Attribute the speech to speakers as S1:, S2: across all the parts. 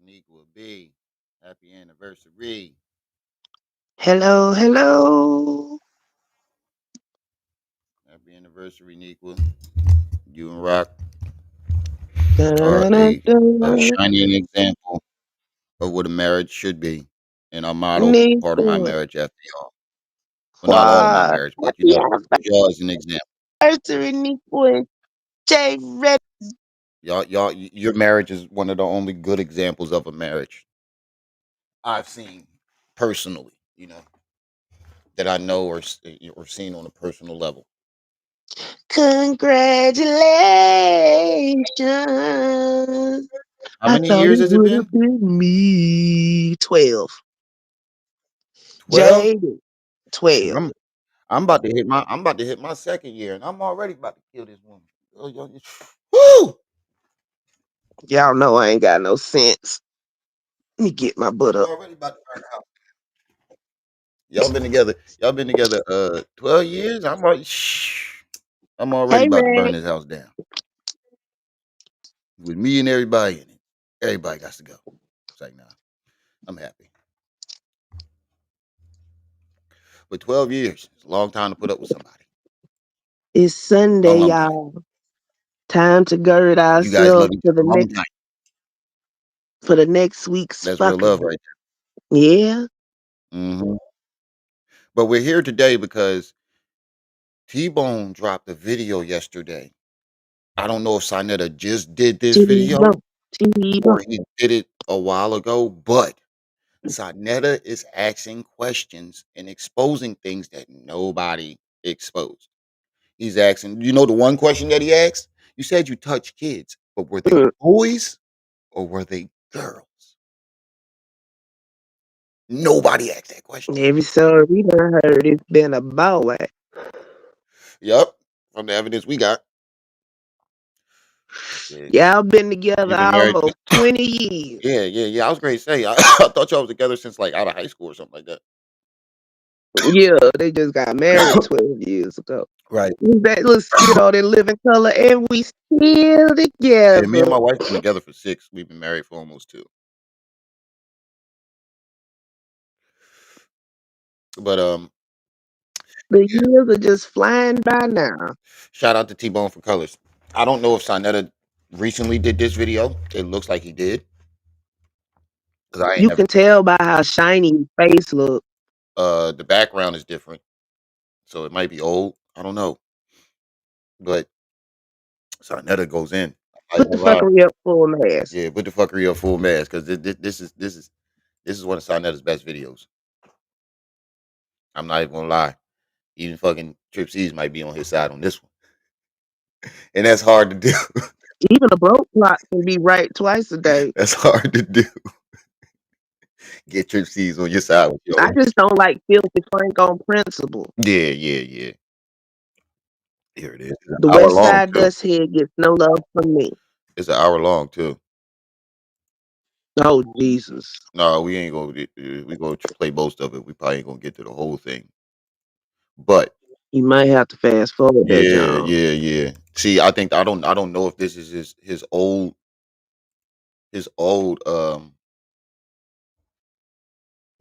S1: Equal B. Happy anniversary.
S2: Hello, hello.
S1: Happy anniversary, Nequa. You and Rock are a
S2: Da-da-da-da.
S1: shining example of what a marriage should be. And I model part of my
S2: Nico,
S1: marriage after y'all. Well, not all of my
S2: Quad.
S1: marriage, but
S2: Happy
S1: y'all is an example.
S2: anniversary, Nico and J Red.
S1: Your marriage is one of the only good examples of a marriage I've seen personally. That I know or seen on a personal level.
S2: Congratulations.
S1: How
S2: I
S1: many
S2: thought
S1: years
S2: it
S1: has it
S2: would
S1: been?
S2: have been me. 12.
S1: 12.
S2: Jade,
S1: Shoot,
S2: 12.
S1: I'm about to hit my second year, and I'm already about to kill this woman. Woo!
S2: Y'all know I ain't got no sense. Let me get my butt
S1: I'm
S2: up.
S1: already about to burn the house. Y'all been together. Y'all been together. 12 years. I'm already
S2: Hey,
S1: about to burn
S2: Red.
S1: this house down with me and everybody in it. Everybody got to go. It's like, nah, I'm happy. But 12 years is a long time to put up with somebody.
S2: It's
S1: A
S2: Sunday,
S1: long time.
S2: y'all. Time to gird
S1: You guys love
S2: ourselves
S1: each other a long time.
S2: for the next week's
S1: That's real love
S2: fucking.
S1: right
S2: Yeah.
S1: there. But we're here today because T Bone dropped a video yesterday. I don't know if Saneter just did this video
S2: T-Bone. T-Bone.
S1: or he did it a while ago, but Saneter is asking questions and exposing things that nobody exposed. He's asking, the one question that he asked? You said you touched kids, but were they
S2: Mm.
S1: boys or were they girls? Nobody asked that question.
S2: Every song we done heard, it's been a boy.
S1: Yep. From the evidence we got. Yeah.
S2: Y'all been together
S1: You've been married
S2: almost 20 years.
S1: Yeah. I was going to say, I thought y'all was together since like out of high school or something like that.
S2: Yeah, they just got married 12 years ago.
S1: Right.
S2: That little skit on in Living Color, and we still
S1: Yeah, me and
S2: together.
S1: my wife been together for 6. We've been married for almost 2. But
S2: The
S1: yeah,
S2: years are just flying by now.
S1: shout out to T Bone for colors. I don't know if Sonetta recently did this video. It looks like he did because I ain't
S2: You
S1: never.
S2: can tell by how shiny his face look.
S1: The background is different, so it might be old. I don't know, but Sonetta goes in. I ain't
S2: Put the
S1: gonna lie.
S2: fuckery up full mask.
S1: Yeah, put the fuckery up full mask because this is one of Sonetta's best videos. I'm not even gonna lie. Even fucking Trip C's might be on his side on this one, and that's hard to do.
S2: Even a broke clock can be right twice a day.
S1: That's hard to do. Get Trip C's on your side with your
S2: I
S1: own.
S2: just don't like filthy Frank on principle.
S1: Yeah. Here it is. It's an
S2: The
S1: hour
S2: West
S1: long
S2: Side
S1: too.
S2: Dust Head gets no love from me.
S1: It's an hour long too.
S2: Oh Jesus.
S1: No, we ain't gonna. We gonna play most of it. We probably ain't gonna get to the whole thing. But
S2: You might have to fast forward that, John.
S1: yeah. See, I don't know if this is his old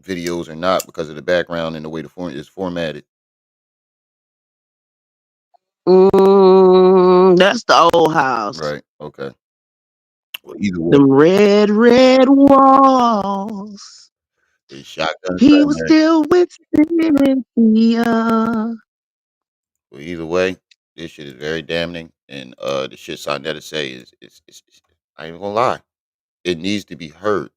S1: videos or not because of the background and the way the form is formatted.
S2: That's the old house.
S1: Right. Okay. Well, either way,
S2: Them red, red walls.
S1: it's shotgun
S2: He was
S1: primary.
S2: still with Cynthia.
S1: Well, either way, this shit is very damning, and the shit Sonetta say is I ain't gonna lie. It needs to be heard.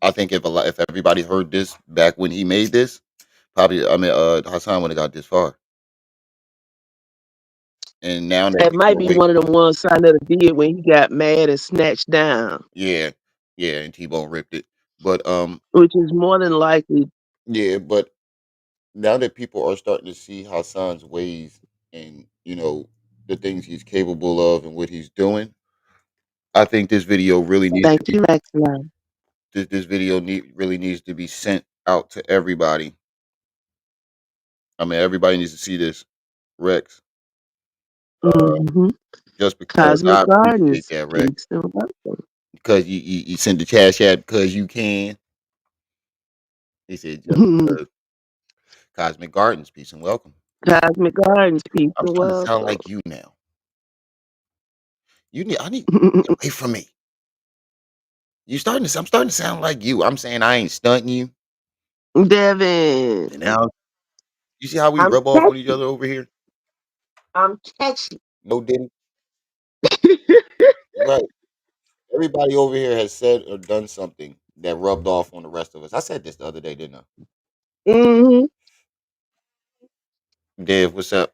S1: I think if everybody heard this back when he made this, probably I mean Hassan would have got this far. And now that
S2: It
S1: people
S2: might
S1: are
S2: be
S1: waiting,
S2: one of them ones Sonetta did when he got mad and snatched down,
S1: yeah, and T Bone ripped it. But
S2: which is more than likely.
S1: yeah, but now that people are starting to see Hassan's ways and the things he's capable of and what he's doing, I think this video really needs to
S2: Thank
S1: be
S2: you, Lexi.
S1: this video really needs to be sent out to everybody. I mean, everybody needs to see this, Rex. Uh,
S2: Mm-hmm.
S1: just because I
S2: Cosmic
S1: appreciate
S2: Gardens.
S1: that, Rex.
S2: Peace and welcome.
S1: because you send the cash app because you can. He said, just Cosmic Gardens, peace and welcome.
S2: Cosmic Gardens, peace
S1: I'm
S2: and
S1: starting to sound
S2: welcome.
S1: like you now. I need get away from me. I'm starting to sound like you. I'm saying I ain't stunting you.
S2: Devin,
S1: And now you see how we
S2: I'm
S1: rub off on each
S2: catchy.
S1: other over here?
S2: I'm catchy.
S1: No diddy. Right. Everybody over here has said or done something that rubbed off on the rest of us. I said this the other day, didn't I?
S2: hmm
S1: Dev, what's up?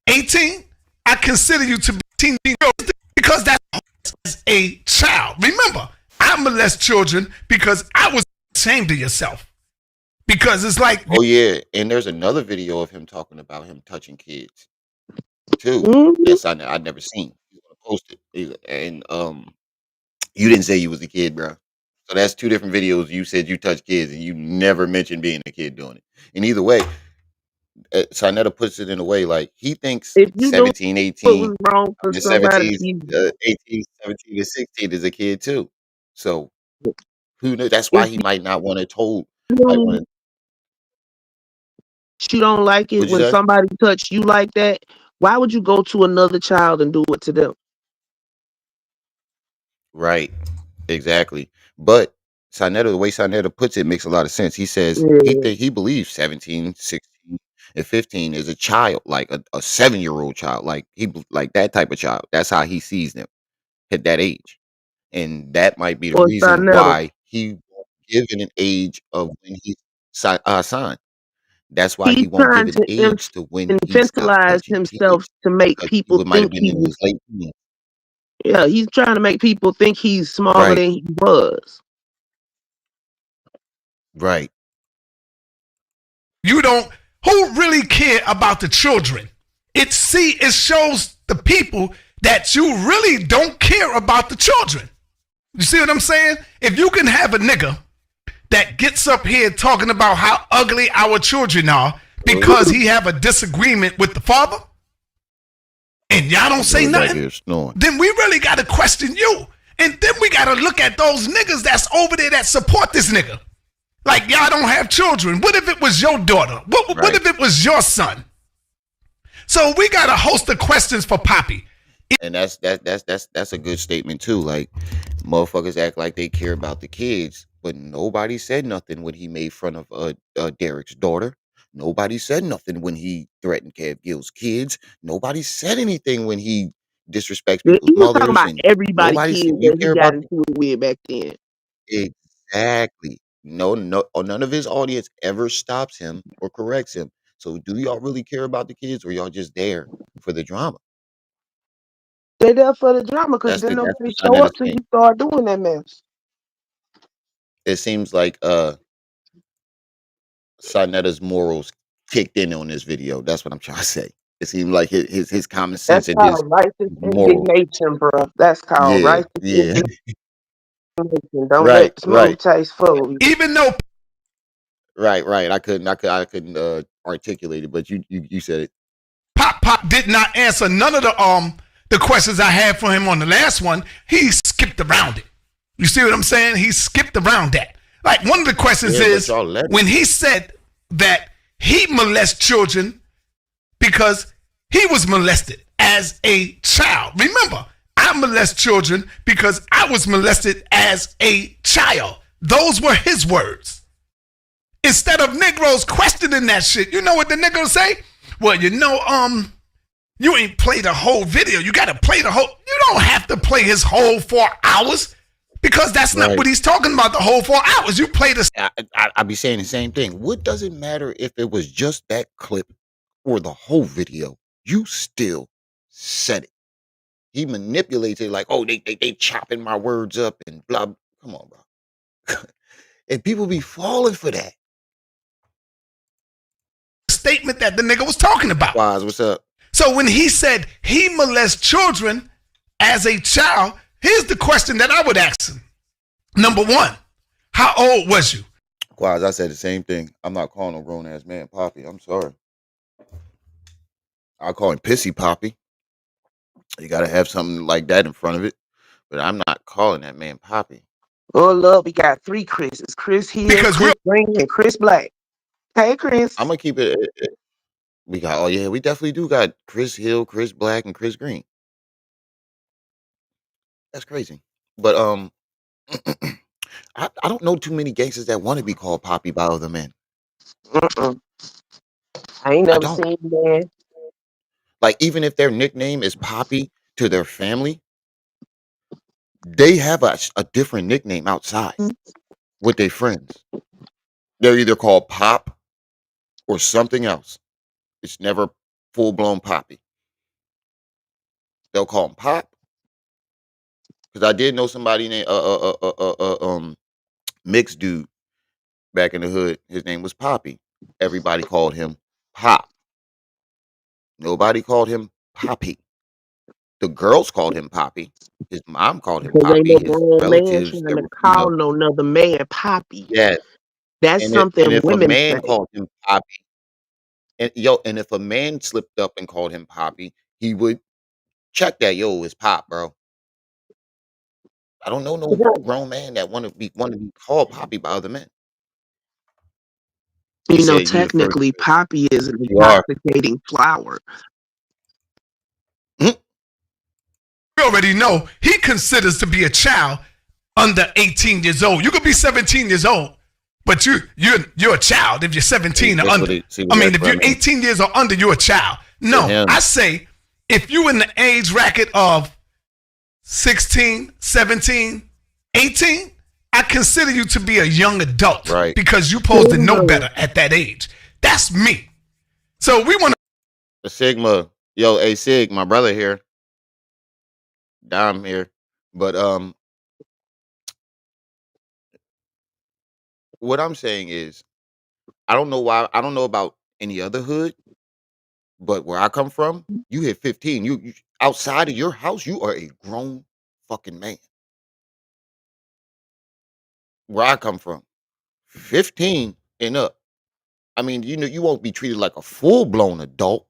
S3: 18, I consider you to be teen girl because that's a child. Remember, I molest children because I was ashamed of yourself. Because it's like
S1: Oh yeah, and there's another video of him talking about him touching kids too.
S2: hmm
S1: That's I never seen. He's gonna post it. And you didn't say you was a kid, bro. So that's two different videos. You said you touch kids, and you never mentioned being a kid doing it. And either way, Saneter puts it in a way like he thinks
S2: If you know
S1: 17,
S2: what
S1: 18,
S2: was wrong
S1: I
S2: for
S1: mean
S2: somebody,
S1: 17, 18, 17, and 16 is a kid too. So who knows? That's why
S2: if
S1: he might not want to told.
S2: you
S1: Might
S2: don't,
S1: want to.
S2: you don't like it
S1: What'd you
S2: when
S1: say?
S2: somebody touch you like that, why would you go to another child and do it to them?
S1: Right. Exactly. But the way Saneto puts it makes a lot of sense. He says
S2: Yeah.
S1: he believes 17, 16, and 15 is a child, like a 7-year-old child, like like that type of child. That's how he sees them at that age. And that might be the
S2: Or
S1: reason
S2: Sanetter.
S1: why he won't give it an age of when he's signed. That's why
S2: He's
S1: he won't give
S2: trying
S1: an
S2: to
S1: age to when he stops
S2: infantilize
S1: touching
S2: himself
S1: kids
S2: to make
S1: because he
S2: people
S1: might have
S2: think
S1: been in
S2: he's
S1: his late teens.
S2: yeah, he's trying to make people think he's smaller
S1: Right.
S2: than he was.
S1: Right.
S3: you don't, who really care about the children? It shows the people that you really don't care about the children. You see what I'm saying? If you can have a nigga that gets up here talking about how ugly our children are because he have a disagreement with the father and y'all don't
S1: My
S3: say
S1: brother back
S3: nothing,
S1: here snoring.
S3: then we really got to question you. And then we got to look at those niggas that's over there that support this nigga. Like, y'all don't have children. What if it was your daughter? What
S1: Right.
S3: if it was your son? So we got a host of questions for Poppy.
S1: And that's a good statement too. Like motherfuckers act like they care about the kids, but nobody said nothing when he made fun of Derek's daughter. Nobody said nothing when he threatened Kev Gill's kids. Nobody said anything when he disrespects
S2: He
S1: people's
S2: was talking
S1: mothers,
S2: about
S1: and
S2: everybody
S1: nobody said
S2: kids
S1: you
S2: that he
S1: care
S2: got
S1: about the
S2: into it with back then.
S1: exactly. No, none of his audience ever stops him or corrects him. So do y'all really care about the kids, or y'all just there for the drama?
S2: They there for the drama because
S1: That's
S2: then
S1: that's
S2: nobody
S1: what
S2: show
S1: Sonetta
S2: up till
S1: saying.
S2: you start doing that mess.
S1: It seems like Sanetta's morals kicked in on this video. That's what I'm trying to say. It seemed like his common
S2: That's
S1: sense and his
S2: called righteous
S1: morals.
S2: indignation, bro. That's called
S1: Yeah,
S2: righteous
S1: yeah.
S2: indignation. Don't
S1: Right,
S2: let the smooth
S1: right,
S2: taste fool you.
S3: Even though
S1: right. I couldn't articulate it, but you said it.
S3: Pop did not answer none of the questions I had for him on the last one, he skipped around it. You see what I'm saying? He skipped around that. Like one of the questions
S1: Yeah, but
S3: is
S1: y'all let him.
S3: when he said that he molests children because he was molested as a child. Remember, I molest children because I was molested as a child. Those were his words. Instead of Negroes questioning that shit, you know what the Negroes say? Well, you ain't played the whole video. You got to play the whole. You don't have to play his whole 4 hours because that's not
S1: Right.
S3: what he's talking about. The whole 4 hours. You play the
S1: I be saying the same thing. What does it matter if it was just that clip or the whole video? You still said it. He manipulates it like, oh, they chopping my words up and blah. Come on, bro. And people be falling for that.
S3: statement that the nigga was talking about.
S1: Wise, what's up?
S3: So when he said he molests children as a child, here's the question that I would ask him. Number one, how old was you?
S1: Wise, I said the same thing. I'm not calling a grown ass man Poppy. I'm sorry. I'll call him Pissy Poppy. You gotta have something like that in front of it. But I'm not calling that man Poppy.
S2: Oh, love, we got 3 Chris's. Chris Hill,
S3: Because
S2: Chris
S3: real
S2: Green, and Chris Black. Hey,
S1: I'm
S2: Chris.
S1: gonna keep it. We got. Oh yeah, we definitely do got Chris Hill, Chris Black, and Chris Green. That's crazy. But I don't know too many gangsters that want to be called Poppy by other men.
S2: Mm-mm. I ain't
S1: I
S2: never
S1: don't.
S2: seen man.
S1: Like even if their nickname is Poppy to their family, they have a different nickname outside with their friends. They're either called Pop or something else. It's never full blown Poppy. They'll call him Pop because I did know somebody named mixed dude back in the hood. His name was Poppy. Everybody called him Pop. Nobody called him Poppy. The girls called him Poppy. His mom called him
S2: Because ain't
S1: Poppy.
S2: no
S1: His
S2: grown man
S1: relatives
S2: trying
S1: that
S2: to
S1: were,
S2: call no another man Poppy.
S1: yes.
S2: That's something
S1: And if a
S2: women
S1: man
S2: say.
S1: called him Poppy, and if a man slipped up and called him Poppy, he would check that. Yo, it's Pop, bro. I don't know no grown man that want to be called Poppy by other men. He
S2: You know,
S1: said, "You the first.
S2: technically, poppy is an
S1: You are."
S2: intoxicating flower.
S1: Mhm.
S3: we already know he considers to be a child under 18 years old. You could be 17 years old, but you're a child if you're
S1: See,
S3: 17 or
S1: that's what
S3: under.
S1: he see.
S3: I mean,
S1: That's
S3: if
S1: what I
S3: you're
S1: mean.
S3: 18 years or under, you're a child.
S1: To
S3: No, I
S1: him,
S3: say if you in the age bracket of 16, 17, 18, I consider you to be a young adult
S1: right?
S3: because you're supposed to know better at that age. That's me. So we want
S1: A Sigma, yo, a Sig, my brother here, Dom here. But what I'm saying is, I don't know why. I don't know about any other hood, but where I come from, you hit 15. You outside of your house, you are a grown fucking man. Where I come from, 15 and up. I mean, you won't be treated like a full blown adult,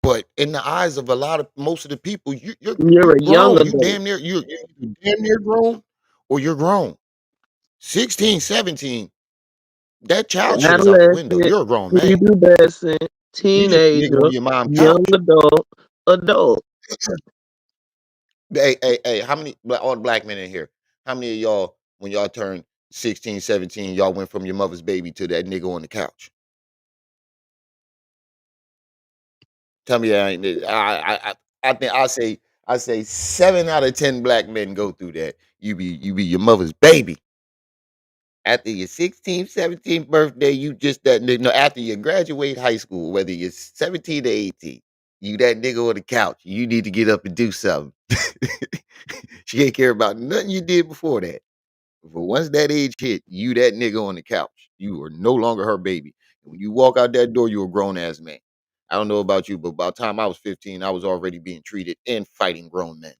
S1: but in the eyes of a lot of most of the people,
S2: You're
S1: you're
S2: a young
S1: grown. You
S2: adult.
S1: damn near you damn near grown, or you're grown. 16, 17. That child shit is out the window.
S2: Adolescent,
S1: You're a grown man.
S2: prepubescent,
S1: You just a nigga
S2: teenager,
S1: on your mom
S2: young
S1: couch.
S2: adult, adult.
S1: Hey, how many all the black men in here? How many of y'all, when y'all turned 16, 17, y'all went from your mother's baby to that nigga on the couch? Tell me I ain't I think I say 7 out of 10 black men go through that. You be your mother's baby. After your 16th, 17th birthday, you just that nigga. No, after you graduate high school, whether you're 17 or 18, you that nigga on the couch. You need to get up and do something. She ain't care about nothing you did before that. But once that age hit, you that nigga on the couch. You are no longer her baby. And when you walk out that door, you're a grown ass man. I don't know about you, but by the time I was 15, I was already being treated and fighting grown men.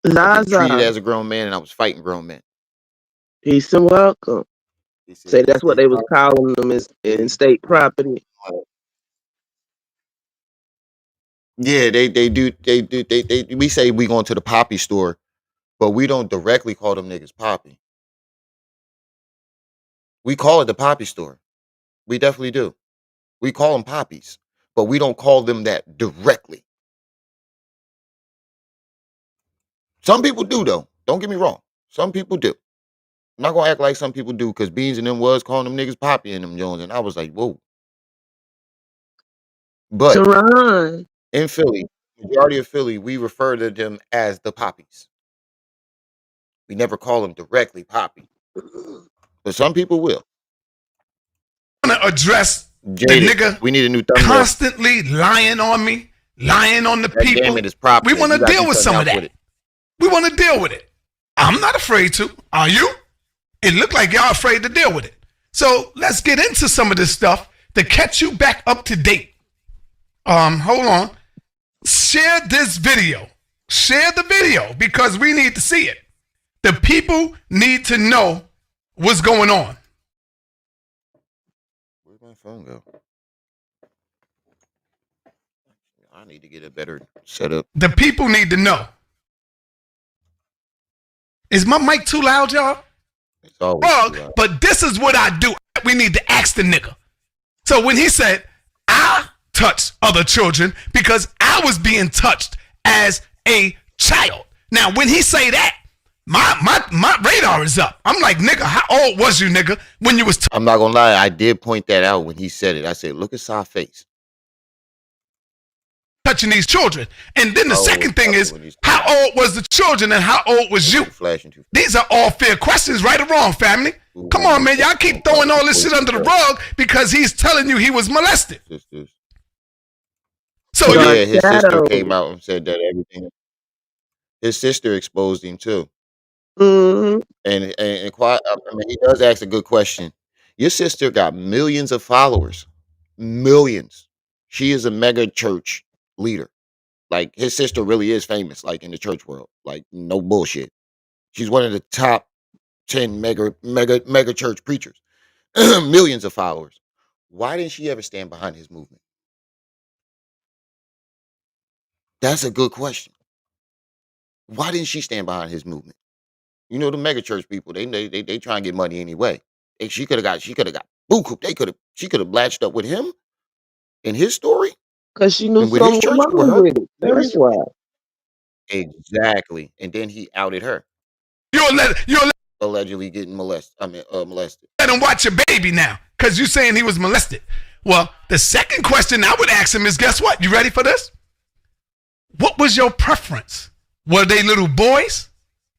S1: I was being treated
S2: Zaza,
S1: as a grown man and I was fighting grown men.
S2: peace and welcome.
S1: He said,
S2: Say
S1: in
S2: that's what
S1: state
S2: they was
S1: property.
S2: calling them in state property.
S1: Yeah, they do they we say we going to the poppy store, but we don't directly call them niggas poppy. We call it the poppy store. We definitely do. We call them poppies, but we don't call them that directly. Some people do though. Don't get me wrong. Some people do. I'm not gonna act like some people do because Beans and them was calling them niggas poppy and them Jones, and I was like, whoa. But
S2: Teron.
S1: in Philly, majority of Philly, we refer to them as the poppies. We never call them directly poppy, but some people will.
S3: to address the
S1: Jaded,
S3: nigga
S1: we need a new thumbnail.
S3: constantly lying on me, lying on the
S1: That damn
S3: people.
S1: it is proper.
S3: We want
S1: You
S3: to
S1: gotta do
S3: deal with
S1: something
S3: some of
S1: else with
S3: that.
S1: it.
S3: We want to deal with it. I'm not afraid to. Are you? It looked like y'all afraid to deal with it. So let's get into some of this stuff to catch you back up to date. Hold on. Share this video. Share the video because we need to see it. The people need to know what's going on.
S1: Where'd my phone go? I need to get a better setup.
S3: The people need to know. Is my mic too loud, y'all?
S1: It's always too
S3: Wrong,
S1: loud.
S3: but this is what I do. We need to ask the nigga. So when he said, I touched other children because I was being touched as a child. Now, when he say that, my radar is up. I'm like, nigga, how old was you, nigga, when you was
S1: I'm not gonna lie, I did point that out when he said it. I said, look at Sa's face.
S3: touching these children? And then the
S1: Oh,
S3: second thing is,
S1: when he's
S3: how old was the children and how old was you?
S1: flashing too.
S3: These are all fair questions, right or wrong, family?
S1: Ooh,
S3: Come on, man. Y'all keep throwing all this shit under the rug because he's telling you he was molested.
S1: Sisters.
S3: So
S1: Oh,
S3: you
S1: yeah, his sister
S2: shadow.
S1: came out and said that everything. His sister exposed him too,
S2: Mm-hmm.
S1: and quite. I mean, he does ask a good question. Your sister got millions of followers, millions. She is a mega church leader. Like his sister really is famous, like in the church world. Like no bullshit. She's one of the top 10 mega church preachers. Millions of followers. Why didn't she ever stand behind his movement? That's a good question. Why didn't she stand behind his movement? You know, the mega church people, they try and get money anyway. And she could have got buku. She could have latched up with him in his story
S2: Cause she knew
S1: and with his
S2: something was
S1: church with
S2: wrong
S1: her
S2: with it. That's
S1: millions.
S2: why.
S1: Exactly. And then he outed her,
S3: you'll let
S1: allegedly getting molested.
S3: him watch your baby now because you saying he was molested. Well, the second question I would ask him is, guess what? You ready for this? What was your preference? Were they little boys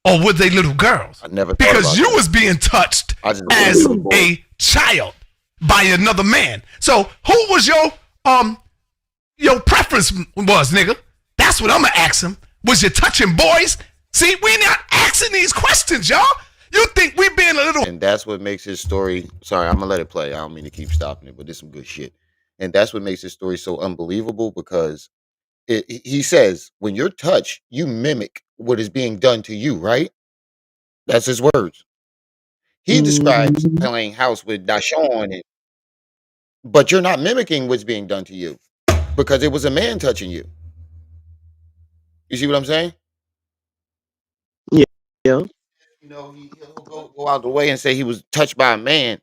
S3: or were they little girls?
S1: I never thought
S3: Because
S1: about
S3: you
S1: that.
S3: was being touched
S1: I just
S3: as
S1: little boy.
S3: a child by another man. So who was your preference was, nigga? That's what I'm gonna ask him. Was you touching boys? See, we not asking these questions, y'all. You think we being a little
S1: And that's what makes his story. Sorry, I'm gonna let it play. I don't mean to keep stopping it, but there's some good shit. And that's what makes his story so unbelievable because he says when you're touched, you mimic what is being done to you, right? That's his words. He describes
S2: Mm-hmm.
S1: playing house with Dashawn, but you're not mimicking what's being done to you because it was a man touching you. You see what I'm saying?
S2: Yeah. Yeah.
S1: You know, he'll go out the way and say he was touched by a man,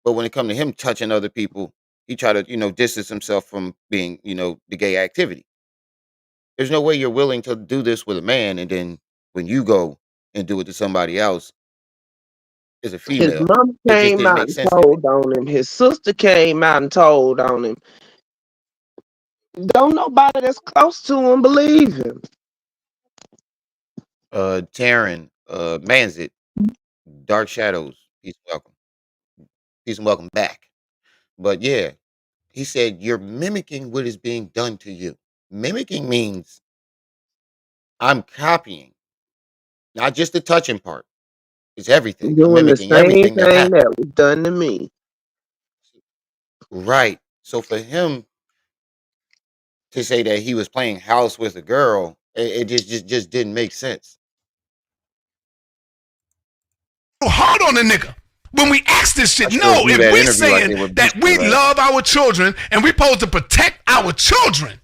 S1: but when it comes to him touching other people, he try to distance himself from being the gay activity. There's no way you're willing to do this with a man, and then when you go and do it to somebody else as a
S2: His
S1: female,
S2: mom
S1: it just
S2: came
S1: didn't
S2: out
S1: make
S2: and
S1: sense to me.
S2: told on him. His sister came out and told on him. Don't nobody that's close to him believe him.
S1: Taryn, Manzit, Dark Shadows, peace and welcome back. But yeah, he said you're mimicking what is being done to you. Mimicking means I'm copying, not just the touching part. It's everything. I'm
S2: Doing the
S1: mimicking
S2: same
S1: everything that
S2: thing
S1: happened.
S2: that was done to me.
S1: Right. So for him to say that he was playing house with a girl, it just didn't make sense.
S3: hard on a nigga when we ask this
S1: I
S3: shit.
S1: sure
S3: No,
S1: view
S3: if
S1: that
S3: we
S1: interview like
S3: saying
S1: they were
S3: that
S1: beasting
S3: we
S1: her ass.
S3: love our children and we supposed to protect our children,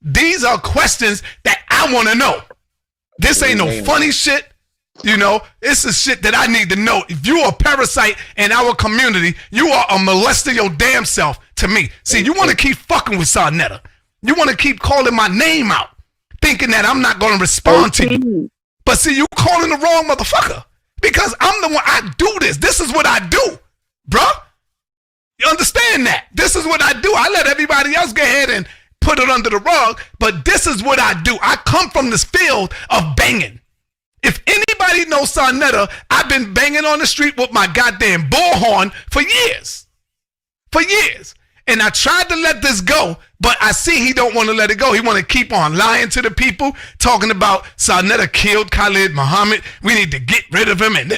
S3: these are questions that I want to know. This ain't no
S1: Rename
S3: funny shit. This is shit that I need to know. If you are a parasite in our community, you are a molester your damn self to me. See, you want to keep fucking with Saneter. You want to keep calling my name out, thinking that I'm not going to respond to you. But see, you calling the wrong motherfucker because I'm the one. I do this. This is what I do, bruh. You understand that? This is what I do. I let everybody else go ahead and put it under the rug, but this is what I do. I come from this field of banging. If anybody knows Saneter, I've been banging on the street with my goddamn bullhorn for years. For years. And I tried to let this go, but I see he don't want to let it go. He want to keep on lying to the people, talking about Saneter killed Khalid Muhammad. We need to get rid of him. And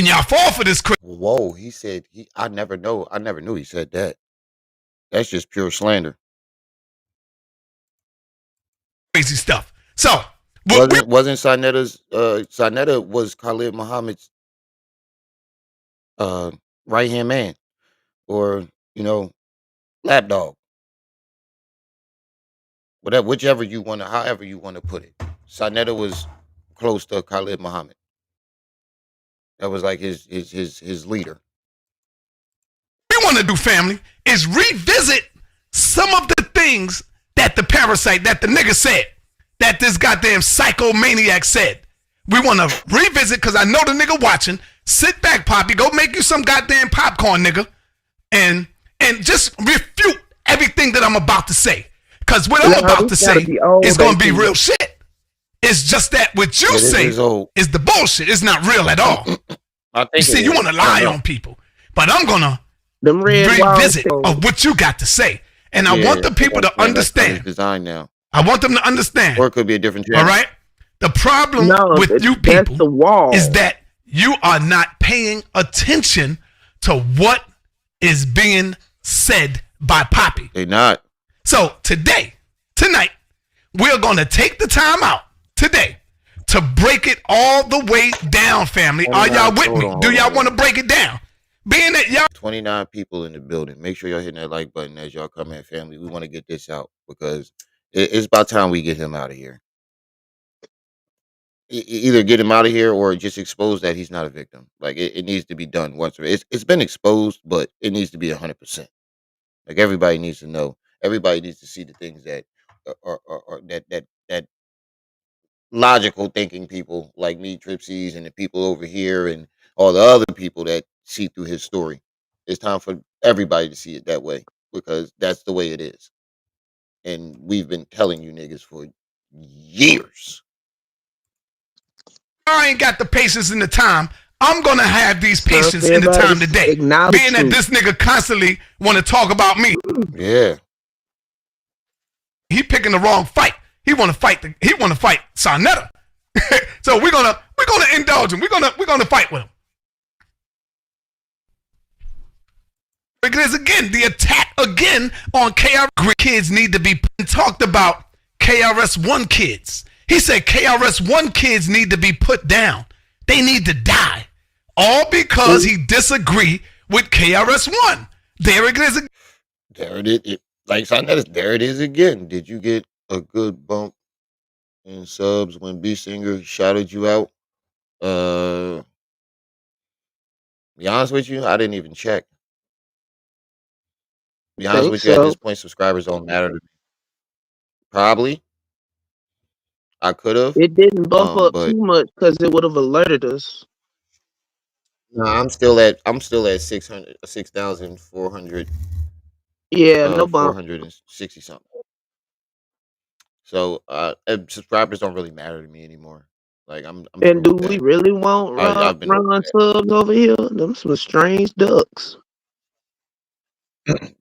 S3: y'all fall for this
S1: Whoa, he said I never knew he said that. That's just pure slander.
S3: crazy stuff. So,
S1: Wasn't Saneter was Khalid Muhammad's uh right hand man or lapdog. Whatever, whichever you want to, however you want to put it. Saneter was close to Khalid Muhammad. That was like his leader.
S3: We want to do, family, is revisit some of the things that the parasite, that the nigga said, that this goddamn psychomaniac said. We want to revisit, because I know the nigga watching. Sit back, Poppy. Go make you some goddamn popcorn, nigga. And just refute everything that I'm about to say. Because what I'm about to say is going to be real shit. It's just that what you say is the bullshit. It's not real at all.
S1: I think
S3: you see, you want to lie on people. But I'm going to revisit of what you got to say. And I want the people to understand.
S1: Design now.
S3: I want them to understand.
S1: Or it could be a different channel.
S3: All right? The problem with you people is that you are not paying attention to what is being said by Poppy.
S1: They not.
S3: So tonight, we're going to take the time out today to break it all the way down, family. Are y'all with me? Do y'all want to break it down? Being that y'all
S1: 29 people in the building. Make sure y'all hitting that like button as y'all come in, family. We want to get this out because it's about time we get him out of here. Either get him out of here or just expose that he's not a victim. Like it needs to be done once. It's been exposed, but it needs to be 100%. Like everybody needs to know. Everybody needs to see the things that are that logical thinking people like me, Tripsies, and the people over here, and all the other people that see through his story. It's time for everybody to see it that way because that's the way it is. And we've been telling you niggas for years.
S3: ain't got the patience and the time. I'm going to have these patience and the time today. Being that this nigga constantly want to talk about me.
S1: Yeah.
S3: He picking the wrong fight. He want to fight Saneter. So we're gonna indulge him. We're gonna fight with him. Because again, the attack again on KRS kids need to be talked about. KRS-One kids. He said KRS-One kids need to be put down. They need to die. All because he disagree with KRS-One. There it is.
S1: There it is. Like Saneter, there it is again. Did you get a good bump in subs when B Singer shouted you out? Be honest with you, I didn't even check. Be honest with you, at this point, subscribers don't matter to me. Probably. I could have.
S2: It didn't bump up too much because it would have alerted us.
S1: No, I'm still at 6,400.
S2: Yeah, no bump.
S1: 460 something. So subscribers don't really matter to me anymore. Like I'm
S2: and do we really want run subs over here? Them some strange ducks.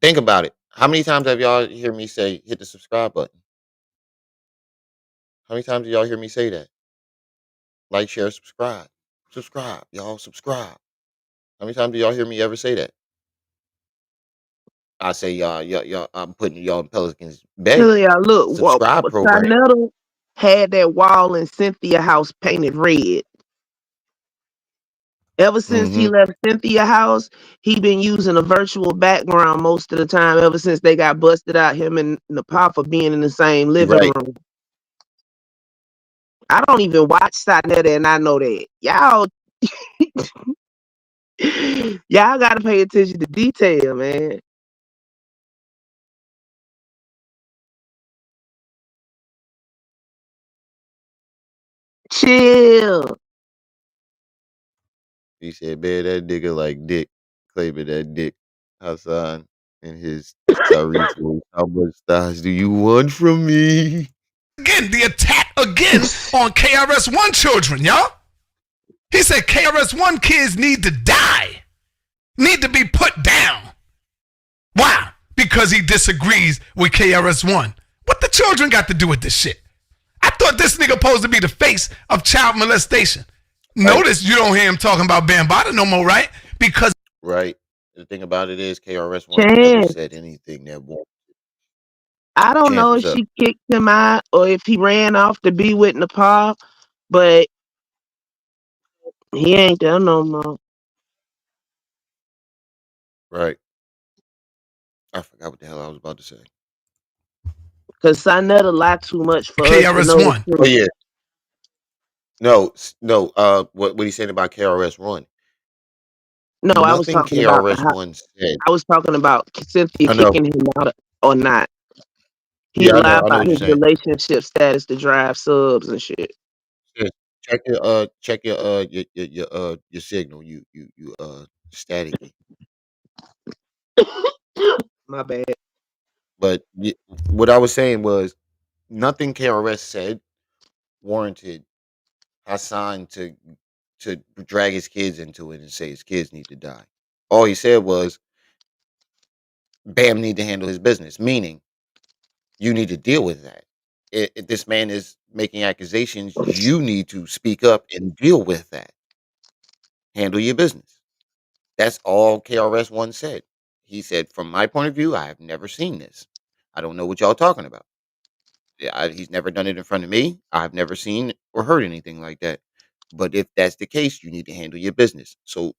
S1: Think about it. How many times have y'all hear me say hit the subscribe button? How many times do y'all hear me say that? Like, share, subscribe. Subscribe, y'all, subscribe. How many times do y'all hear me ever say that? I say y'all I'm putting y'all in Pelicans Bay.
S2: Y'all, look, subscribe program. Saneter had that wall in Cynthia house painted red. Ever since he left Cynthia house, he been using a virtual background most of the time. Ever since they got busted out, him and Nepal for being in the same living room. I don't even watch Saneter, and I know that y'all gotta pay attention to detail, man. Chill.
S1: He said, man, that nigga like dick, claiming that dick. Hassan and his Tyrese voice. How much stars do you want from me?
S3: Again, the attack again on KRS-One children, y'all. He said KRS-One kids need to die. Need to be put down. Why? Because he disagrees with KRS-One. What the children got to do with this shit? I thought this nigga supposed to be the face of child molestation. Notice you don't hear him talking about Bambaataa no more, right? Because
S1: right. The thing about it is KRS-One never said anything that won't.
S2: I don't know if she kicked him out or if he ran off to be with Nepal, but he ain't there no more.
S1: Right. I forgot what the hell I was about to say.
S2: Cause Saneter lie too much for us to
S3: KRS
S2: know the
S3: One.
S1: Oh
S2: truth.
S1: yeah, no. What he said about KRS One?
S2: No, I was
S1: Nothing
S2: talking about
S1: KRS
S2: how
S1: One said.
S2: I was talking about Cynthia
S1: I know.
S2: kicking him out or not. He
S1: Yeah, I
S2: lied
S1: know. I know
S2: about
S1: what you're
S2: his
S1: saying.
S2: relationship status to drive subs and shit.
S1: Sis, check your signal. You staticky.
S2: My bad.
S1: But what I was saying was nothing KRS said warranted Hassan to drag his kids into it and say his kids need to die. All he said was Bam need to handle his business, meaning you need to deal with that. If this man is making accusations, you need to speak up and deal with that. Handle your business. That's all KRS One said. He said, from my point of view, I have never seen this. I don't know what y'all talking about. Yeah, he's never done it in front of me. I've never seen or heard anything like that. But if that's the case, you need to handle your business. So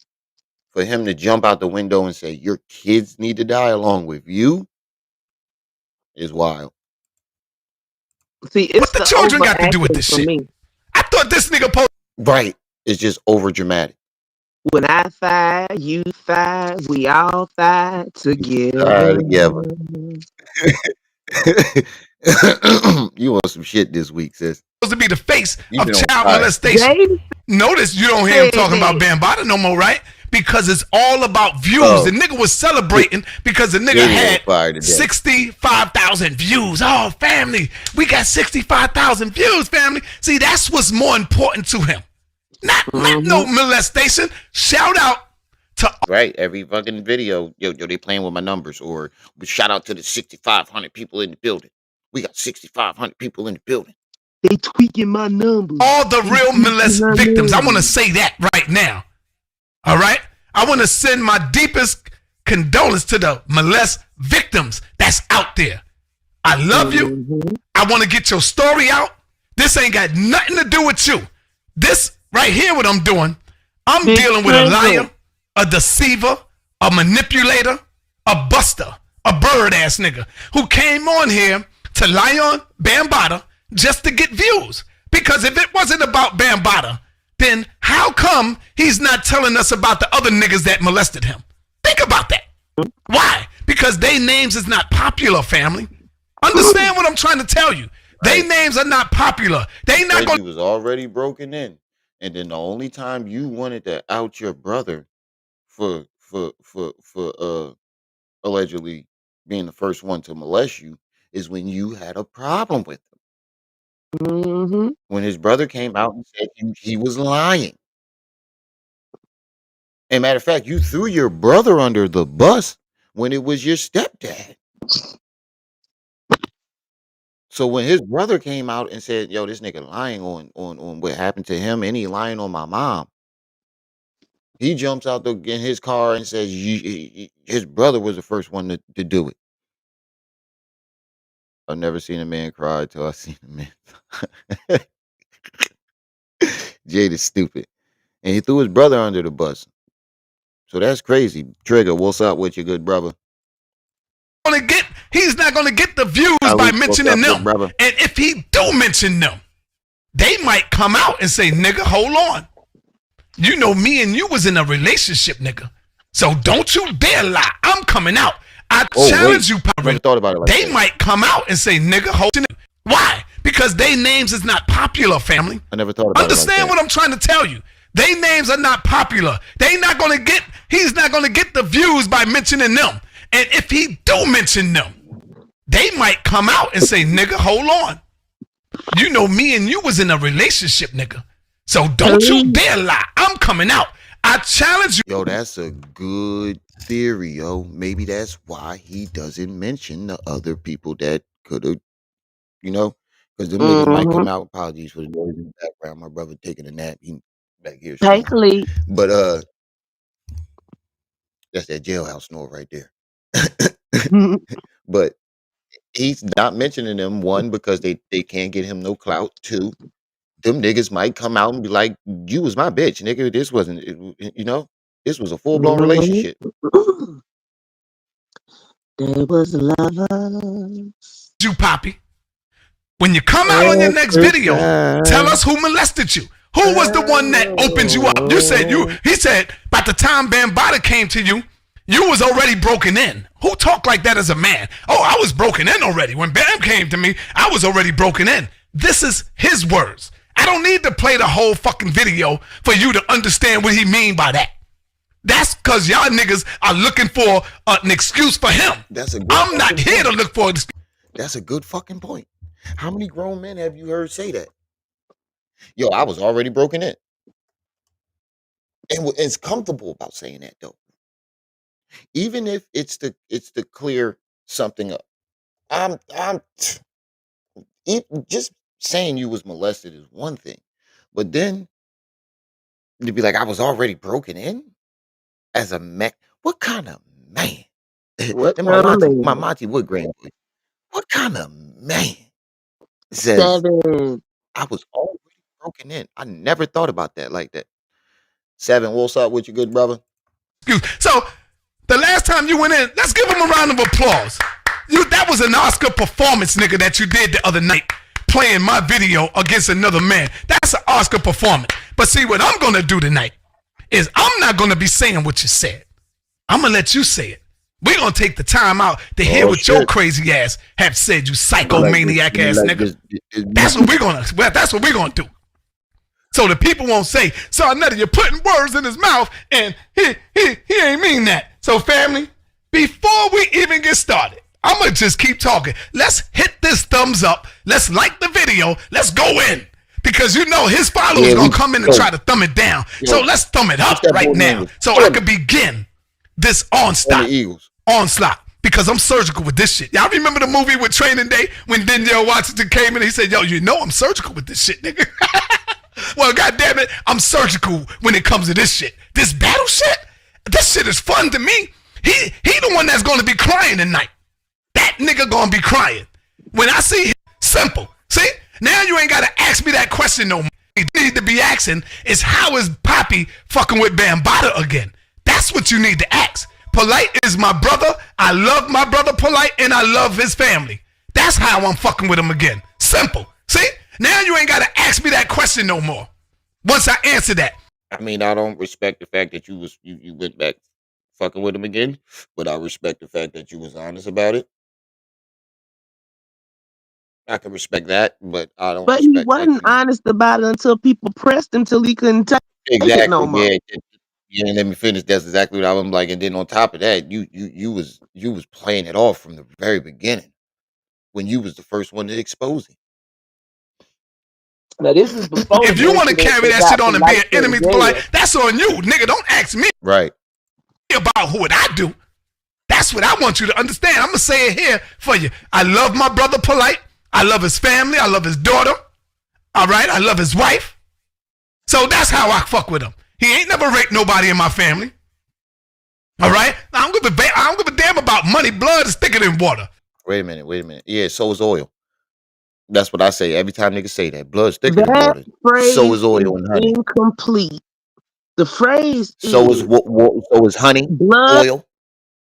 S1: for him to jump out the window and say your kids need to die along with you is wild.
S2: See,
S3: What
S2: it's
S3: the
S2: the
S3: children got to do with
S2: overacting
S3: this
S2: for
S3: shit?
S2: me.
S3: I thought this nigga posted
S1: Right. It's just over dramatic.
S2: When I thigh, you thigh, we all thigh together.
S1: Together. You want some shit this week, sis.
S3: to be the face
S1: You've
S3: of
S1: been on
S3: child
S1: fire.
S3: molestation.
S2: Jada
S3: Notice you don't hear him
S2: said
S3: talking about
S2: that.
S3: Bambaataa no more, right? Because it's all about views. The
S1: Oh,
S3: nigga was
S1: J-
S3: celebrating because the nigga
S1: Jada on
S3: had
S1: fire today.
S3: 65,000 views. Oh, family, we got 65,000 views, family. See, that's what's more important to him. Not no
S2: Mm-hmm.
S3: molestation. Shout out to
S1: Right. Every fucking video, yo, they playing with my numbers. Or shout out to the 6,500 people in the building. We got 6,500 people in the building.
S2: They tweaking my numbers.
S3: all the
S2: They
S3: real
S2: tweaking
S3: molest
S2: my
S3: victims. I want to
S2: numbers.
S3: say that right now. All right? I want to send my deepest condolence to the molest victims that's out there. I love you.
S2: Mm-hmm.
S3: I want to get your story out. This ain't got nothing to do with you. This right here, what I'm doing, I'm
S2: Big
S3: dealing with a
S2: trigger.
S3: liar, a deceiver, a manipulator, a buster, a bird ass nigga who came on here to lie on Bambaataa just to get views. Because if it wasn't about Bambaataa, then how come he's not telling us about the other niggas that molested him? Think about that. Why? Because they names is not popular, family. Understand what I'm trying to tell you. They
S1: Right.
S3: names are not popular. They not
S1: Reggie
S3: going
S1: was already broken in. And then the only time you wanted to out your brother for allegedly being the first one to molest you is when you had a problem with him.
S2: Mm-hmm.
S1: When his brother came out and said he was lying. And matter of fact, you threw your brother under the bus when it was your stepdad. So when his brother came out and said, "Yo, this nigga lying on what happened to him, and he lying on my mom," he jumps out in his car and says, "His brother was the first one to do it." I've never seen a man cry till I seen a man. Jade is stupid, and he threw his brother under the bus. So that's crazy. Trigger, what's up with your good brother?
S3: to get, he's not going to get the views by
S1: What's
S3: mentioning
S1: up, good
S3: them.
S1: brother?
S3: And if he do mention them, they might come out and say, nigga, hold on. You know, me and you was in a relationship, nigga. So don't you dare lie. I'm coming out. I
S1: Oh
S3: challenge
S1: wait,
S3: you,
S1: I never
S3: pirate.
S1: thought about it like
S3: They
S1: that.
S3: might come out and say, nigga, hold on. Why? Because they names is not popular, family.
S1: I never thought about it like
S3: Understand
S1: that.
S3: what I'm trying to tell you. They names are not popular. He's not gonna get the views by mentioning them. And if he do mention them, they might come out and say, nigga, hold on. You know, me and you was in a relationship, nigga. So don't you dare lie. I'm coming out. I challenge you.
S1: Yo, that's a good theory, yo. Maybe that's why he doesn't mention the other people that could have, because them niggas might
S2: Mm-hmm.
S1: come out. Apologies for the noise in the background. My brother taking a nap. He back here
S2: Take
S1: snoring.
S2: a leak.
S1: But that's that jailhouse snore right there. But he's not mentioning them. One, because they can't get him no clout. Two, them niggas might come out and be like, "You was my bitch, nigga. This wasn't, this was a full blown
S2: Mm-hmm.
S1: relationship."
S2: They was lovers.
S3: You, Poppy. When you come out on your next video, tell us who molested you. Who was the one that opened you up? You said he said by the time Bambaataa came to you, you was already broken in. Who talked like that as a man? Oh, I was broken in already. When Bam came to me, I was already broken in. This is his words. I don't need to play the whole fucking video for you to understand what he mean by that. That's because y'all niggas are looking for an excuse for him. I'm not here to look for an excuse.
S1: That's a good fucking point. How many grown men have you heard say that? Yo, I was already broken in. And it's comfortable about saying that though. Even if it's to clear something up. I'm just saying you was molested is one thing. But then to be like, I was already broken in as a man. What kind of man?
S2: What
S1: Then
S2: kind of
S1: my
S2: man?
S1: Monty Wood grandboy. What kind of man says
S2: 7.
S1: I was already broken in? I never thought about that like that. 7, what's up with you, good brother?
S3: So the last time you went in, let's give him a round of applause. That was an Oscar performance, nigga, that you did the other night, playing my video against another man. That's an Oscar performance. But see, what I'm gonna do tonight is I'm not gonna be saying what you said. I'm gonna let you say it. We're gonna take the time out to hear what your crazy ass have said, you psychomaniac ass nigga. That's what we're gonna do. So the people won't say, Saneter, you're putting words in his mouth and he ain't mean that. So family, before we even get started, I'm going to just keep talking. Let's hit this thumbs up. Let's like the video. Let's go in. Because you know his followers going to come in and try to thumb it down. So let's thumb it up right now so I can begin this onslaught. Because I'm surgical with this shit. Y'all remember the movie with Training Day when Denzel Washington came in and he said, yo, you know I'm surgical with this shit, nigga. Well, goddamn it, I'm surgical when it comes to this shit. This battle shit, this shit is fun to me. He the one that's gonna be crying tonight. That nigga gonna be crying. When I see him, simple. See, now you ain't gotta ask me that question no more. You need to be asking is how is Poppy fucking with Bambaataa again? That's what you need to ask. Polite is my brother. I love my brother Polite and I love his family. That's how I'm fucking with him again. Simple. See? Now you ain't got to ask me that question no more. Once I answer that.
S1: I mean, I don't respect the fact that you went back fucking with him again, but I respect the fact that you was honest about it. I can respect that, but I don't
S2: But he
S1: respect that
S2: wasn't honest about it until people pressed him till he couldn't take it no more.
S1: Yeah, let me finish. That's exactly what I'm like. And then on top of that, you was playing it off from the very beginning when you was the first one to expose him.
S2: Now this is before.
S3: If you want to carry that shit on and be an enemy to Polite, that's on you, nigga. Don't ask me
S1: right
S3: about what I do. That's what I want you to understand. I'm gonna say it here for you. I love my brother Polite. I love his family. I love his daughter. All right. I love his wife. So that's how I fuck with him. He ain't never raped nobody in my family. All right. I don't give a damn about money. Blood is thicker than water.
S1: Wait a minute. Yeah, so is oil. That's what I say every time niggas say that. Blood's thicker than water. So is oil and honey.
S2: Incomplete. The phrase
S1: so is honey,
S2: blood,
S1: oil,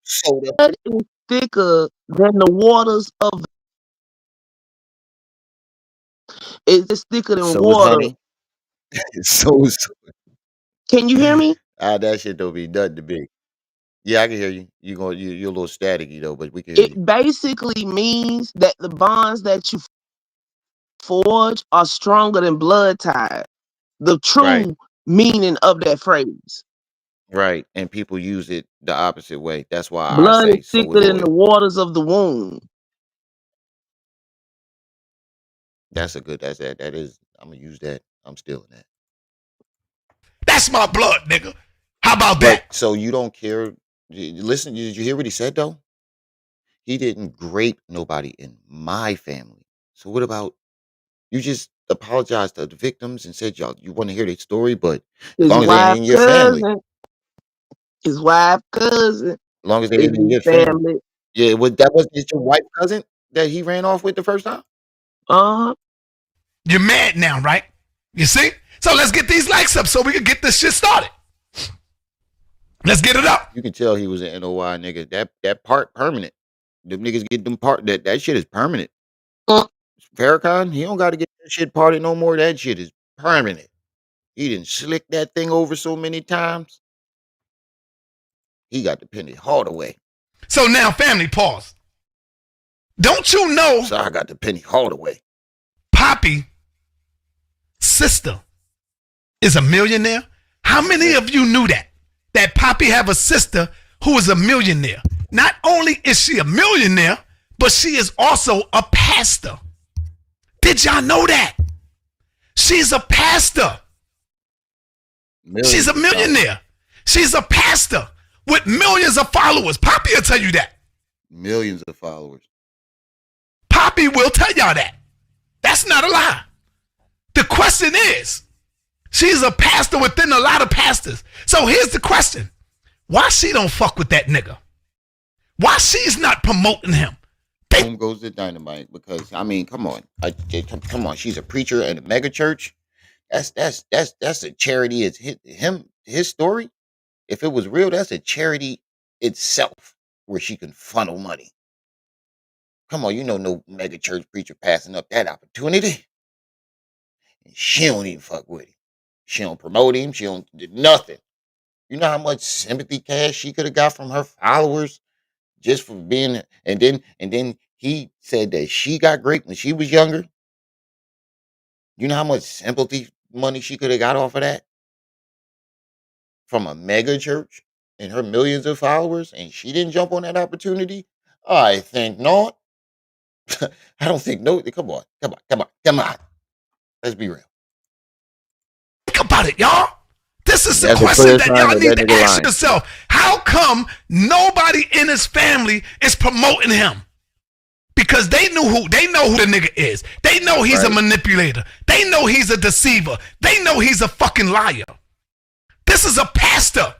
S1: soda.
S2: Blood is thicker than the waters of. It's thicker than water.
S1: Is honey. So is.
S2: Can you hear me?
S1: That shit don't be nothing to me. Yeah, I can hear you. You're a little staticky though, but we can hear you.
S2: It basically means that the bonds that you forge are stronger than blood ties. The true meaning of that phrase.
S1: Right, and people use it the opposite way. That's why
S2: blood
S1: I say
S2: is thicker than the waters of the womb.
S1: That's a good. That is. I'm gonna use that. I'm stealing that.
S3: That's my blood, nigga. How about that?
S1: So you don't care. Listen, did you hear what he said though? He didn't grape nobody in my family. So what about you? Just apologized to the victims and said y'all you want to hear their story, but as long as they ain't in your family,
S2: his wife, cousin,
S1: as long as they ain't in your family. Yeah, that wasn't your wife's cousin that he ran off with the first time.
S3: You're mad now, right? You see? So let's get these likes up so we can get this shit started. Let's get it up.
S1: You can tell he was an NOI nigga. That part permanent. Them niggas get them part that shit is permanent. As Farrakhan, he don't got to get that shit party no more. That shit is permanent. He didn't slick that thing over so many times. He got the penny Hardaway.
S3: So now, family, pause. Don't you know?
S1: So I got the penny Hardaway.
S3: Poppy sister is a millionaire. How many of you knew that? That Poppy have a sister who is a millionaire. Not only is she a millionaire, but she is also a pastor. Did y'all know that? She's a pastor. She's a millionaire. She's a pastor with millions of followers. Poppy will tell you that.
S1: Millions of followers.
S3: Poppy will tell y'all that. That's not a lie. The question is, she's a pastor within a lot of pastors. So here's the question. Why she don't fuck with that nigga? Why she's not promoting him?
S1: Home goes the dynamite because, I mean, come on. Come on. She's a preacher in a mega church. That's a charity. It's his story. If it was real, that's a charity itself where she can funnel money. Come on, you know no mega church preacher passing up that opportunity. And she don't even fuck with him. She don't promote him. She don't do nothing. You know how much sympathy cash she could have got from her followers just for being, and then he said that she got great when she was younger. You know how much sympathy money she could have got off of that? From a mega church and her millions of followers, and she didn't jump on that opportunity? I think not. I don't think no. Come on. Let's be real.
S3: Think about it, y'all. This is the question that y'all need to ask yourself. How come nobody in his family is promoting him? Because they know who the nigga is. They know he's a manipulator. They know he's a deceiver. They know he's a fucking liar. This is a pastor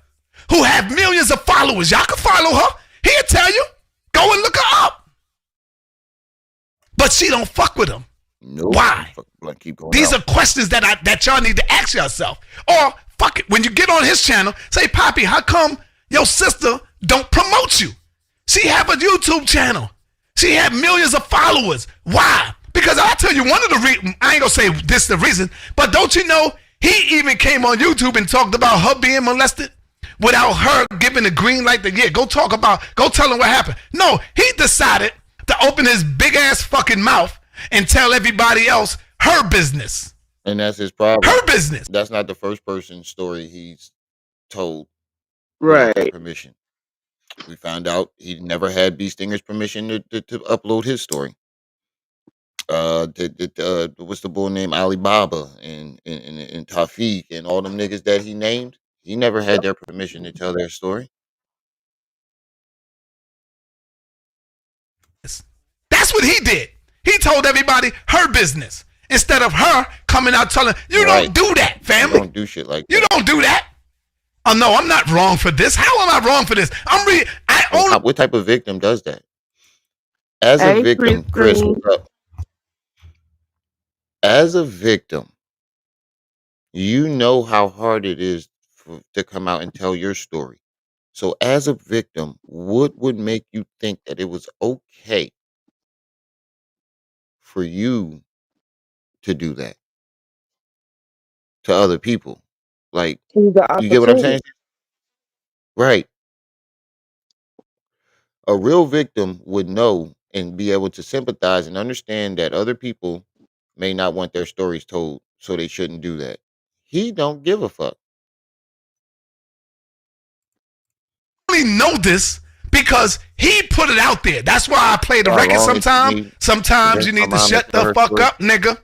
S3: who have millions of followers. Y'all can follow her. He'll tell you. Go and look her up. But she don't fuck with him.
S1: Nope.
S3: Why? These are questions that y'all need to ask yourself. Or fuck it, when you get on his channel, say, Poppy, how come your sister don't promote you? She have a YouTube channel. She have millions of followers. Why? Because I'll tell you one of the reasons, I ain't gonna say this the reason, but don't you know he even came on YouTube and talked about her being molested without her giving the green light to, go tell him what happened. No, he decided to open his big ass fucking mouth and tell everybody else her business.
S1: And that's his problem.
S3: Her business.
S1: That's not the first person's story he's told.
S2: Right.
S1: Permission. We found out he never had B Stinger's permission to upload his story. What's the bull name? Alibaba and Tafiq and all them niggas that he named. He never had their permission to tell their story.
S3: That's what he did. He told everybody her business instead of her coming out telling you don't do that, family.
S1: You don't do shit like that.
S3: You don't do that. Oh no, I'm not wrong for this. How am I wrong for this?
S1: What type of victim does that? As a victim, Chris, what's up? As a victim, you know how hard it is to come out and tell your story. So as a victim, what would make you think that it was okay for you to do that to other people? Like, you get what I'm saying? Right. A real victim would know and be able to sympathize and understand that other people may not want their stories told, so they shouldn't do that. He don't give a fuck.
S3: I only know this because he put it out there. That's why I play the record sometimes. Sometimes you need to shut the fuck up, nigga.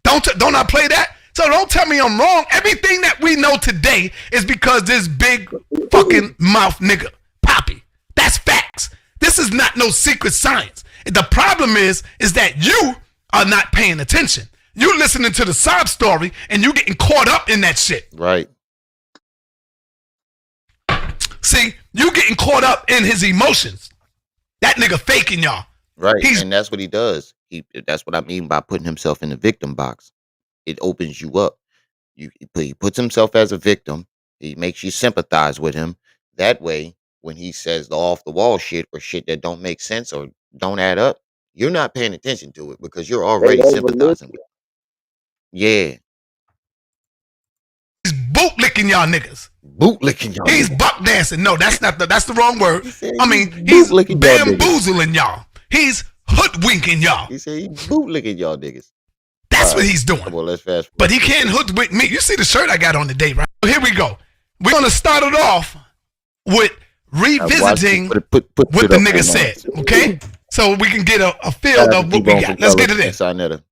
S3: Don't I play that? So don't tell me I'm wrong. Everything that we know today is because this big fucking mouth nigga, Poppy. That's facts. This is not no secret science. The problem is that you are not paying attention. You listening to the sob story and you getting caught up in that shit.
S1: Right.
S3: See, you getting caught up in his emotions. That nigga faking y'all.
S1: Right. And that's what he does. That's what I mean by putting himself in the victim box. It opens you up. He puts himself as a victim. He makes you sympathize with him. That way, when he says the off the wall shit or shit that don't make sense or don't add up, You're not paying attention to it because you're
S2: They
S1: already
S2: overlook
S1: sympathizing with. Yeah,
S3: He's bootlicking y'all niggas.
S1: bootlicking y'all
S3: He's
S1: niggas.
S3: buck dancing. No, that's the wrong word.
S1: He said
S3: I
S1: he's
S3: mean, he's
S1: bootlicking y'all niggas.
S3: bamboozling y'all. He's hoodwinking y'all.
S1: He said he's bootlicking y'all niggas.
S3: That's
S1: All
S3: what
S1: right,
S3: he's doing.
S1: come on, let's fast forward.
S3: But he can't hoodwink me. You see the shirt I got on today, right? Here we go. We're gonna start it off with revisiting what the nigga said. Okay, so we can get a feel of what we got. Let's get to this.
S1: Saneter.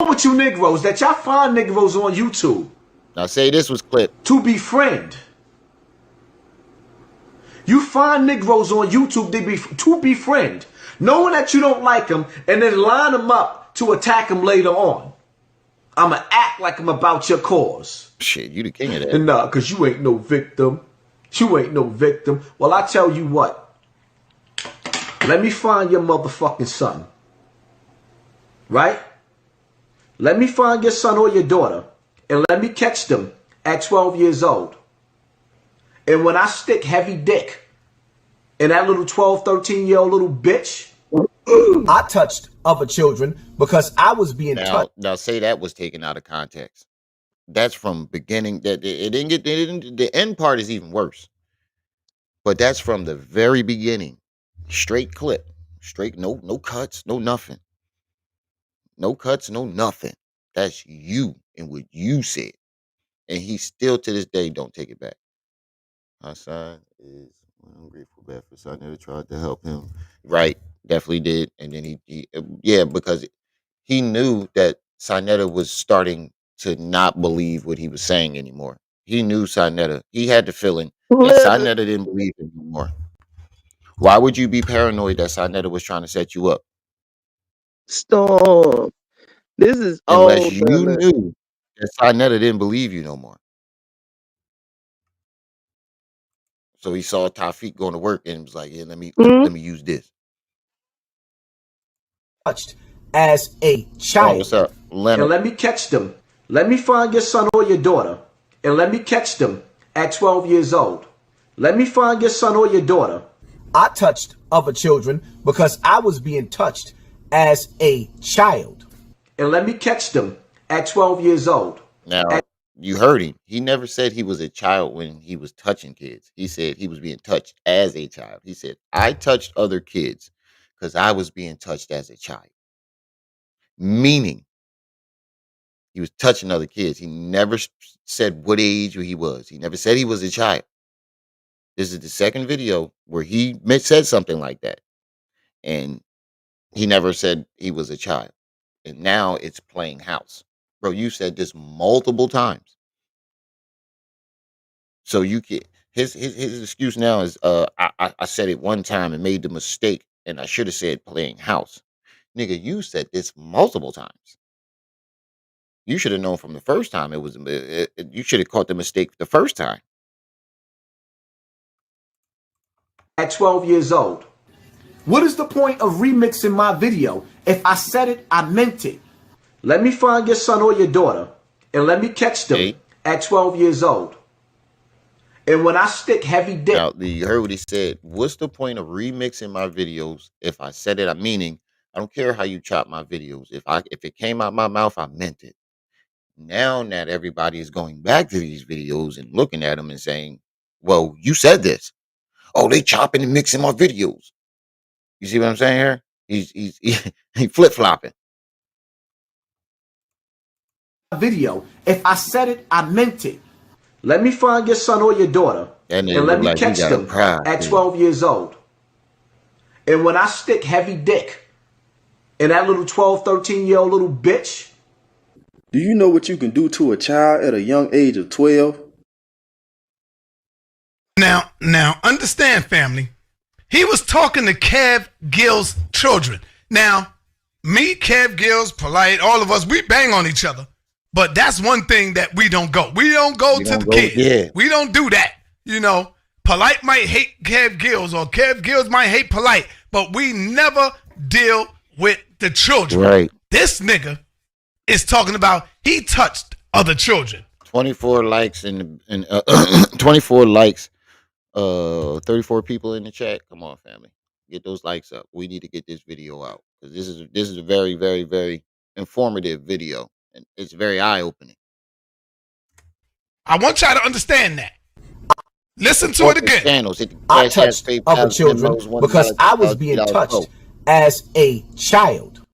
S4: With you Negroes that y'all find Negroes on YouTube
S1: Now say this was clipped.
S4: to befriend. You find Negroes on YouTube to befriend, knowing that you don't like them, and then line them up to attack them later on. I'ma act like I'm about your cause.
S1: Shit, you the king of that.
S4: And nah, cause you ain't no victim. You ain't no victim. Well, I tell you what. Let me find your motherfucking son. Right? Let me find your son or your daughter, and let me catch them at 12 years old. And when I stick heavy dick in that little 12, 13-year-old little bitch,
S5: I touched other children because I was being touched.
S1: Now say that was taken out of context. That's from beginning. That it didn't get. The end part is even worse. But that's from the very beginning. Straight clip. Straight. No cuts. No nothing. No cuts. No nothing. That's you and what you said. And he still to this day don't take it back. Hassan is ungrateful bad for Saneter tried to help him. Right. Definitely did. And then he yeah, because he knew that Saneter was starting to not believe what he was saying anymore. He knew Saneter. He had the feeling that Saneter didn't believe him anymore. Why would you be paranoid that Saneter was trying to set you up?
S2: Storm. This is
S1: Unless
S2: old,
S1: you
S2: brother.
S1: knew that Saneter didn't believe you no more. So he saw Tafik going to work and was like, "Yeah, let me use this."
S5: Touched as a
S1: Oh,
S5: child.
S1: what's up,
S4: and
S1: Leonard?
S4: let me catch them. Let me find your son or your daughter, and let me catch them at 12 years old. Let me find your son or your daughter.
S5: I touched other children because I was being touched as a child.
S4: And let me catch them at 12 years old.
S1: Now you heard him. He never said he was a child when he was touching kids. He said he was being touched as a child. He said, "I touched other kids because I was being touched as a child." Meaning he was touching other kids. He never said what age he was. He never said he was a child. This is the second video where he said something like that. And he never said he was a child. And now it's playing house. Bro, you said this multiple times. So you can his excuse now is I said it one time and made the mistake and I should have said playing house. Nigga, you said this multiple times. You should have known from the first time it was you should have caught the mistake the first time.
S4: At 12 years old.
S5: What is the point of remixing my video? If I said it, I meant it.
S4: Let me find your son or your daughter, and let me catch them
S1: Hey.
S4: at 12 years old. And when I stick heavy dick.
S1: Now, you heard what he said. What's the point of remixing my videos? If I said it, I'm meaning I don't care how you chop my videos. If it came out my mouth, I meant it. Now that everybody is going back to these videos and looking at them and saying, "Well, you said this. Oh, they chopping and mixing my videos." You see what I'm saying here? He flip flopping.
S5: Video. If I said it, I meant it.
S4: Let me find your son or your daughter,
S1: That nigga
S4: and let
S1: look
S4: me
S1: like he
S4: catch
S1: got a
S4: them
S1: pride,
S4: at
S1: dude.
S4: 12 years old. And when I stick heavy dick in that little 12, 13-year-old little bitch.
S6: Do you know what you can do to a child at a young age of 12?
S3: Now, understand, family. He was talking to Kev Gill's children. Now, me, Kev Gills, Polite, all of us, we bang on each other. But that's one thing that we don't go. We don't go to the kids.
S1: Yeah.
S3: We don't do that. You know, Polite might hate Kev Gills or Kev Gills might hate Polite, but we never deal with the children.
S1: Right.
S3: This nigga is talking about he touched other children.
S1: 24 likes and 24 likes, 34 people in the chat. Come on, family. Get those likes up. We need to get this video out. because this is a very, very, very informative video, and it's very eye opening.
S3: I want y'all to understand that. Listen to
S1: Support
S3: it
S1: the
S3: again.
S1: channels. Hit the
S5: I
S1: Cash App,
S5: touched
S1: PayPal,
S5: other children
S1: Venmos,
S5: because
S1: $1,
S5: I was
S1: $2,
S5: being
S1: $3
S5: touched
S1: vote.
S5: as a child.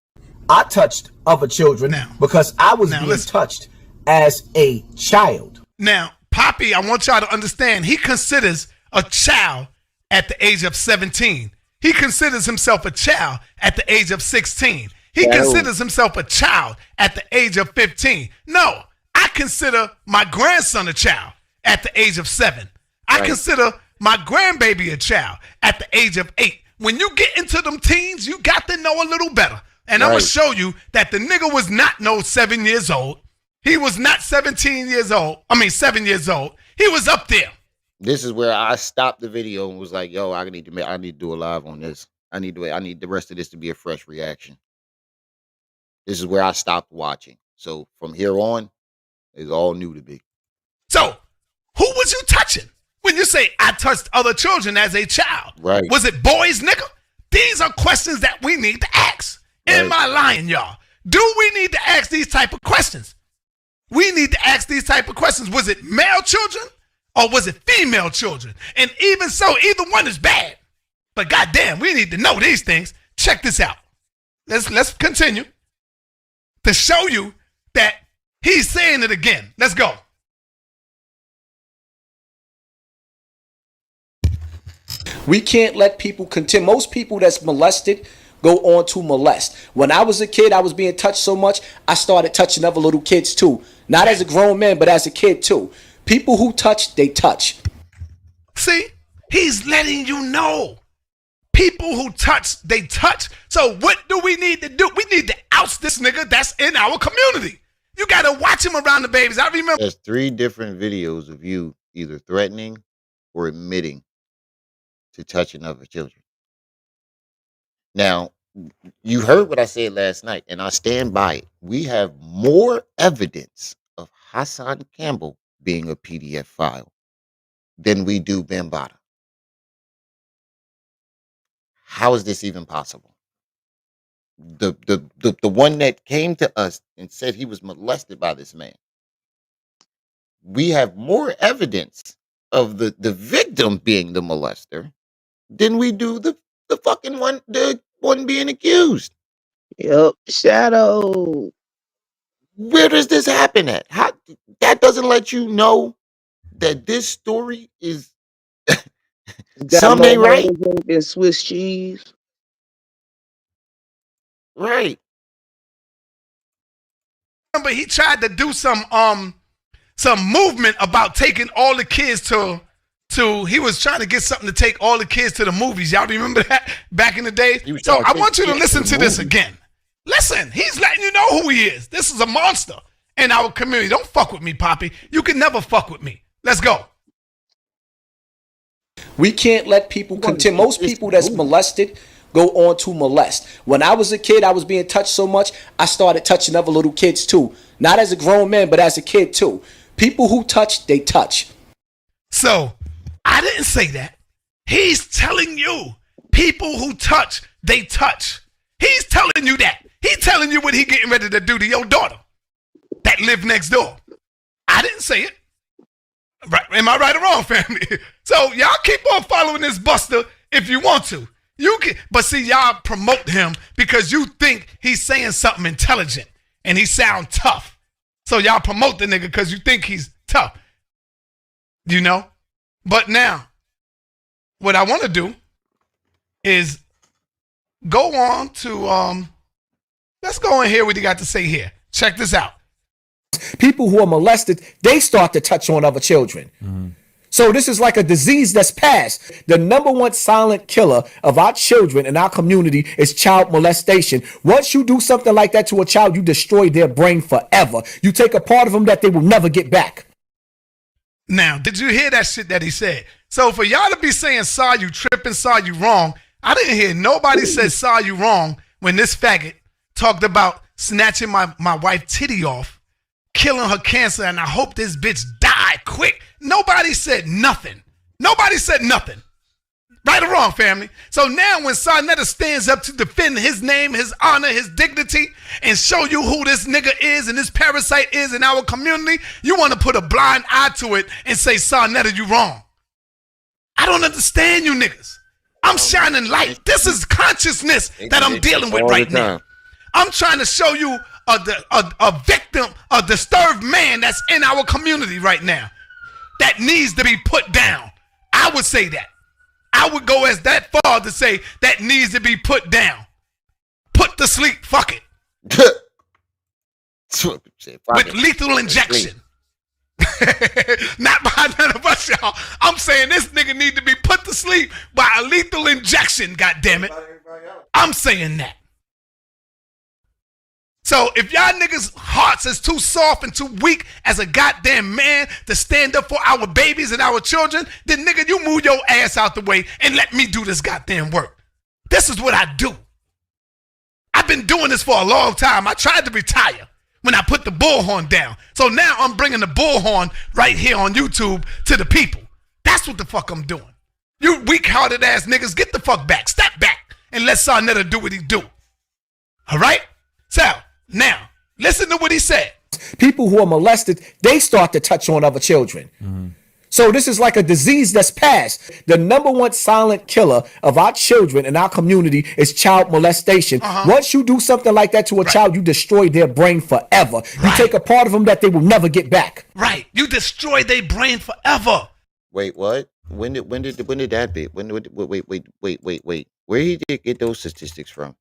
S5: I touched other children
S3: Now-
S5: because I was
S3: now
S5: being
S3: listen.
S5: touched as a child.
S3: Now, Poppy, I want y'all to understand, he considers a child at the age of 17. He considers himself a child at the age of 16. He
S1: Yeah.
S3: considers himself a child at the age of 15. No, I consider my grandson a child at the age of 7. I
S1: Right.
S3: consider my grandbaby a child at the age of 8. When you get into them teens, you got to know a little better. And I'm going to
S1: Right.
S3: show you that the nigga was not no 7 years old. He was not 17 years old. 7 years old. He was up there.
S1: This is where I stopped the video and was like, "Yo, I need to do a live on this. I need the rest of this to be a fresh reaction." This is where I stopped watching. So from here on, it's all new to me.
S3: So, who was you touching when you say I touched other children as a child?
S1: Right.
S3: Was it boys, nigga? These are questions that we need to ask. Am
S1: Right.
S3: I lying, y'all? Do we need to ask these type of questions? We need to ask these type of questions. Was it male children or was it female children? And even so, either one is bad. But goddamn, we need to know these things. Check this out. Let's continue to show you that he's saying it again. Let's go.
S5: We can't let people continue. Most people that's molested go on to molest. When I was a kid, I was being touched so much, I started touching other little kids too. Not as a grown man, but as a kid too. People who touch, they touch.
S3: See, he's letting you know. People who touch, they touch. So what do we need to do? We need to oust this nigga that's in our community. You got to watch him around the babies. I remember.
S1: There's 3 different videos of you either threatening or admitting to touching other children. Now, you heard what I said last night, and I stand by it. We have more evidence of Hassan Campbell being a PDF file than we do Bambaataa. How is this even possible? The one that came to us and said he was molested by this man. We have more evidence of the victim being the molester than we do the fucking one being accused.
S2: Yep, Shadow.
S1: Where does this happen at? How that doesn't let you know that this story is
S2: Got
S1: something ain't
S2: more
S1: right.
S2: holes than Swiss cheese.
S1: Right.
S3: Remember, he tried to do some movement about taking all the kids to he was trying to get something to take all the kids to the movies. Y'all remember that back in the day?
S1: He was
S3: So
S1: trying to
S3: I
S1: take
S3: want you to
S1: kids
S3: listen
S1: to
S3: to
S1: the
S3: this
S1: movies.
S3: again. Listen, he's letting you know who he is. This is a monster in our community. Don't fuck with me, Poppy. You can never fuck with me. Let's go.
S5: We can't let people continue. Most people that's molested go on to molest. When I was a kid, I was being touched so much, I started touching other little kids too. Not as a grown man, but as a kid too. People who touch, they touch.
S3: So I didn't say that. He's telling you, people who touch, they touch. He's telling you that. He's telling you what he getting ready to do to your daughter that live next door. I didn't say it. Right? Am I right or wrong, family? So y'all keep on following this buster if you want to. You can, but see, y'all promote him because you think he's saying something intelligent and he sound tough. So y'all promote the nigga because you think he's tough. You know? But now, what I want to do is go on to let's go and hear what he got to say here. Check this out.
S5: People who are molested, they start to touch on other children. So this is like a disease that's passed. The number one silent killer of our children in our community is child molestation. Once you do something like that to a child, you destroy their brain forever. You take a part of them that they will never get back.
S3: Now, did you hear that shit that he said? So for y'all to be saying, saw you tripping, saw you wrong, I didn't hear nobody said saw you wrong when this faggot talked about snatching my wife titty off, killing her cancer, and I hope this bitch die quick. Nobody said nothing. Nobody said nothing. Right or wrong, family? So now when Saneter stands up to defend his name, his honor, his dignity, and show you who this nigga is and this parasite is in our community, you want to put a blind eye to it and say, Saneter, you wrong. I don't understand you niggas. I'm shining light. This is consciousness that I'm dealing with right now. I'm trying to show you a victim, a disturbed man that's in our community right now that needs to be put down. I would say that. I would go as that far to say that needs to be put down. Put to sleep, fuck it. With lethal injection. Not by none of us, y'all. I'm saying this nigga need to be put to sleep by a lethal injection, goddammit. I'm saying that. So if y'all niggas' hearts is too soft and too weak as a goddamn man to stand up for our babies and our children, then nigga, you move your ass out the way and let me do this goddamn work. This is what I do. I've been doing this for a long time. I tried to retire when I put the bullhorn down. So now I'm bringing the bullhorn right here on YouTube to the people. That's what the fuck I'm doing. You weak-hearted ass niggas, get the fuck back. Step back and let Saneter do what he do. All right? So, now, listen to what he said.
S5: People who are molested, they start to touch on other children. Mm-hmm. So this is like a disease that's passed. The number one silent killer of our children in our community is child molestation. Once you do something like that to a child, you destroy their brain forever. You take a part of them that they will never get back.
S3: Right. You destroy their brain forever.
S1: Wait, what? When did that be? Wait. Where did he get those statistics from?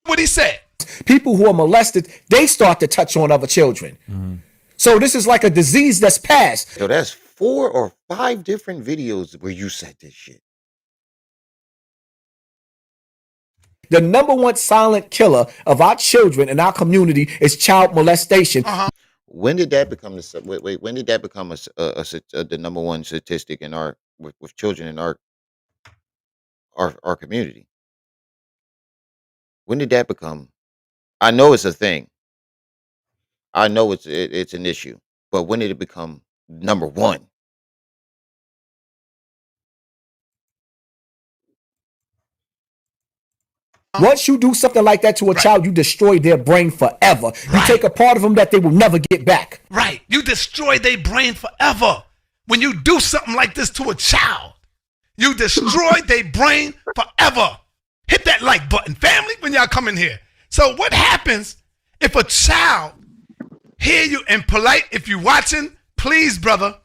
S3: What he said.
S5: People who are molested, they start to touch on other children. Mm-hmm. So this is like a disease that's passed.
S1: So that's 4 or 5 different videos where you said this shit.
S5: The number one silent killer of our children in our community is child molestation.
S1: When did that become when did that become the number one statistic in our with children in our community? When did that become? I know it's a thing. I know it's an issue, but when did it become number one?
S5: Once you do something like that to a child, you destroy their brain forever. You take a part of them that they will never get back.
S3: Right. You destroy their brain forever. When you do something like this to a child, you destroy their brain forever. Hit that like button, family, when y'all come in here. So what happens if a child hear you and polite, if you're watching, please, brother,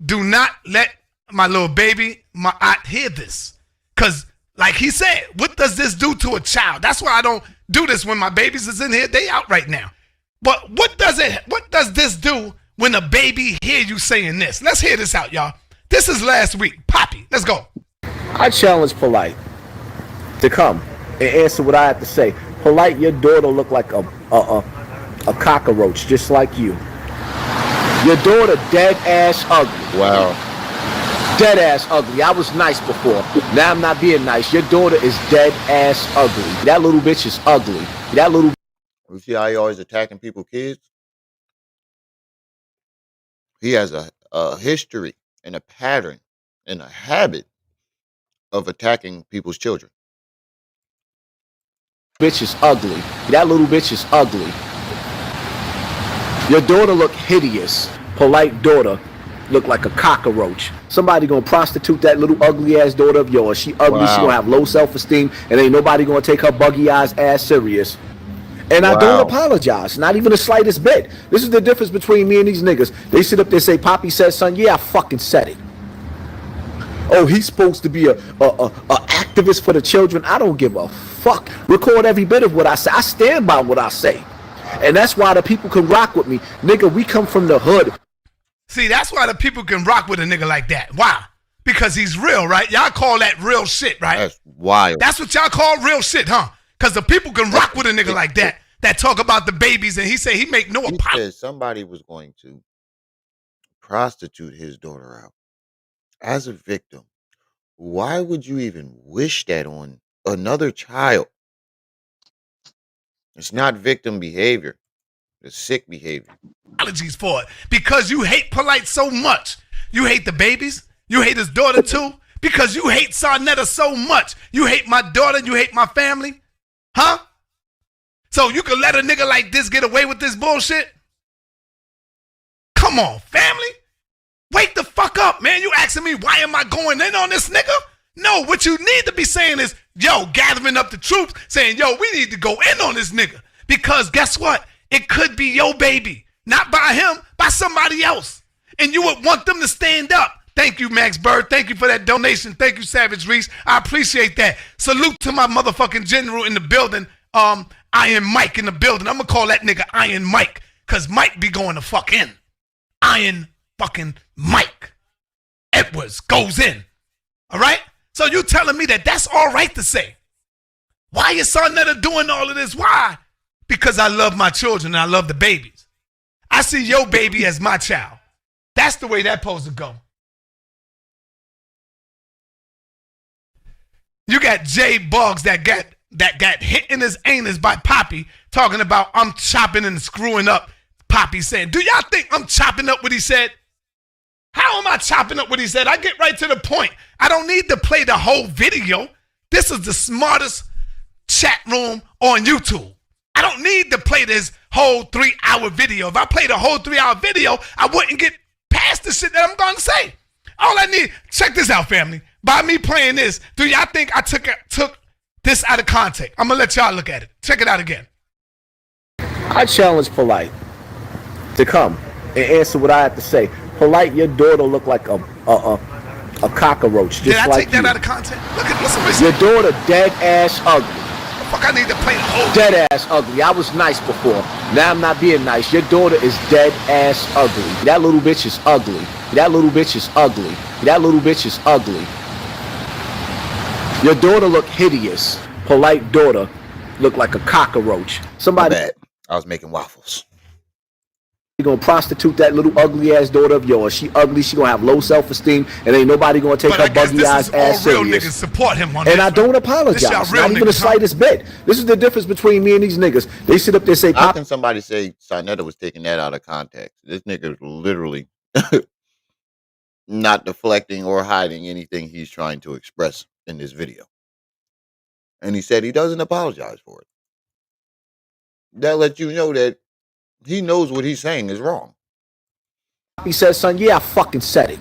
S3: do not let my little baby, my aunt, hear this. Because like he said, what does this do to a child? That's why I don't do this when my babies is in here. They out right now. But what does this do when a baby hear you saying this? Let's hear this out, y'all. This is last week. Poppy, let's go.
S5: I challenge Polite to come and answer what I have to say. Polite, your daughter look like a cockroach, just like you. Your daughter dead ass ugly.
S1: Wow.
S5: Dead ass ugly. I was nice before. Now I'm not being nice. Your daughter is dead ass ugly. That little bitch is ugly. That little.
S1: You see how he always attacking people's kids? He has a history and a pattern and a habit of attacking people's children.
S5: Bitch is ugly. That little bitch is ugly. Your daughter look hideous. Polite daughter look like a cockroach. Somebody gonna prostitute that little ugly ass daughter of yours. She ugly. Wow. She gonna have low self-esteem, and ain't nobody gonna take her buggy eyes ass serious. And I don't apologize, not even the slightest bit. This is the difference between me and these niggas. They sit up there and say, Poppy said, son, yeah, I fucking said it. Oh, he's supposed to be a activist for the children. I don't give a fuck. Record every bit of what I say. I stand by what I say. And that's why the people can rock with me. Nigga, we come from the hood.
S3: See, that's why the people can rock with a nigga like that. Why? Because he's real, right? Y'all call that real shit, right?
S1: That's wild.
S3: That's what y'all call real shit, huh? Because the people can rock with a nigga like that talk about the babies, and he say he make no apology.
S1: He said somebody was going to prostitute his daughter out as a victim. Why would you even wish that on another child? It's not victim behavior. It's sick behavior.
S3: Apologies for it. Because you hate Polite so much. You hate the babies. You hate his daughter too. Because you hate Saneter so much. You hate my daughter, you hate my family? Huh? So you can let a nigga like this get away with this bullshit? Come on, family. Wake the fuck up, man. You asking me why am I going in on this nigga? No, what you need to be saying is, yo, gathering up the troops, saying, yo, we need to go in on this nigga. Because guess what? It could be your baby. Not by him, by somebody else. And you would want them to stand up. Thank you, Max Bird. Thank you for that donation. Thank you, Savage Reese. I appreciate that. Salute to my motherfucking general in the building. Iron Mike in the building. I'm going to call that nigga Iron Mike. Because Mike be going to fuck in. Iron fucking Mike Edwards goes in. All right? So you telling me that that's all right to say? Why is Saneter doing all of this? Why? Because I love my children and I love the babies. I see your baby as my child. That's the way that's supposed to go. You got Jay Boggs that got hit in his anus by Poppy talking about I'm chopping and screwing up. Poppy saying, do y'all think I'm chopping up what he said? How am I chopping up what he said? I get right to the point. I don't need to play the whole video. This is the smartest chat room on YouTube. I don't need to play this whole 3-hour video. If I played a whole 3-hour video, I wouldn't get past the shit that I'm going to say. All I need, check this out, family. By me playing this, do y'all think I took this out of context? I'm going to let y'all look at it. Check it out again.
S5: I challenge Polite to come and answer what I have to say. Polite, your daughter look like a cockroach, just
S3: Did I
S5: like
S3: take that
S5: you.
S3: out of context? Listen.
S5: Your daughter dead ass ugly.
S3: Fuck, I need to play the whole.
S5: Dead ass ugly. I was nice before. Now I'm not being nice. Your daughter is dead ass ugly. That little bitch is ugly. That little bitch is ugly. That little bitch is ugly. Your daughter look hideous. Polite daughter look like a cockroach. Somebody.
S1: Bad. I was making waffles.
S5: You gonna prostitute that little ugly ass daughter of yours. She ugly, she gonna have low self-esteem, and ain't nobody gonna take her buggy ass
S3: serious.
S5: real
S3: niggas support him on
S5: and
S3: this,
S5: I don't apologize. Not even the slightest bit. This is the difference between me and these niggas. They sit up there and say,
S1: how can somebody say Saneter was taking that out of context? This nigga is literally not deflecting or hiding anything he's trying to express in this video. And he said he doesn't apologize for it. That lets you know that he knows what he's saying is wrong.
S5: He says, son, yeah, I fucking said it.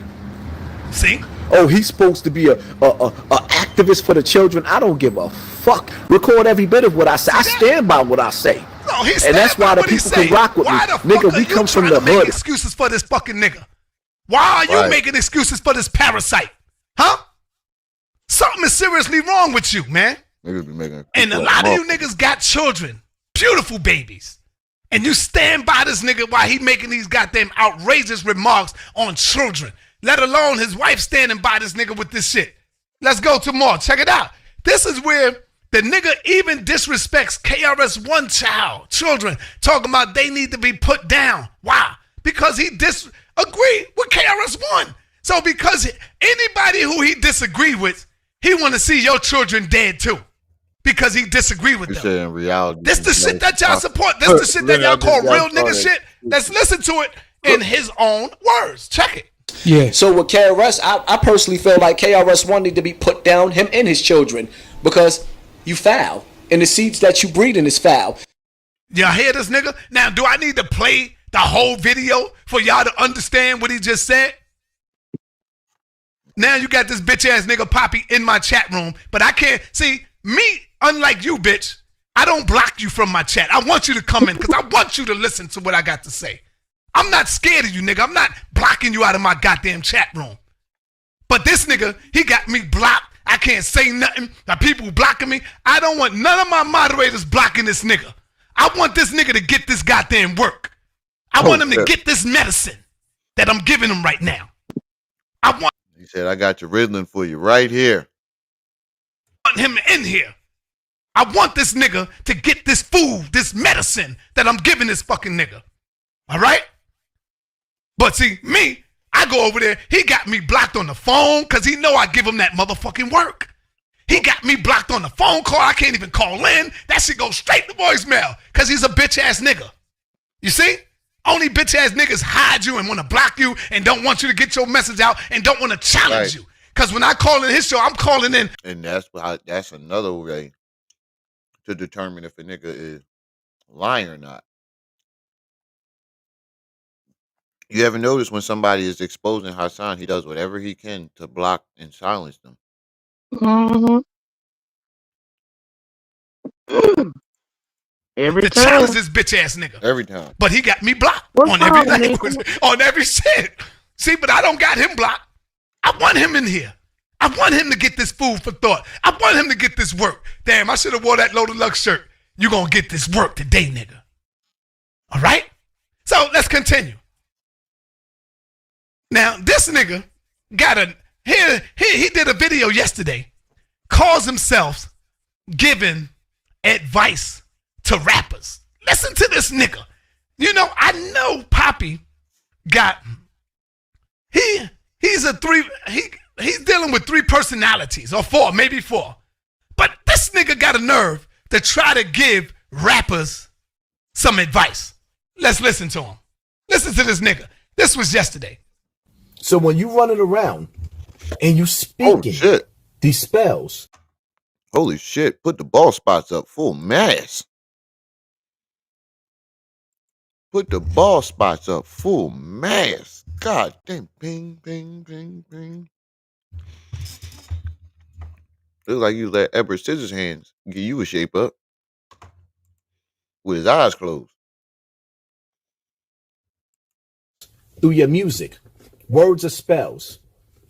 S3: See?
S5: Oh, he's supposed to be a activist for the children. I don't give a fuck. Record every bit of what I say. I stand by what I say.
S3: No,
S5: and that's why the people can rock with me. Nigga, we come from the hood.
S3: Excuses for this fucking nigga. Why are you making excuses for this parasite? Huh? Something is seriously wrong with you, man.
S1: Niggas be making
S3: and a lot of you niggas got children. Beautiful babies. And you stand by this nigga while he making these goddamn outrageous remarks on children. Let alone his wife standing by this nigga with this shit. Let's go to more. Check it out. This is where the nigga even disrespects KRS-One children, talking about they need to be put down. Why? Because he disagreed with KRS-One. So because anybody who he disagreed with, he want to see your children dead too. Because he disagreed with them.
S1: In reality,
S3: this the shit that y'all support. This the shit that y'all call real nigga shit. Let's listen to it in his own words. Check it.
S5: Yeah. So with KRS, I personally feel like KRS-One need to be put down, him and his children, because you foul. And the seeds that you breed in is foul.
S3: Y'all hear this nigga? Now, do I need to play the whole video for y'all to understand what he just said? Now you got this bitch ass nigga Poppy in my chat room, but I can't see me. Unlike you, bitch, I don't block you from my chat. I want you to come in because I want you to listen to what I got to say. I'm not scared of you, nigga. I'm not blocking you out of my goddamn chat room. But this nigga, he got me blocked. I can't say nothing. The people blocking me. I don't want none of my moderators blocking this nigga. I want this nigga to get this goddamn work. I want him to get this medicine that I'm giving him right now.
S1: He said, I got your Ritalin for you right here.
S3: I want him in here. I want this nigga to get this food, this medicine that I'm giving this fucking nigga. All right? But see, me, I go over there. He got me blocked on the phone because he know I give him that motherfucking work. He got me blocked on the phone call. I can't even call in. That shit goes straight to voicemail because he's a bitch-ass nigga. You see? Only bitch-ass niggas hide you and want to block you and don't want you to get your message out and don't want to challenge you. Because when I call in his show, I'm calling in.
S1: And that's another way to determine if a nigga is lying or not. You ever notice when somebody is exposing Hassan, he does whatever he can to block and silence them.
S2: Mm-hmm. Every
S3: to
S2: time.
S3: challenge this bitch ass nigga.
S1: Every time.
S3: But he got me blocked
S2: What's
S3: on every
S2: wrong,
S3: language,
S2: nigga?
S3: on every shit. See, but I don't got him blocked. I want him in here. I want him to get this food for thought. I want him to get this work. Damn, I should have wore that Loaded Lux shirt. You gonna get this work today, nigga. All right? So let's continue. Now, this nigga got he did a video yesterday, calls himself giving advice to rappers. Listen to this nigga. You know, I know Poppy got, he's dealing with 3 personalities, or 4, maybe 4. But this nigga got a nerve to try to give rappers some advice. Let's listen to him. Listen to this nigga. This was yesterday.
S5: So when you running around and you speaking these spells.
S1: Holy shit. Put the ball spots up full mass. Put the ball spots up full mass. God damn. Ping, ping, ping, ping. Looks like you let Edward Scissorhands give you a shape up with his eyes closed.
S5: Through your music, words are spells.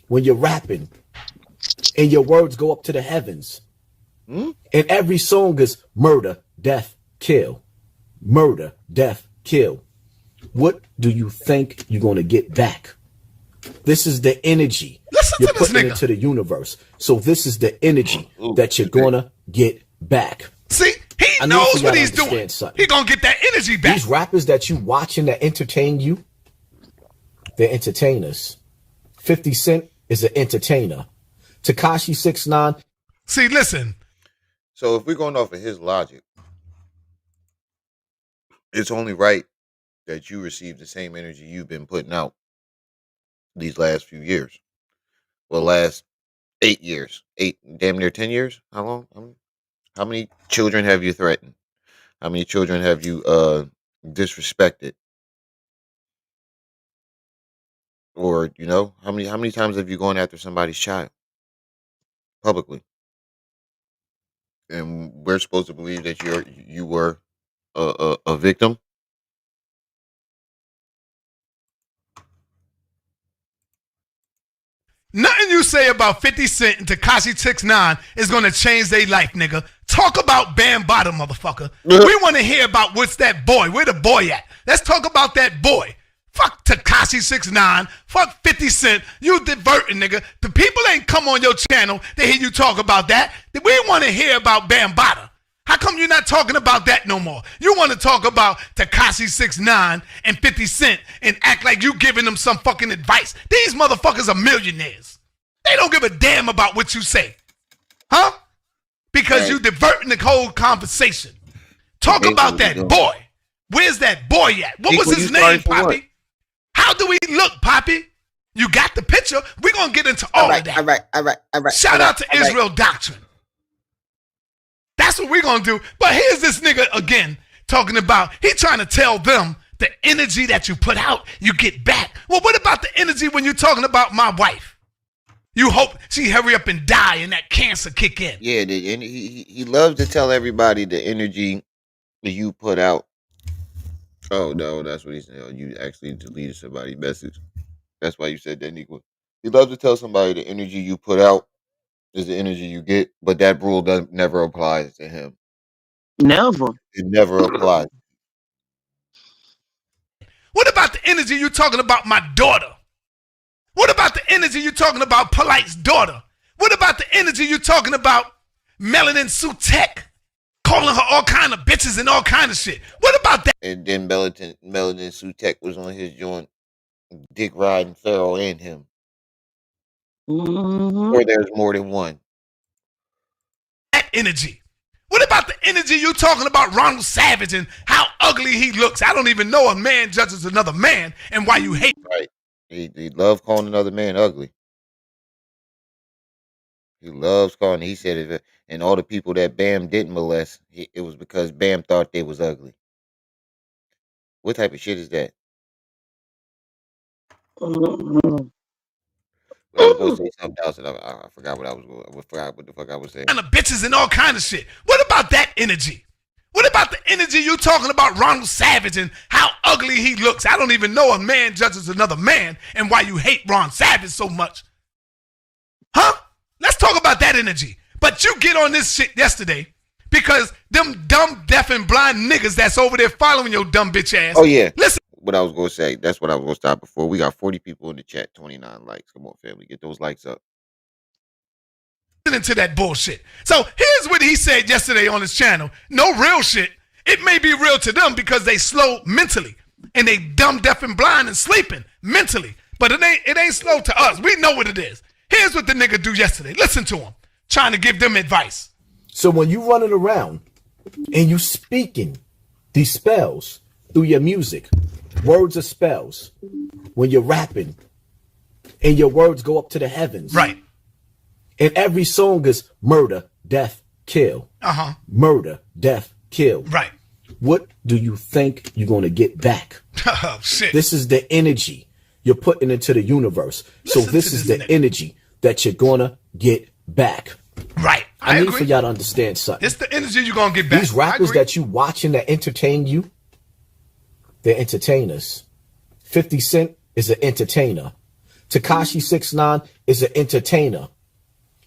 S5: When you're rapping and your words go up to the heavens. And every song is murder, death, kill. Murder, death, kill. What do you think you're going to get back? This is the energy you're putting into the universe. So this is the energy that you're going to get back.
S3: See, he knows what he's doing. He's going to get that energy back.
S5: These rappers that you watching that entertain you, they're entertainers. 50 Cent is an entertainer. Tekashi 6ix9ine.
S3: See, listen.
S1: So if we're going off of his logic, it's only right that you receive the same energy you've been putting out these last few years. Well, last 8 years. 8, damn near 10 years? How long? How many children have you threatened? How many children have you disrespected? Or, you know, how many times have you gone after somebody's child publicly? And we're supposed to believe that you were a victim.
S3: Nothing you say about 50 Cent and Tekashi 6ix9ine is going to change their life, nigga. Talk about Bam Bottom, motherfucker. We want to hear about what's that boy. Where the boy at? Let's talk about that boy. Fuck Tekashi 6ix9ine. Fuck 50 Cent. You diverting, nigga. The people ain't come on your channel to hear you talk about that. We want to hear about Bam Bottom. How come you're not talking about that no more? You want to talk about Tekashi 6ix9ine and 50 Cent and act like you giving them some fucking advice. These motherfuckers are millionaires. They don't give a damn about what you say. Huh? Because you diverting the whole conversation. Talk about that boy. Where's that boy at? What was his name, Poppy? How do we look, Poppy? You got the picture. We're going to get into all of that.
S6: All right.
S3: Shout out to Israel Doctrine. That's what we're going to do. But here's this nigga again talking about, he trying to tell them the energy that you put out, you get back. Well, what about the energy when you're talking about my wife? You hope she hurry up and die and that cancer kick in.
S1: Yeah, and he loves to tell everybody the energy that you put out. Oh, no, that's what he said. Oh, you actually deleted somebody's message. That's why you said that, Nico. He loves to tell somebody the energy you put out is the energy you get, but that rule never applies to him.
S2: Never.
S1: It never applies.
S3: What about the energy you're talking about my daughter? What about the energy you're talking about Polite's daughter? What about the energy you're talking about Melanin Sutek? Calling her all kind of bitches and all kind of shit. What about that?
S1: And then Melanin Sutek was on his joint, dick riding Pharaoh and him. Or there's more than one.
S3: That energy. What about the energy you talking about Ronald Savage and how ugly he looks? I don't even know a man judges another man and why you hate.
S1: Right. He love calling another man ugly. He loves calling. He said and all the people that Bam didn't molest, it was because Bam thought they was ugly. What type of shit is that?
S2: Mhm.
S1: But I was going to say something else, and I forgot what I was going. I forgot what the fuck I was saying.
S3: Kind of bitches and all kind of shit. What about that energy? What about the energy you talking about Ronald Savage and how ugly he looks? I don't even know a man judges another man and why you hate Ron Savage so much. Huh? Let's talk about that energy. But you get on this shit yesterday because them dumb, deaf, and blind niggas that's over there following your dumb bitch ass.
S1: Oh yeah.
S3: Listen
S1: What I was going to say. That's what I was going to stop before. We got 40 people in the chat, 29 likes. Come on, family, get those likes up.
S3: to that bullshit. So here's what he said yesterday on his channel. No real shit. It may be real to them because they slow mentally and they dumb, deaf, and blind and sleeping mentally. But it ain't slow to us. We know what it is. Here's what the nigga do yesterday. Listen to him. Trying to give them advice.
S5: So when you running around and you speaking these spells through your music, words are spells. When you're rapping and your words go up to the heavens.
S3: Right.
S5: And every song is murder, death, kill. Murder, death, kill.
S3: Right.
S5: What do you think you're going to get back?
S3: Oh, shit.
S5: This is the energy you're putting into the universe. So this is the energy that you're going to get back.
S3: Right.
S5: I need for y'all to understand something.
S3: It's the energy you're going to get back.
S5: These rappers that you watching that entertain you, they're entertainers. 50 Cent is an entertainer. Tekashi 6ix9ine is an entertainer.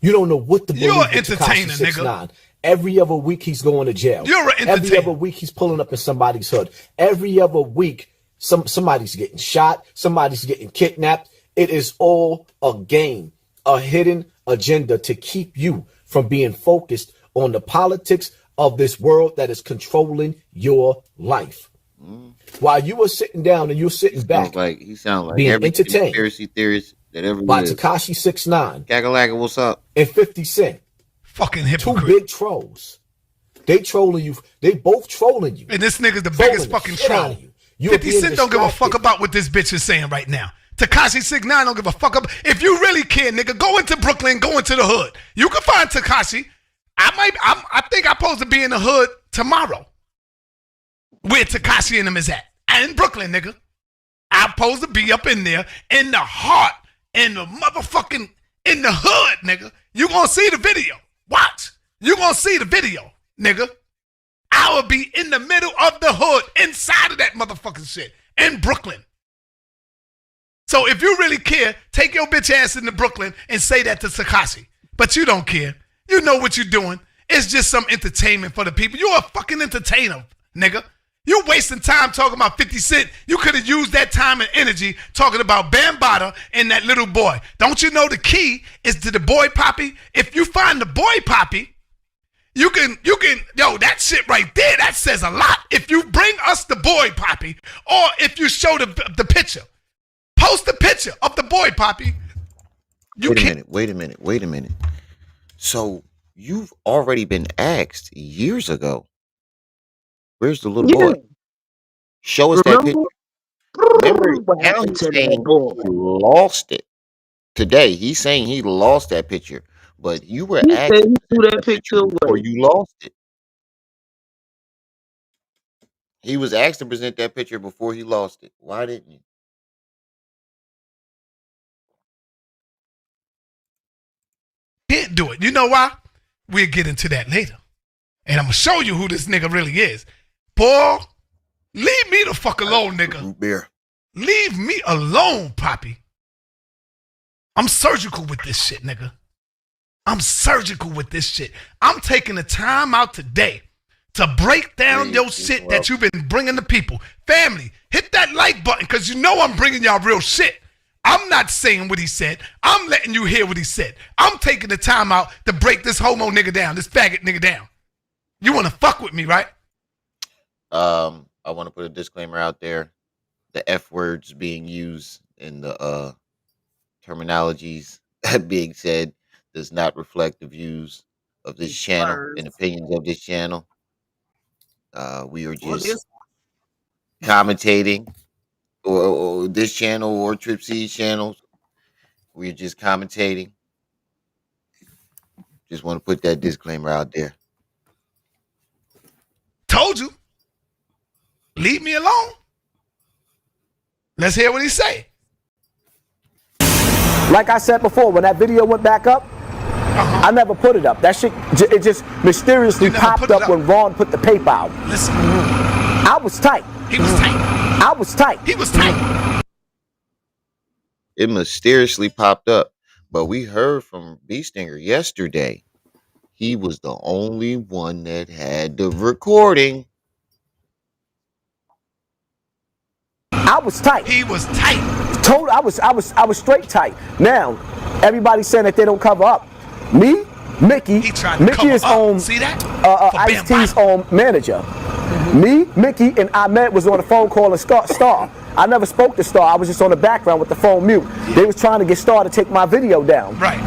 S5: You don't know what to believe.
S3: You're an entertainer, nigga.
S5: Every other week he's going to jail.
S3: You're an entertainer.
S5: Every other week he's pulling up in somebody's hood. Every other week somebody's getting shot. Somebody's getting kidnapped. It is all a game, a hidden agenda to keep you from being focused on the politics of this world that is controlling your life. While you were sitting down and you're sitting back,
S1: He sounds like
S5: being
S1: every
S5: entertained
S1: conspiracy theorist that ever
S5: by
S1: lived.
S5: Tekashi 6ix9ine,
S1: Gagalaka, what's up?
S5: and 50 Cent.
S3: Fucking hypocrite.
S5: Two big trolls. They trolling you. They both trolling you.
S3: And this nigga's the biggest fucking troll. 50 Cent don't give a fuck about what this bitch is saying right now. Tekashi 6ix9ine don't give a fuck about. If you really care, nigga, go into Brooklyn, go into the hood. You can find Tekashi. I think I'm supposed to be in the hood tomorrow. Where Tekashi and them is at. In Brooklyn, nigga. I'm supposed to be up in there, in the heart, in the motherfucking, in the hood, nigga. You gonna see the video. Watch. You gonna see the video, nigga. I will be in the middle of the hood, inside of that motherfucking shit, in Brooklyn. So if you really care, take your bitch ass into Brooklyn and say that to Tekashi. But you don't care. You know what you're doing. It's just some entertainment for the people. You're a fucking entertainer, nigga. You wasting time talking about 50 Cent. You could have used that time and energy talking about Bambaataa and that little boy. Don't you know the key is to the boy poppy? If you find the boy poppy, you can, yo, that shit right there, that says a lot. If you bring us the boy poppy, or if you show the picture, post the picture of the boy poppy.
S1: Wait a minute. So you've already been asked years ago. Where's the little boy? Show us that picture. Remember, now he's saying he lost it. Today, he's saying he lost that picture. But you were asked to present that picture before you lost it. He was asked to present that picture before he lost it. Why didn't you?
S3: Can't do it. You know why? We'll get into that later. And I'm going to show you who this nigga really is. Boy, leave me the fuck alone, nigga.
S1: Root beer.
S3: Leave me alone, Poppy. I'm surgical with this shit, nigga. I'm surgical with this shit. I'm taking the time out today to break down your shit that you've been bringing to people. Family, hit that like button because you know I'm bringing y'all real shit. I'm not saying what he said. I'm letting you hear what he said. I'm taking the time out to break this homo nigga down, this faggot nigga down. You want to fuck with me, right?
S1: I want to put a disclaimer out there. The F words being used in the terminologies being said does not reflect the views of this channel and opinions of this channel. We are just commentating, or this channel or Trip C's channels. We're just commentating. Just want to put that disclaimer out there.
S3: Told you. Leave me alone. Let's hear what he say.
S5: Like I said before, when that video went back up, I never put it up. That shit, it just mysteriously popped up when Ron put the paper out.
S3: Listen.
S5: I was tight.
S3: He was tight.
S5: I was tight.
S3: He was tight.
S1: It mysteriously popped up, but we heard from B Stinger yesterday. He was the only one that had the recording.
S5: I was tight.
S3: He was tight.
S5: I was straight tight. Now, everybody's saying that they don't cover up. Me, Mickey is on Ice-T's manager. Me, Mickey, and Ahmed was on the phone calling Star. I never spoke to Star. I was just on the background with the phone mute. They was trying to get Star to take my video down.
S3: Right.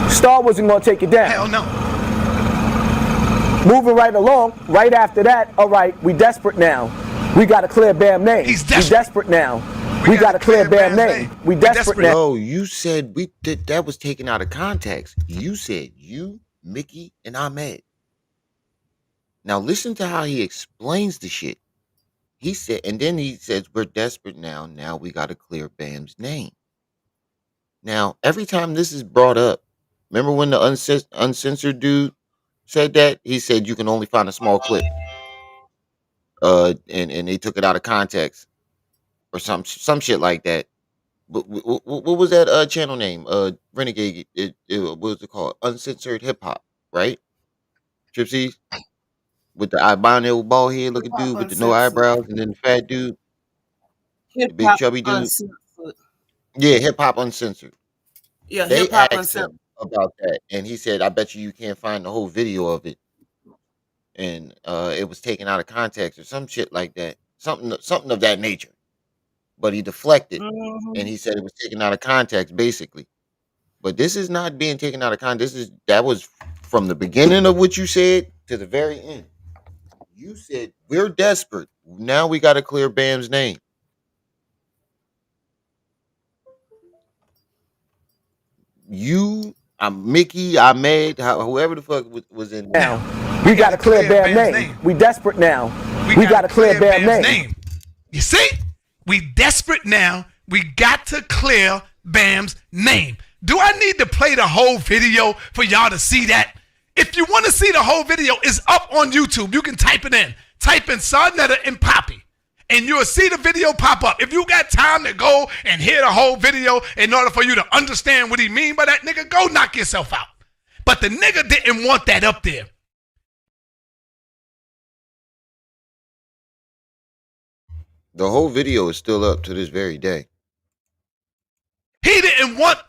S5: Star wasn't going to take it down.
S3: Hell no.
S5: Moving right along, right after that, all right, we desperate now. We got to clear Bam name.
S3: He's desperate.
S5: We desperate now. We got to clear Bam name. We desperate now.
S1: No, you said that was taken out of context. You said you, Mickey, and Ahmed. Now listen to how he explains the shit. He said, and then he says, we're desperate now. Now we got to clear Bam's name. Now, every time this is brought up, remember when the uncensored dude said that? He said you can only find a small clip. And they took it out of context. Or some shit like that. What was that channel name? Renegade. What was it called? Uncensored Hip Hop, right? Tripsy with the albino bald head looking dude with the no eyebrows, and then the fat dude, the big chubby dude. Uncensored. Yeah, Hip Hop Uncensored. Yeah, they asked him about that, and he said, "I bet you can't find the whole video of it, and it was taken out of context or some shit like that, something of that nature." But he deflected, and he said it was taken out of context, basically. But this is not being taken out of context. That was from the beginning of what you said to the very end. You said we're desperate. Now we got to clear Bam's name. You, Mickey, Ahmed, whoever the fuck was in there.
S5: Now we got to clear Bam's name. We desperate now. We got to clear Bam's name.
S3: You see? We desperate now. We got to clear Bam's name. Do I need to play the whole video for y'all to see that? If you want to see the whole video, it's up on YouTube. You can type it in. Type in Saneter and Poppy, and you'll see the video pop up. If you got time to go and hear the whole video in order for you to understand what he mean by that, nigga, go knock yourself out. But the nigga didn't want that up there.
S1: The whole video is still up to this very day.
S3: He didn't want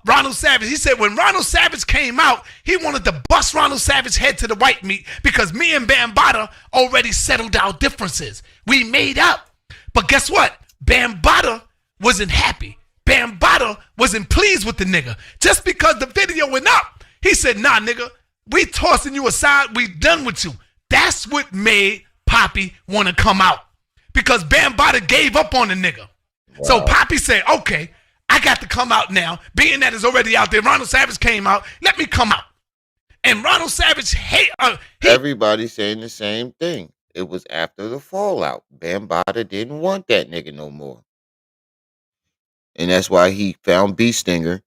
S3: Ronald Savage. He said when Ronald Savage came out, he wanted to bust Ronald Savage's head to the white meat because me and Bambaataa already settled our differences. We made up. But guess what? Bambaataa wasn't happy. Bambaataa wasn't pleased with the nigga. Just because the video went up, he said, nah, nigga, we tossing you aside. We done with you. That's what made Poppy want to come out. Because Bambaataa gave up on the nigga. Wow. So Poppy said, okay, I got to come out now. Being that it's already out there, Ronald Savage came out. Let me come out. And Ronald Savage
S1: everybody's saying the same thing. It was after the fallout. Bambaataa didn't want that nigga no more. And that's why he found B Stinger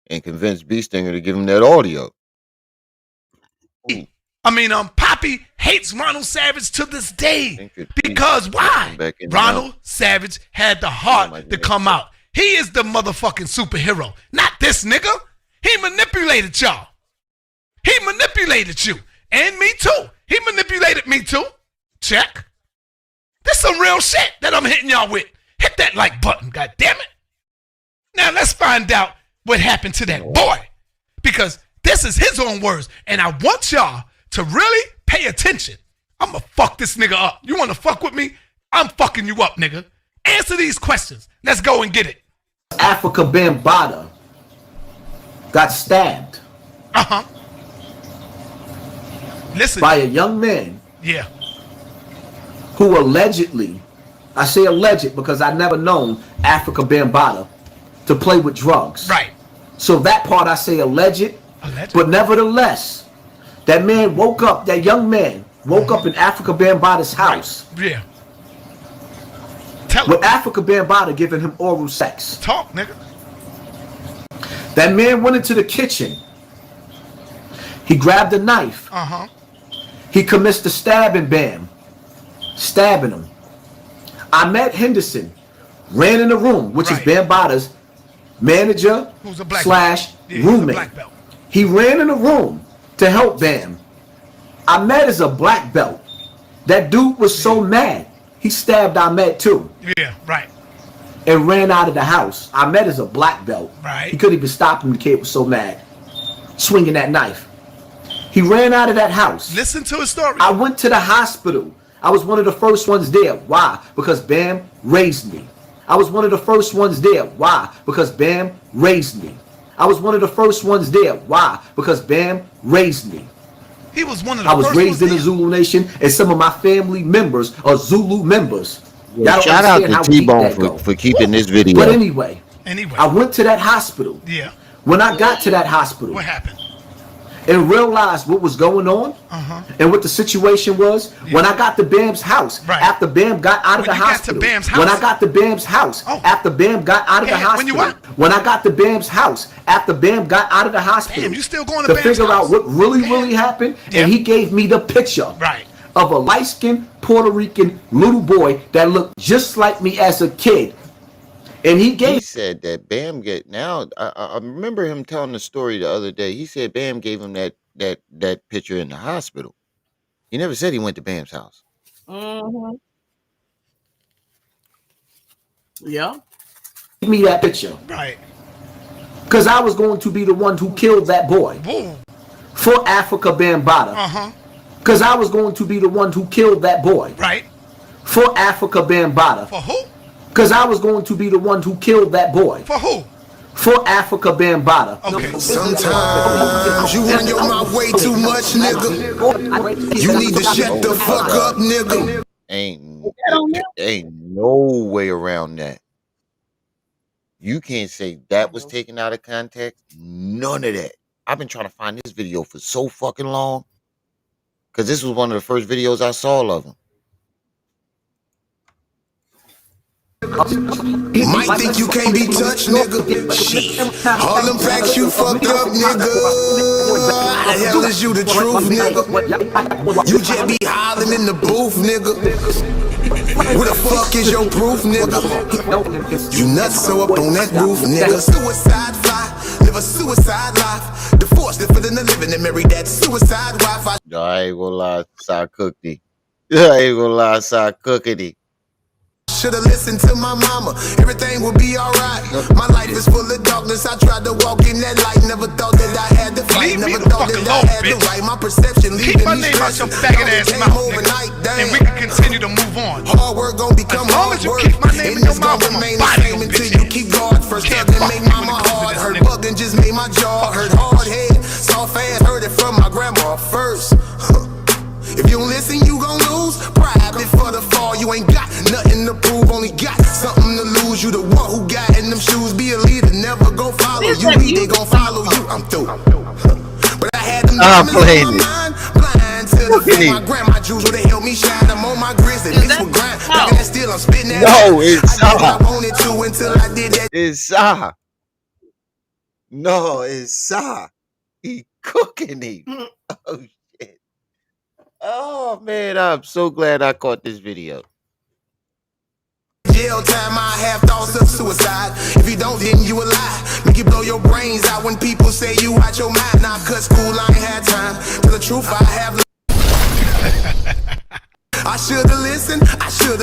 S1: and convinced B Stinger to give him that audio.
S3: Poppy hates Ronald Savage to this day. Because why? Ronald Savage had the heart to come out. He is the motherfucking superhero. Not this nigga. He manipulated y'all. He manipulated you. And me too. He manipulated me too. Check. This some real shit that I'm hitting y'all with. Hit that like button, god damn it. Now let's find out what happened to that boy. Because this is his own words. And I want y'all to really pay attention. I'm gonna fuck this nigga up. You wanna fuck with me? I'm fucking you up, nigga. Answer these questions. Let's go and get it.
S5: Africa Bambaataa got stabbed.
S3: Listen.
S5: By a young man.
S3: Yeah.
S5: Who allegedly, I say alleged because I never known Africa Bambaataa to play with drugs.
S3: Right.
S5: So that part I say alleged
S3: Allegedly.
S5: But nevertheless, that man woke up, that young man woke up in Africa Bambaata's house.
S3: Right. Yeah. Tell
S5: with
S3: him.
S5: Africa Bambaataa giving him oral sex.
S3: Talk, nigga.
S5: That man went into the kitchen. He grabbed a knife. He commenced to stabbing Bam. Stabbing him. Ahmed Henderson ran in the room, which is Bambaata's manager slash roommate. He ran in the room to help Bam. Ahmed is a black belt. That dude was so mad, he stabbed Ahmed too.
S3: Yeah, right.
S5: And ran out of the house. Ahmed is a black belt.
S3: Right.
S5: He couldn't even stop him. The kid was so mad. Swinging that knife. He ran out of that house.
S3: Listen to his story.
S5: I went to the hospital. I was one of the first ones there. Why? Because Bam raised me. I was one of the first ones there. Why? Because Bam raised me. I was one of the first ones there. Why? Because Bam raised me.
S3: He was one of the
S5: I was
S3: first
S5: raised
S3: ones
S5: in the Zulu Nation, and some of my family members are Zulu members.
S1: Yeah, shout out to T-Bone for keeping this video.
S5: But anyway, I went to that hospital.
S3: Yeah.
S5: When I got to that hospital,
S3: what happened?
S5: And realized what was going on and what the situation was. When I got to Bam's house, after Bam got out of the hospital, when I got to Bam's house, after Bam got out of the hospital, when I got to Bam's house, after Bam got out of the hospital,
S3: Damn, you still going to Bam's
S5: figure
S3: house?
S5: out what really happened, and he gave me the picture of a light-skinned Puerto Rican little boy that looked just like me as a kid. And he
S1: said that Bam I remember him telling the story the other day. He said Bam gave him that picture in the hospital. He never said he went to Bam's house.
S2: Yeah.
S5: Give me that picture.
S3: Right.
S5: Because I was going to be the one who killed that boy.
S3: Whoa.
S5: For Africa Bambaataa. Because I was going to be the one who killed that boy.
S3: Right.
S5: For Africa Bambaataa.
S3: For who?
S5: Because I was going to be the one who killed that boy.
S3: For who?
S5: For Africa Bambaataa.
S3: Okay.
S7: Sometimes you run your mouth way too much, nigga. You need to shut the fuck up, nigga.
S1: Ain't no way around that. You can't say that was taken out of context. None of that. I've been trying to find this video for so fucking long. Because this was one of the first videos I saw of him.
S7: Might think you can't be touched, nigga. Shit. All them facts you fucked up, nigga. How the hell is you the truth, nigga? You just be hollering in the booth, nigga. Where the fuck is your proof, nigga? You nuts so up on that roof, nigga. Suicide fly, live a suicide life. Divorced for the living and married that suicide wife.
S1: I ain't gonna lie, Si cooked it. I ain't gonna lie, Si cooking it.
S7: Should've listened to my mama, everything would be alright. My life is full of darkness, I tried to walk in that light. Never thought that I had to fight, never thought that I had to write. My perception leaving
S3: Keep my name out your faggot ass mouth,
S7: overnight,
S3: and we can continue to move on.
S7: Hard work gon' become hard work,
S3: keep my name in your mouth,
S7: and remain the same until you keep guard. First thuggin' make mama hard, hurt buggin' just made my jaw hurt. Hard head, soft ass, heard it from my grandma first. If you don't listen, you gon' lose. Pride before the fall, you ain't got nothing to prove, only got something to lose. You the one who got in them shoes. Be a leader, never gon' follow you. They gon' follow you. I'm through. But I had them diamonds in my mind, blind to the fact my grandma jewels would have helped me shine. I'm on my grizzly, bitch with grind. Like that still, I'm spitting that.
S1: No, it's
S7: I did what I wanted to until I did that.
S1: It's Si. No, it's Si. He cooking it. Oh shit. Oh man, I'm so glad I caught this video.
S7: Jail time, I have thoughts of suicide. If you don't, then you a lie. Make you blow your brains out when people say you out your mind. Now cut school, I ain't had time. Tell the truth, I have. I should've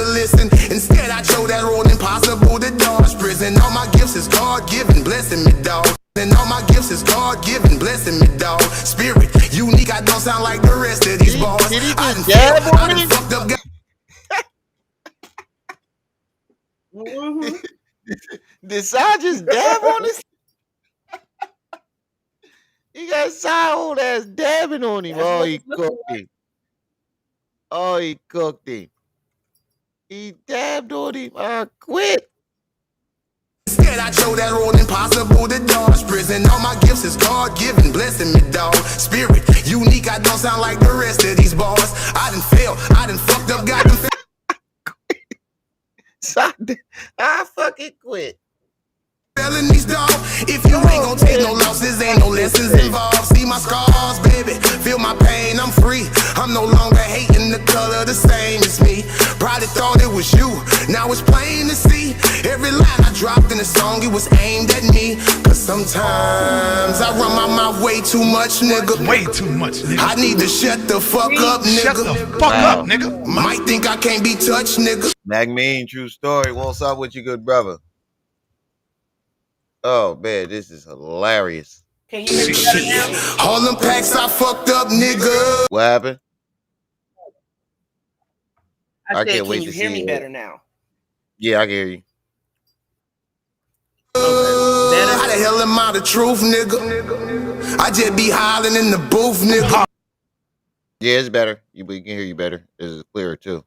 S7: listened, Instead, I chose that road impossible to dodge. Prison, all my gifts is God-given, blessing me, dog. And all my gifts is God-given, blessing me, dog. Spirit, unique, I don't sound like the rest of these balls. I done fucked up.
S1: Did Si just dab on this? He got Si old ass dabbing on him. Oh, he cooked him. Oh, he cooked him. He dabbed on him. I quit.
S7: Instead, I chose that road impossible to dodge. Prison, all my gifts is God-given, blessing testing me, dog. Spirit, unique, I don't sound like the rest of these boys. I done failed, I done fucked up, got them
S1: I fucking quit.
S7: felonies, dog. If you ain't gon' take no losses, ain't no lessons involved. See my scars, baby, feel my pain, I'm free. I'm no longer hating the color the same as me. Probably thought it was you, now it's plain to see. Every line I dropped in the song, it was aimed at me. Cause sometimes I run my mouth way too much, nigga.
S3: Way too much, nigga.
S7: I need to shut the fuck up, nigga.
S3: Shut the fuck up, nigga.
S7: Might think I can't be touched, nigga.
S1: Mac Mean, true story. What's up with you, good brother? Oh man, this is hilarious.
S2: Can you hear me better now?
S7: All them packs I fucked up, nigga.
S1: What happened?
S2: I said,
S1: can't wait
S2: can you
S1: to
S2: hear
S1: see
S2: me
S1: it.
S2: better now?
S1: Yeah, I can hear you.
S7: How the hell am I the truth, nigga? I just be hollering in the booth, nigga.
S1: Yeah, it's better. We can hear you better. This is clearer too.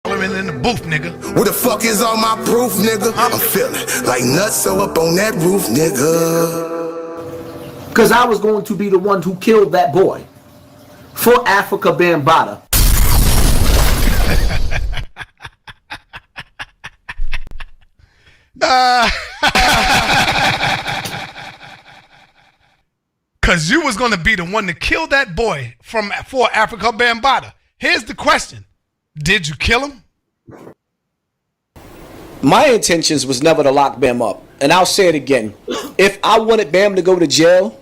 S3: In the booth, nigga.
S7: Where the fuck is all my proof, nigga? I'm feeling like nuts so up on that roof, nigga.
S5: Because I was going to be the one who killed that boy for Africa Bambaataa.
S3: Cause you was gonna be the one to kill that boy for Africa Bambaataa. Here's the question: did you kill him?
S5: My intentions was never to lock Bam up. And I'll say it again. If I wanted Bam to go to jail,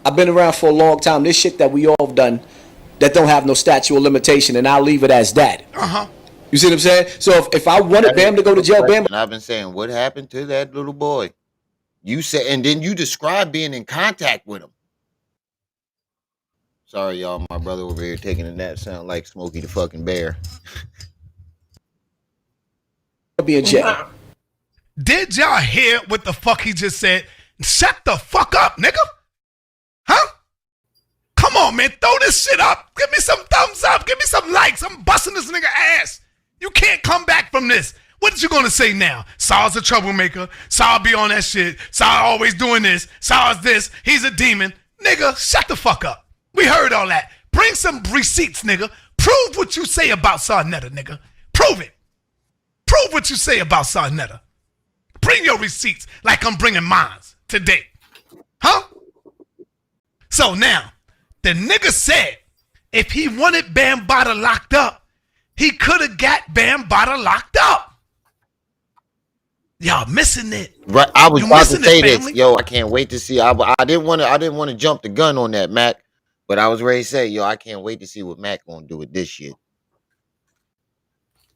S5: I've been around for a long time. This shit that we all have done that don't have no statute of limitation, and I'll leave it as that. You see what I'm saying? So if I wanted Bam to go to jail, Bam.
S1: And I've been saying, what happened to that little boy? You said, and then you described being in contact with him. Sorry, y'all. My brother over here taking a nap. Sound like Smokey the fucking bear.
S5: Be in jail.
S3: Did y'all hear what the fuck he just said? Shut the fuck up, nigga. Huh? Come on, man. Throw this shit up. Give me some thumbs up. Give me some likes. I'm busting this nigga ass. You can't come back from this. What is you gonna say now? Saul's a troublemaker. Saul be on that shit. Saul always doing this. Saul's this. He's a demon. Nigga, shut the fuck up. We heard all that. Bring some receipts, nigga. Prove what you say about Saneter, nigga. Prove it. Prove what you say about Saneter. Bring your receipts like I'm bringing mine today. Huh? So now, the nigga said if he wanted Bambaataa locked up, he could have got Bambaataa locked up. Y'all missing it.
S1: Right. I was
S3: You
S1: about to
S3: missing
S1: say
S3: it,
S1: this.
S3: family.
S1: Yo, I can't wait to see. I didn't want to jump the gun on that, Mac. But I was ready to say, yo, I can't wait to see what Mac gonna do with this shit.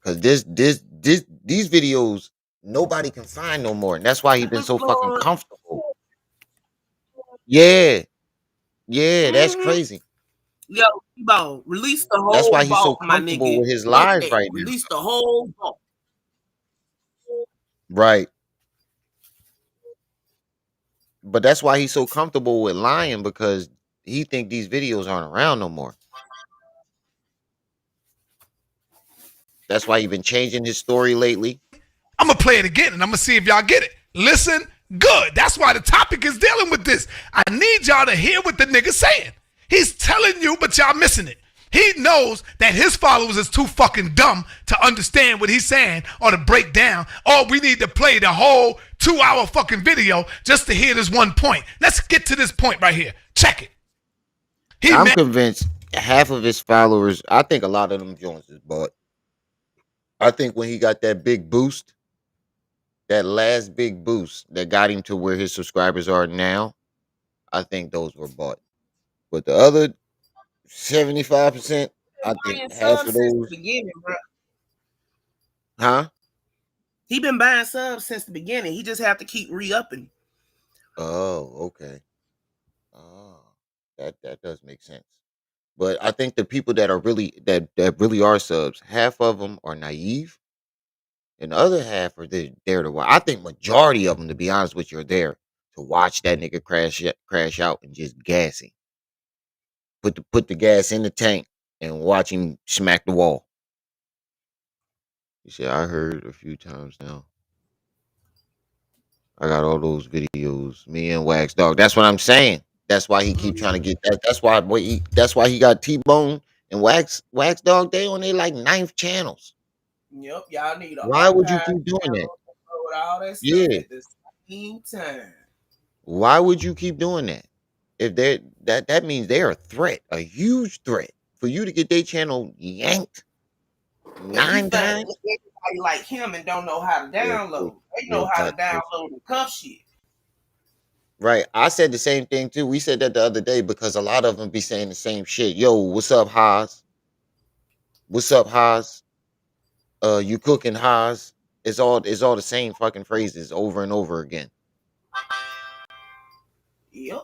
S1: Cause these videos nobody can find no more, and that's why he's been so fucking comfortable. Yeah, that's crazy.
S2: Yo, Bo, release the whole
S1: That's why he's so
S2: vault, my
S1: comfortable
S2: nigga.
S1: with his lives
S2: Hey,
S1: right now.
S2: release the whole vault.
S1: Right. But that's why he's so comfortable with lying, because he think these videos aren't around no more. That's why he been changing his story lately.
S3: I'm going to play it again, and I'm going to see if y'all get it. Listen good. That's why the topic is dealing with this. I need y'all to hear what the nigga's saying. He's telling you, but y'all missing it. He knows that his followers is too fucking dumb to understand what he's saying or to break down. Or we need to play the whole 2-hour fucking video just to hear this one point. Let's get to this point right here. Check it.
S1: I'm convinced half of his followers, I think a lot of them Jones is bought. I think when he got that big boost, that last big boost that got him to where his subscribers are now, I think those were bought. But the other 75%, I think half of those.
S2: Beginning, bro.
S1: Huh?
S2: He been buying subs since the beginning. He just have to keep re-upping.
S1: Oh, okay. Oh, that does make sense. But I think the people that are really that really are subs, half of them are naive, and the other half are there to watch. I think majority of them, to be honest with you, are there to watch that nigga crash out and just gas him. Put the gas in the tank and watch him smack the wall. You see, I heard a few times now. I got all those videos. Me and Wax Dog. That's what I'm saying. That's why he keep trying to get that. That's why he got T-Bone and Wax Dog. They on their like ninth channels.
S2: Yep, y'all need an
S1: Why would you
S2: archive
S1: keep doing that?
S2: channel with all that stuff
S1: Yeah.
S2: at the same time.
S1: Why would you keep doing that? If they that means they're a threat, a huge threat for you to get their channel yanked
S2: And he
S1: nine
S2: felt
S1: times.
S2: everybody like him and don't know how to
S1: Yeah,
S2: download. They know
S1: real
S2: how to
S1: toxic.
S2: download and cuff shit.
S1: Right. I said the same thing too. We said that the other day because a lot of them be saying the same shit. Yo, what's up, Haas? What's up, Haas? You cooking, Haas? It's all the same fucking phrases over and over again.
S2: Yep.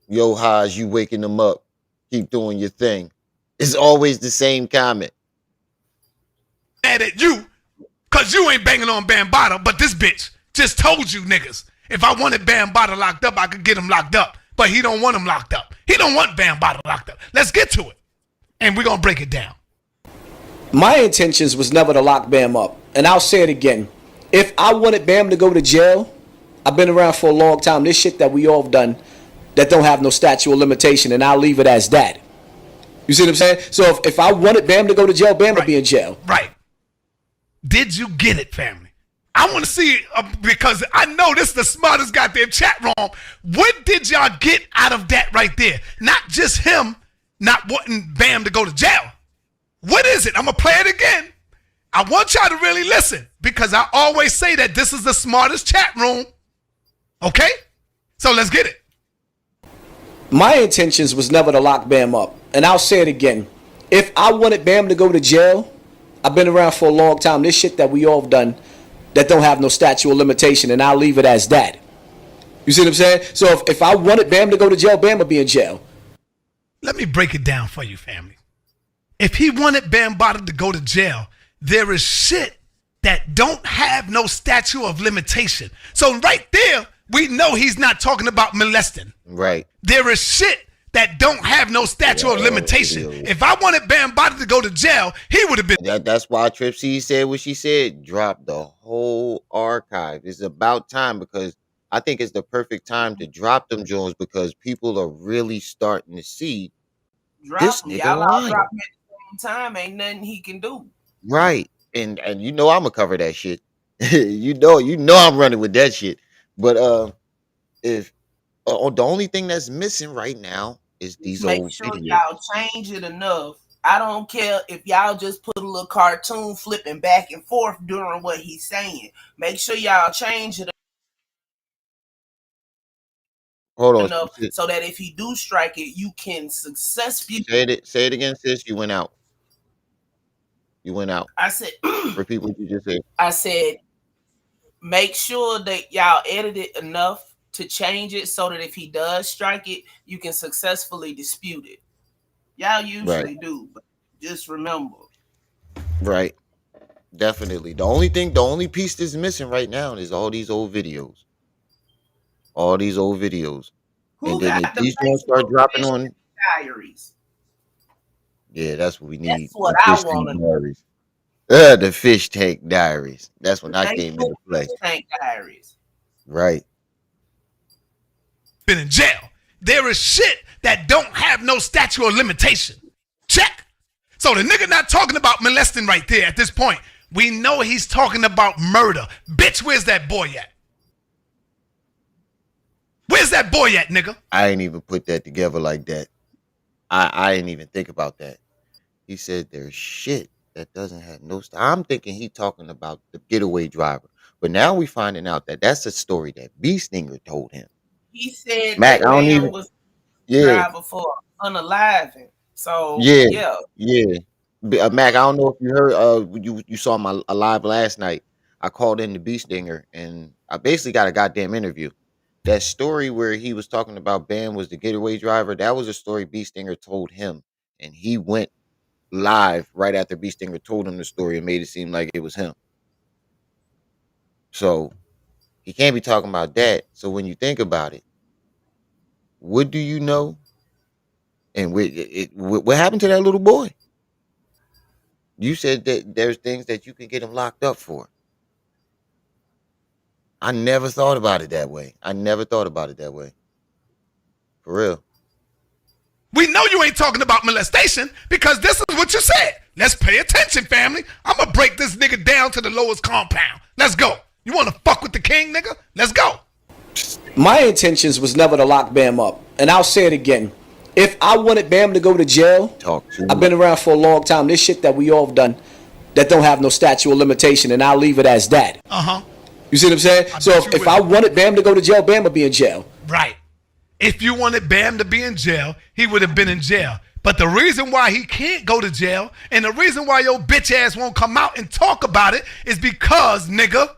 S1: Yo, Haas, you waking them up. Keep doing your thing. It's always the same comment.
S3: Mad at you because you ain't banging on Bambaataa, but this bitch just told you niggas if I wanted Bambaataa locked up, I could get him locked up. But he don't want him locked up. He don't want Bambaataa locked up. Let's get to it. And we're going to break it down.
S5: My intentions was never to lock Bam up. And I'll say it again. If I wanted Bam to go to jail, I've been around for a long time. This shit that we all have done that don't have no statute of limitation, and I'll leave it as that. You see what I'm saying? So if I wanted Bam to go to jail, Bam would be in jail.
S3: Right. Did you get it, family? I want to see because I know this is the smartest goddamn chat room. What did y'all get out of that right there? Not just him not wanting Bam to go to jail. What is it? I'm going to play it again. I want y'all to really listen because I always say that this is the smartest chat room. Okay? So let's get it.
S5: My intentions was never to lock Bam up. And I'll say it again. If I wanted Bam to go to jail, I've been around for a long time. This shit that we all have done that don't have no statute of limitation, and I'll leave it as that. You see what I'm saying? So if I wanted Bam to go to jail, Bam would be in jail.
S3: Let me break it down for you, family. If he wanted Bambaataa to go to jail, there is shit that don't have no statute of limitation. So right there, we know he's not talking about molesting.
S1: Right.
S3: There is shit that don't have no statute of limitation. If I wanted Bambaataa to go to jail, he would have been.
S1: That's why Trip C said what she said. Drop the whole archive. It's about time because I think it's the perfect time to drop them Jones because people are really starting to see this
S2: Drop him.
S1: nigga
S2: Y'all all
S1: lying.
S2: drop him at the same time. Ain't nothing he can do.
S1: Right. And you know I'm gonna cover that shit. you know I'm running with that shit. But if the only thing that's missing right now is
S2: Just
S1: these
S2: make
S1: old
S2: sure
S1: videos.
S2: y'all change it enough. I don't care if y'all just put a little cartoon flipping back and forth during what he's saying. Make sure y'all change it
S1: Hold on.
S2: enough so that if he do strike it, you can successfully.
S1: Say it again, sis. You went out. You went out.
S2: I said,
S1: Repeat what you just said.
S2: I said, make sure that y'all edit it enough to change it so that if he does strike it, you can successfully dispute it. Y'all usually do, but just remember.
S1: Right. Definitely. The only piece that's missing right now is all these old videos. All these old videos.
S2: Who
S1: And then if
S2: got the
S1: these don't start
S2: Facebook
S1: dropping
S2: Fish
S1: on,
S2: Diaries?
S1: yeah, that's what we
S2: That's
S1: need.
S2: what
S1: The
S2: I
S1: fish
S2: want
S1: tank
S2: to know.
S1: diaries. The fish tank diaries. That's when I came
S2: Facebook
S1: into play.
S2: Fish Tank Diaries.
S1: Right.
S3: been in jail. There is shit that don't have no statute of limitation. Check. So the nigga not talking about molesting right there at this point. We know he's talking about murder. Bitch, where's that boy at? Where's that boy at, nigga?
S1: I ain't even put that together like that. I didn't even think about that. He said there's shit that doesn't have no. I'm thinking he talking about the getaway driver, but now we finding out that that's a story that B Stinger told him.
S2: He said
S1: Mac, I
S2: that
S1: don't
S2: man
S1: even.
S2: was
S1: Yeah,
S2: driver for unaliving. So
S1: yeah,
S2: yeah,
S1: yeah. Mac, I don't know if you heard. You saw my live last night. I called in the B Stinger, and I basically got a goddamn interview. That story where he was talking about Bam was the getaway driver. That was a story B Stinger told him, and he went live right after B Stinger told him the story and made it seem like it was him. So he can't be talking about that. So when you think about it, what do you know? And what happened to that little boy? You said that there's things that you can get him locked up for. I never thought about it that way. I never thought about it that way. For real.
S3: We know you ain't talking about molestation because this is what you said. Let's pay attention, family. I'm going to break this nigga down to the lowest compound. Let's go. You want to fuck with the king, nigga? Let's go.
S5: My intentions was never to lock Bam up. And I'll say it again. If I wanted Bam to go to jail, I've been around for a long time. This shit that we all have done that don't have no statute of limitation, and I'll leave it as that.
S3: Uh-huh.
S5: You see what I'm saying? So if I wanted Bam to go to jail, Bam would be in jail.
S3: Right. If you wanted Bam to be in jail, he would have been in jail. But the reason why he can't go to jail and the reason why your bitch ass won't come out and talk about it is because, nigga,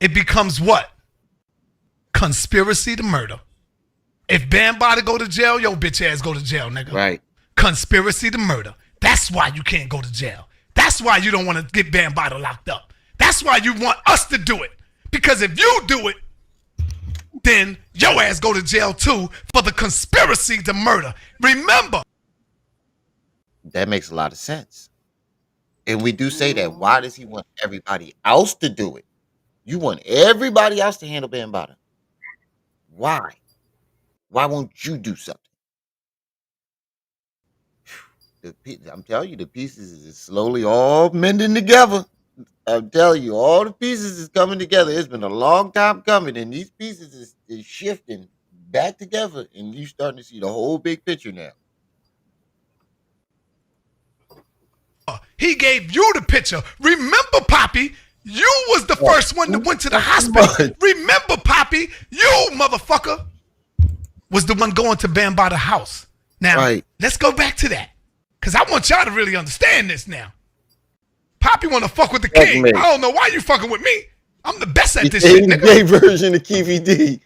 S3: it becomes what? Conspiracy to murder. If Bam about to go to jail, your bitch ass go to jail, nigga.
S1: Right.
S3: Conspiracy to murder. That's why you can't go to jail. That's why you don't want to get Bam Bada locked up. That's why you want us to do it. Because if you do it, then your ass go to jail too for the conspiracy to murder. Remember.
S1: That makes a lot of sense. And we do say that. Why does he want everybody else to do it? You want everybody else to handle Bam Bada. Why? Why won't you do something? I'm telling you, the pieces is slowly all mending together. I'm telling you, all the pieces is coming together. It's been a long time coming, and these pieces is shifting back together, and you starting to see the whole big picture now.
S3: He gave you the picture. Remember, Poppy, you was the first one that went to the hospital. Remember, Poppy, you motherfucker was the one going to Bam Bada's house. Now, let's go back to that. Because I want y'all to really understand this now. Poppy want to fuck with the king. I don't know why you fucking with me. I'm the best at this shit, nigga.
S1: Gay version of Keefy D.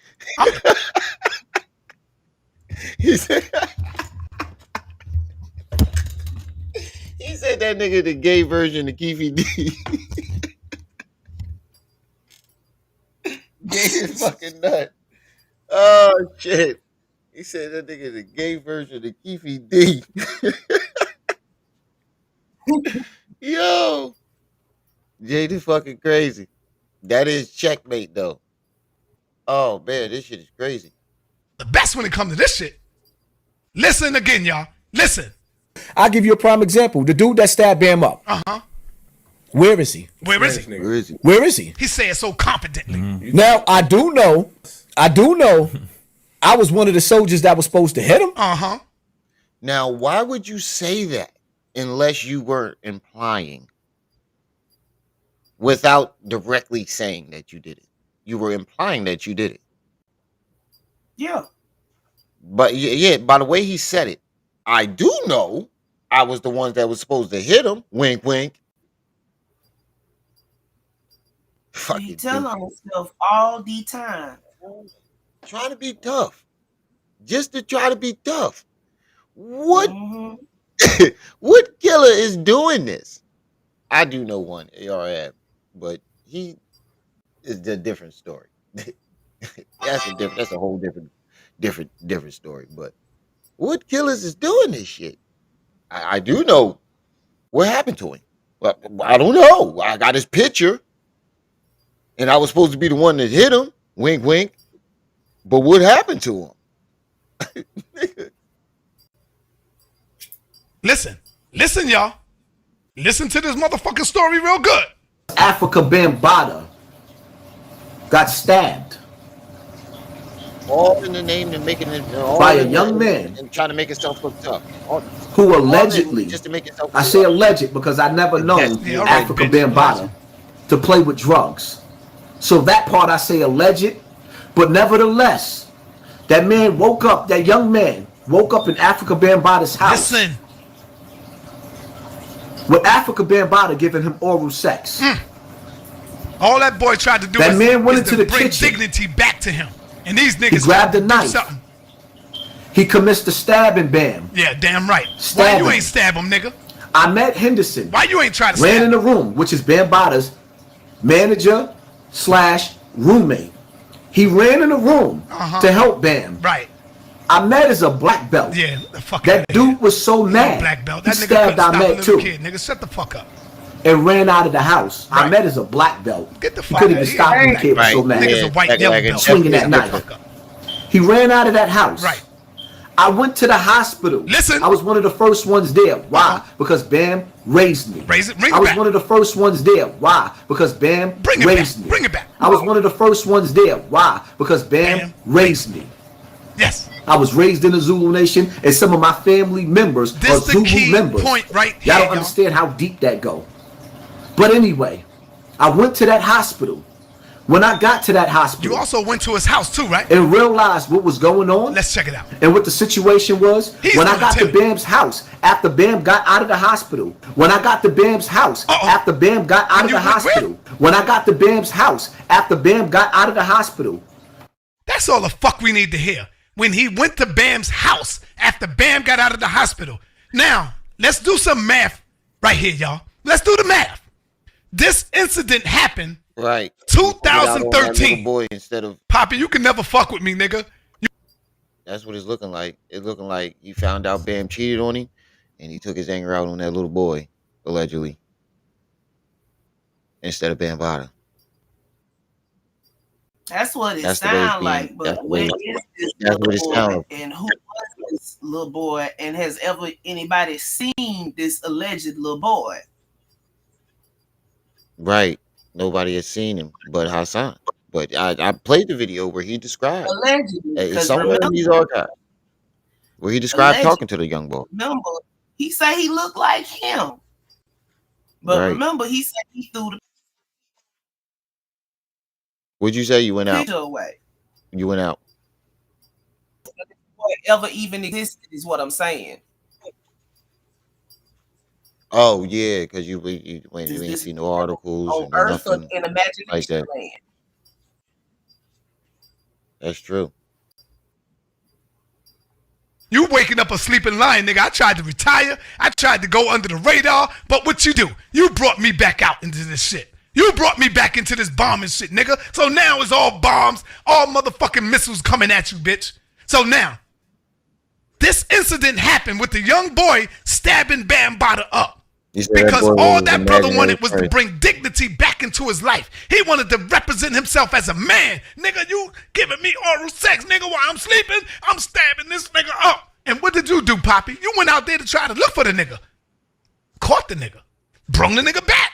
S1: He said that nigga the gay version of Keefy D. Gay is fucking nut. Oh, shit. He said that nigga the gay version of Keefy D. Yo, Jay, this fucking crazy. That is checkmate, though. Oh, man, this shit is crazy.
S3: The best when it comes to this shit. Listen again, y'all. Listen.
S5: I'll give you a prime example. The dude that stabbed Bam up.
S3: Uh-huh.
S5: Where is he?
S3: Where is he?
S1: Where is he?
S5: Where is he?
S3: He said so confidently.
S5: Now, I do know, I was one of the soldiers that was supposed to hit him.
S3: Uh-huh.
S1: Now, why would you say that unless you were implying without directly saying that you did it? You were implying that you did it.
S2: Yeah.
S1: But yeah, by the way he said it, I do know I was the one that was supposed to hit him. Wink, wink.
S2: He tell on himself all the time.
S1: Trying to be tough. Just to try to be tough. What what killer is doing this? I do know one, ARF, but he is a different story. That's a whole different story. But what killers is doing this shit? I do know what happened to him. Well, I don't know. I got his picture, and I was supposed to be the one that hit him. Wink, wink. But what happened to him?
S3: Listen, y'all. Listen to this motherfucking story real good.
S5: Africa Bambaataa got stabbed.
S1: All in the name of making it
S5: by a young man
S1: and trying to make himself look tough.
S5: Who allegedly,
S1: just to make himself
S5: I say alleged because I never known Africa Bambaataa to play with drugs. So that part I say alleged, but nevertheless, that man woke up, that young man woke up in Africa Bambaataa's house.
S3: Listen.
S5: With Africa Bambaataa giving him oral sex.
S3: All that boy tried to do
S5: that man went
S3: is
S5: into
S3: to
S5: the
S3: bring
S5: kitchen.
S3: dignity back to him. And these niggas
S5: he grabbed a knife. He commenced to stabbing Bam.
S3: Yeah, damn right.
S5: Stab
S3: Why you
S5: him.
S3: ain't stab him, nigga?
S5: Ahmed Henderson.
S3: Why you ain't try to
S5: ran
S3: stab
S5: in the room, which is Bambaataa's manager / roommate. He ran in the room to help Bam.
S3: Right.
S5: Ahmed is a black belt.
S3: Yeah, the fuck
S5: that dude was so mad.
S3: Black belt.
S5: He
S3: That nigga
S5: stabbed
S3: couldn't stop a
S5: Ahmed
S3: little
S5: too.
S3: kid. Nigga, shut the fuck up.
S5: and ran out of the house.
S3: Right.
S5: Ahmed is a black belt.
S3: Get the
S5: He
S3: fuck
S5: couldn't
S3: out
S5: even
S3: of
S5: stop
S3: here.
S5: him. The kid was so mad.
S3: Niggas a white
S1: Like
S3: yellow
S1: a
S3: belt.
S5: Swinging that
S1: definitely
S5: knife.
S1: different.
S5: He ran out of that house.
S3: Right.
S5: I went to the hospital.
S3: Listen.
S5: I was one of the first ones there. Why? Because Bam raised me.
S3: Raise it. Bring
S5: I
S3: it
S5: was
S3: back.
S5: one of the first ones there. Why? Because Bam
S3: Bring it
S5: raised
S3: back.
S5: me.
S3: Bring it back.
S5: I was one of the first ones there. Why? Because Bam
S3: Bam
S5: raised me.
S3: Yes.
S5: I was raised in the Zulu Nation, and some of my family members
S3: This
S5: are
S3: the
S5: Zulu
S3: key
S5: members.
S3: point right
S5: Y'all
S3: here,
S5: don't understand how deep that go. But anyway, I went to that hospital. When I got to that hospital,
S3: You also went to his house too, right?
S5: and realized what was going on,
S3: Let's check it out.
S5: and what the situation was,
S3: He's
S5: when I
S3: gonna
S5: got to
S3: tell you.
S5: Bam's house, after Bam got out of the hospital, when I got to Bam's house, after Bam got out of
S3: you
S5: the
S3: went
S5: hospital, when I got to Bam's house, after Bam got out of the hospital,
S3: That's all the fuck we need to hear. When he went to Bam's house after Bam got out of the hospital. Now, let's do some math right here, y'all. Let's do the math. This incident happened
S1: Right.
S3: 2013.
S1: Boy, instead of
S3: Poppy, you can never fuck with me, nigga.
S1: that's what it's looking like. It's looking like he found out Bam cheated on him, and he took his anger out on that little boy, allegedly, instead of Bam Bada.
S2: That's what it
S1: That's the way it's
S2: sounds like.
S1: being- that's
S2: But
S1: the way-
S2: where is this
S1: that's what it
S2: little boy,
S1: sounds.
S2: and who was this little boy, and has ever anybody seen this alleged little boy?
S1: Right. Nobody has seen him but Hassan. But I played the video where he described
S2: Allegedly,
S1: it's
S2: because
S1: somewhere
S2: remember,
S1: in these archives where he described
S2: Allegedly.
S1: talking to the young boy.
S2: remember, he said he looked like him. But
S1: Right.
S2: remember, he said he threw the
S1: Would you say you went out?
S2: picture away.
S1: You went out.
S2: Ever even existed is what I'm saying.
S1: Oh yeah, because you when
S2: Is
S1: you ain't
S2: this
S1: seen no articles
S2: on
S1: and
S2: Earth or
S1: nothing
S2: in
S1: like
S2: imagination
S1: that.
S2: land?
S1: That's true.
S3: You waking up a sleeping lion, nigga. I tried to retire. I tried to go under the radar. But what you do? You brought me back out into this shit. You brought me back into this bombing shit, nigga. So now it's all bombs, all motherfucking missiles coming at you, bitch. So now, this incident happened with the young boy stabbing Bam Bada up.
S1: You said
S3: Because
S1: boy
S3: all
S1: was
S3: that brother
S1: imaginary
S3: wanted was to
S1: person.
S3: bring dignity back into his life. He wanted to represent himself as a man. Nigga, you giving me oral sex, nigga, while I'm sleeping. I'm stabbing this nigga up. And what did you do, Poppy? You went out there to try to look for the nigga. Caught the nigga. Brung the nigga back.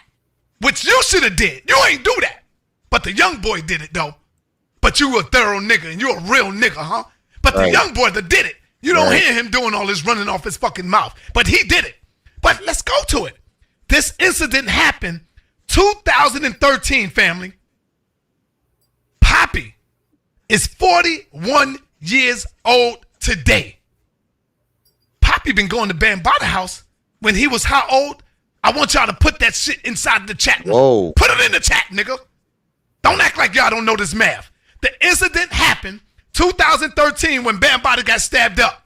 S3: Which you should have did. You ain't do that. But the young boy did it, though. But you a thorough nigga and you a real nigga, huh? But
S1: Right.
S3: the young boy that did it, you don't
S1: Right.
S3: hear him doing all this running off his fucking mouth. But he did it. But let's go to it. This incident happened 2013, family. Poppy is 41 years old today. Poppy been going to Bam Bada house when he was how old? I want y'all to put that shit inside the chat room.
S1: Whoa.
S3: Put it in the chat, nigga. Don't act like y'all don't know this math. The incident happened 2013 when Bam Bada got stabbed up.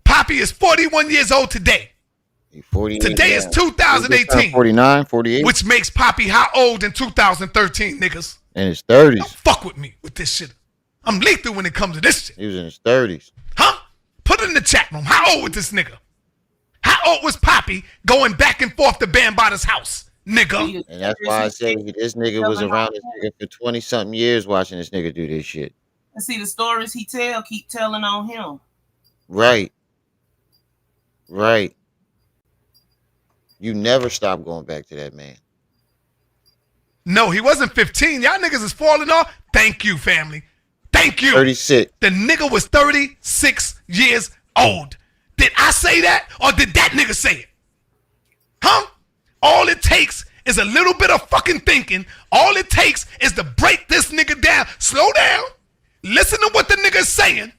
S3: Poppy is 41 years old today.
S1: He 48
S3: Today is
S1: now.
S3: 2018.
S1: 49, 48.
S3: Which makes Poppy how old in 2013, niggas?
S1: In his 30s.
S3: Don't fuck with me with this shit. I'm lethal when it comes to this shit.
S1: He was in his 30s.
S3: Huh? Put it in the chat room. How old was this nigga? How old was Poppy going back and forth to Bam Bada's house? Nigga.
S1: And that's why I say this nigga was around this nigga for 20-something years watching this nigga do this shit.
S2: And see the stories he tell, keep telling on him.
S1: Right. Right. You never stop going back to that man.
S3: No, he wasn't 15. Y'all niggas is falling off. Thank you, family. Thank you.
S1: 36.
S3: The nigga was 36 years old. Did I say that or did that nigga say it? Huh? All it takes is a little bit of fucking thinking. All it takes is to break this nigga down. Slow down. Listen to what the nigga is saying.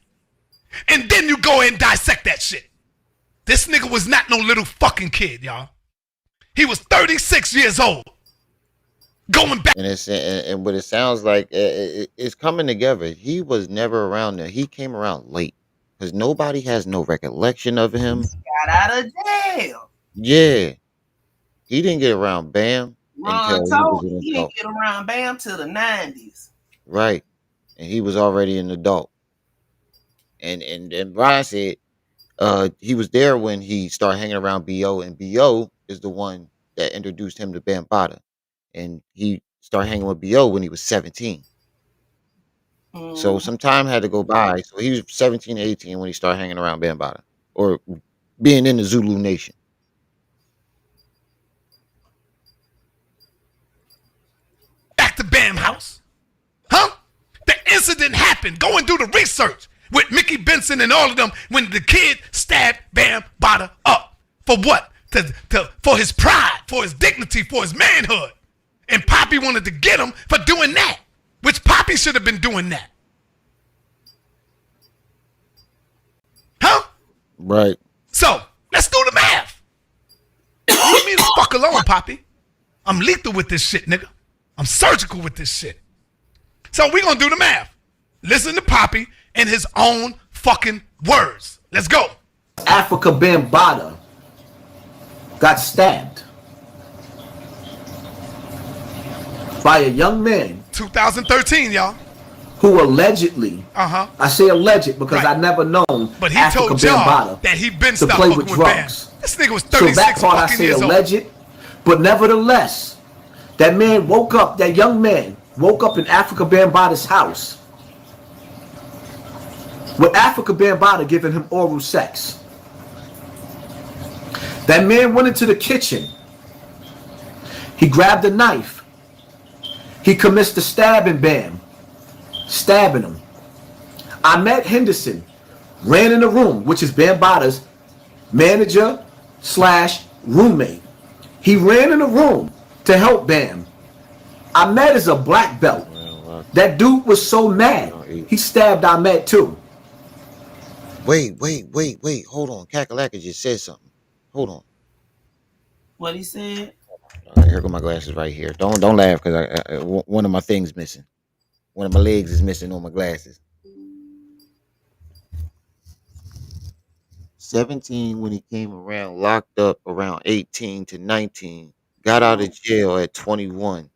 S3: And then you go and dissect that shit. This nigga was not no little fucking kid, y'all. He was 36 years old. Going back.
S1: And what it sounds like, it's coming together. He was never around there. He came around late because nobody has no recollection of him.
S2: Got out of jail.
S1: Yeah. He didn't get around Bam
S2: Ron
S1: until
S2: told
S1: he was
S2: me
S1: an
S2: he
S1: adult.
S2: didn't get around Bam till the 90s.
S1: Right. And he was already an adult. And Brian said he was there when he started hanging around B.O. And B.O. is the one that introduced him to Bambaataa, and he started hanging with Bo when he was 17. So
S2: Mm.
S1: some time had to go by. So he was 17, 18 when he started hanging around Bambaataa or being in the Zulu Nation.
S3: Back to Bam House. Huh? The incident happened. Go and do the research with Mickey Benson and all of them when the kid stabbed Bam Bada up. For what? For his pride, for his dignity, for his manhood. And Poppy wanted to get him for doing that, which Poppy should have been doing that. Huh?
S1: Right.
S3: So, let's do the math. Leave me the fuck alone, Poppy. I'm lethal with this shit, nigga. I'm surgical with this shit. So we gonna do the math. Listen to Poppy in his own fucking words. Let's go.
S5: Africa Bambaataa got stabbed by a young man
S3: 2013, y'all.
S5: who allegedly, I say alleged because
S3: Right.
S5: I never known
S3: But he
S5: Africa
S3: told y'all
S5: Bambaataa
S3: that he been
S5: to
S3: stopped
S5: play
S3: fucking
S5: with
S3: with Bam.
S5: drugs.
S3: This nigga was
S5: So
S3: 36
S5: that part I
S3: fucking
S5: say
S3: years old.
S5: alleged, but nevertheless, that man woke up, that young man woke up in Africa Bambaataa's house with Africa Bambaataa giving him oral sex. That man went into the kitchen. He grabbed a knife. He commenced to stabbing Bam, stabbing him. Ahmed Henderson ran in the room, which is Bambaataa's manager / roommate. He ran in the room to help Bam. Ahmed is a black belt. That dude was so mad, he stabbed Ahmed too.
S1: Wait. Hold on. Kakalaka just said something. Hold on.
S2: What he said?
S1: All right, here go my glasses right here. Don't laugh because one of my things missing. One of my legs is missing on my glasses. 17 when he came around, locked up around 18 to 19, got out of jail at 21.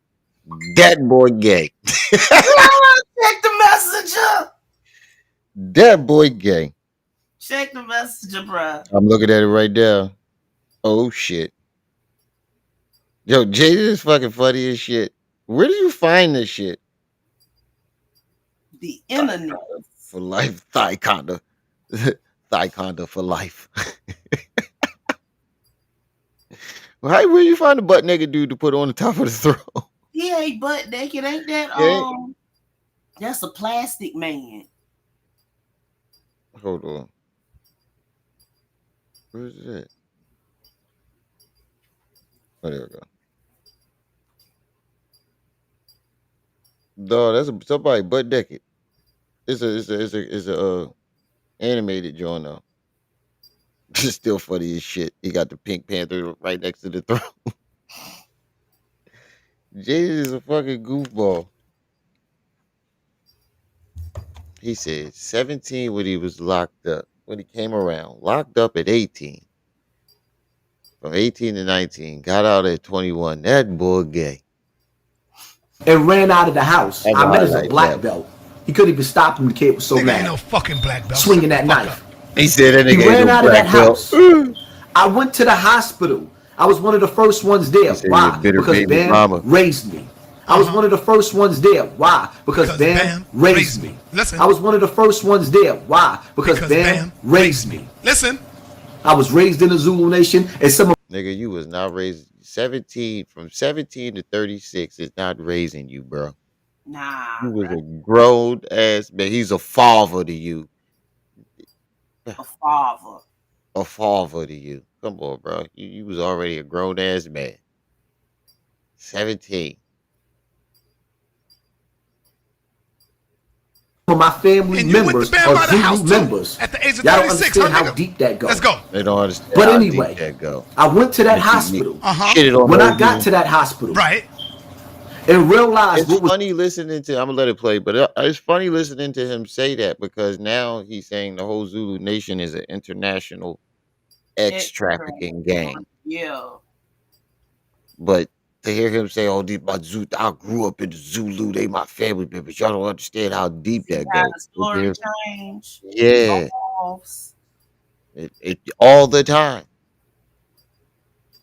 S1: That boy gay.
S2: Check the messenger.
S1: That boy gay.
S2: Check the messenger, bro.
S1: I'm looking at it right there. Oh shit. Yo, Jay is fucking funny as shit. Where do you find this shit?
S2: The internet.
S1: For life, Thyconda. Thyconda for life. Where you find a butt naked dude to put on the top of the throne?
S2: He ain't butt naked, ain't that?
S1: Yeah.
S2: That's a plastic man.
S1: Hold on. Where's it? Oh, there we go. Dog, that's somebody butt naked. It's a animated joint though. It's still funny as shit. He got the Pink Panther right next to the throne. Jay is a fucking goofball. He said 17 when he was locked up. When he came around, locked up at 18. From 18 to 19, got out at 21. That boy gay.
S5: And ran out of the house.
S1: That's
S5: Ahmed
S1: why I
S5: is a
S1: like
S5: black
S1: that.
S5: belt. He couldn't even stop him. The kid was so
S3: Nigga
S5: mad.
S3: ain't no fucking black belt.
S5: Swinging that
S3: Shut the fuck
S5: knife.
S3: up.
S1: He said that
S5: He
S1: nigga ain't
S5: ran
S1: no
S5: out of
S1: black
S5: that
S1: belt.
S5: house. I went to the hospital. I was one of the first ones there.
S1: He said
S5: Why?
S1: he a bitter
S5: Because
S1: baby
S5: Bam
S1: mama.
S5: raised me. I was one of the first ones there. Why? Because Bam raised me.
S3: Listen.
S5: I was one of the first ones there. Why? Because Bam raised me.
S3: Listen.
S5: I was raised in the Zulu Nation, and some of
S1: Nigga, you was not raised 17 from 17 to 36 is not raising you, bro.
S2: Nah,
S1: You was a grown ass man. He's a father to you.
S2: a father.
S1: A father to you. Come on, bro. You was already a grown ass man. 17.
S5: my family
S3: And you went
S5: members
S3: to Bam
S5: are
S3: by the house
S5: Zulu
S3: too,
S5: members.
S3: at the age of
S5: Y'all don't
S3: 36,
S5: understand
S3: huh,
S5: how
S3: nigga?
S5: deep that goes.
S3: Let's go.
S1: They don't understand
S5: But
S1: how
S5: anyway,
S1: deep that go.
S5: I went to that
S1: You
S5: hospital.
S1: shitted on
S5: When
S1: those
S5: I got
S1: dudes.
S5: to that hospital
S3: Right.
S5: and realized
S1: It's
S5: what was
S1: funny listening to. I'm gonna let it play, but it's funny listening to him say that because now he's saying the whole Zulu Nation is an international ex trafficking gang.
S2: Yeah.
S1: But to hear him say, "Oh, these my Zulu, I grew up in the Zulu, they my family members," y'all don't understand how deep
S2: See
S1: that
S2: how
S1: goes.
S2: the story change.
S1: Yeah,
S2: Evolves.
S1: it all the time.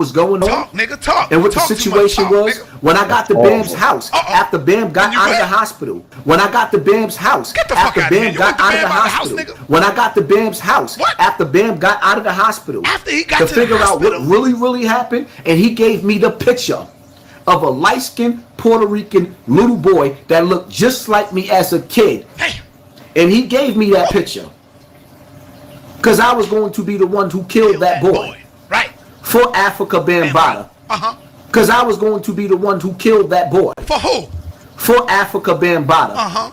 S4: was going on.
S3: Talk, nigga, talk.
S4: And what the
S3: Talk too
S4: situation
S3: much. Talk,
S4: was,
S3: nigga.
S4: when I got to Bam's house, after Bam got
S3: You
S4: out of the
S3: what?
S4: hospital, when I got to Bam's house,
S3: Get the fuck
S4: after
S3: out of here.
S4: Bam
S3: You
S4: got
S3: went to
S4: out of the
S3: Bam out of the house,
S4: hospital,
S3: nigga?
S4: when I got to Bam's house,
S3: What?
S4: after Bam got out of the hospital,
S3: After he got
S4: to
S3: to the
S4: figure out what
S3: hospital?
S4: really happened, and he gave me the picture of a light-skinned Puerto Rican little boy that looked just like me as a kid.
S3: Hey,
S4: And he gave me that picture because I was going to be the one who killed that boy
S3: Right.
S4: for Africa Bambaataa.
S3: Uh-huh.
S4: Because I was going to be the one who killed that boy
S3: For who?
S4: for Africa Bambaataa.
S3: Uh-huh.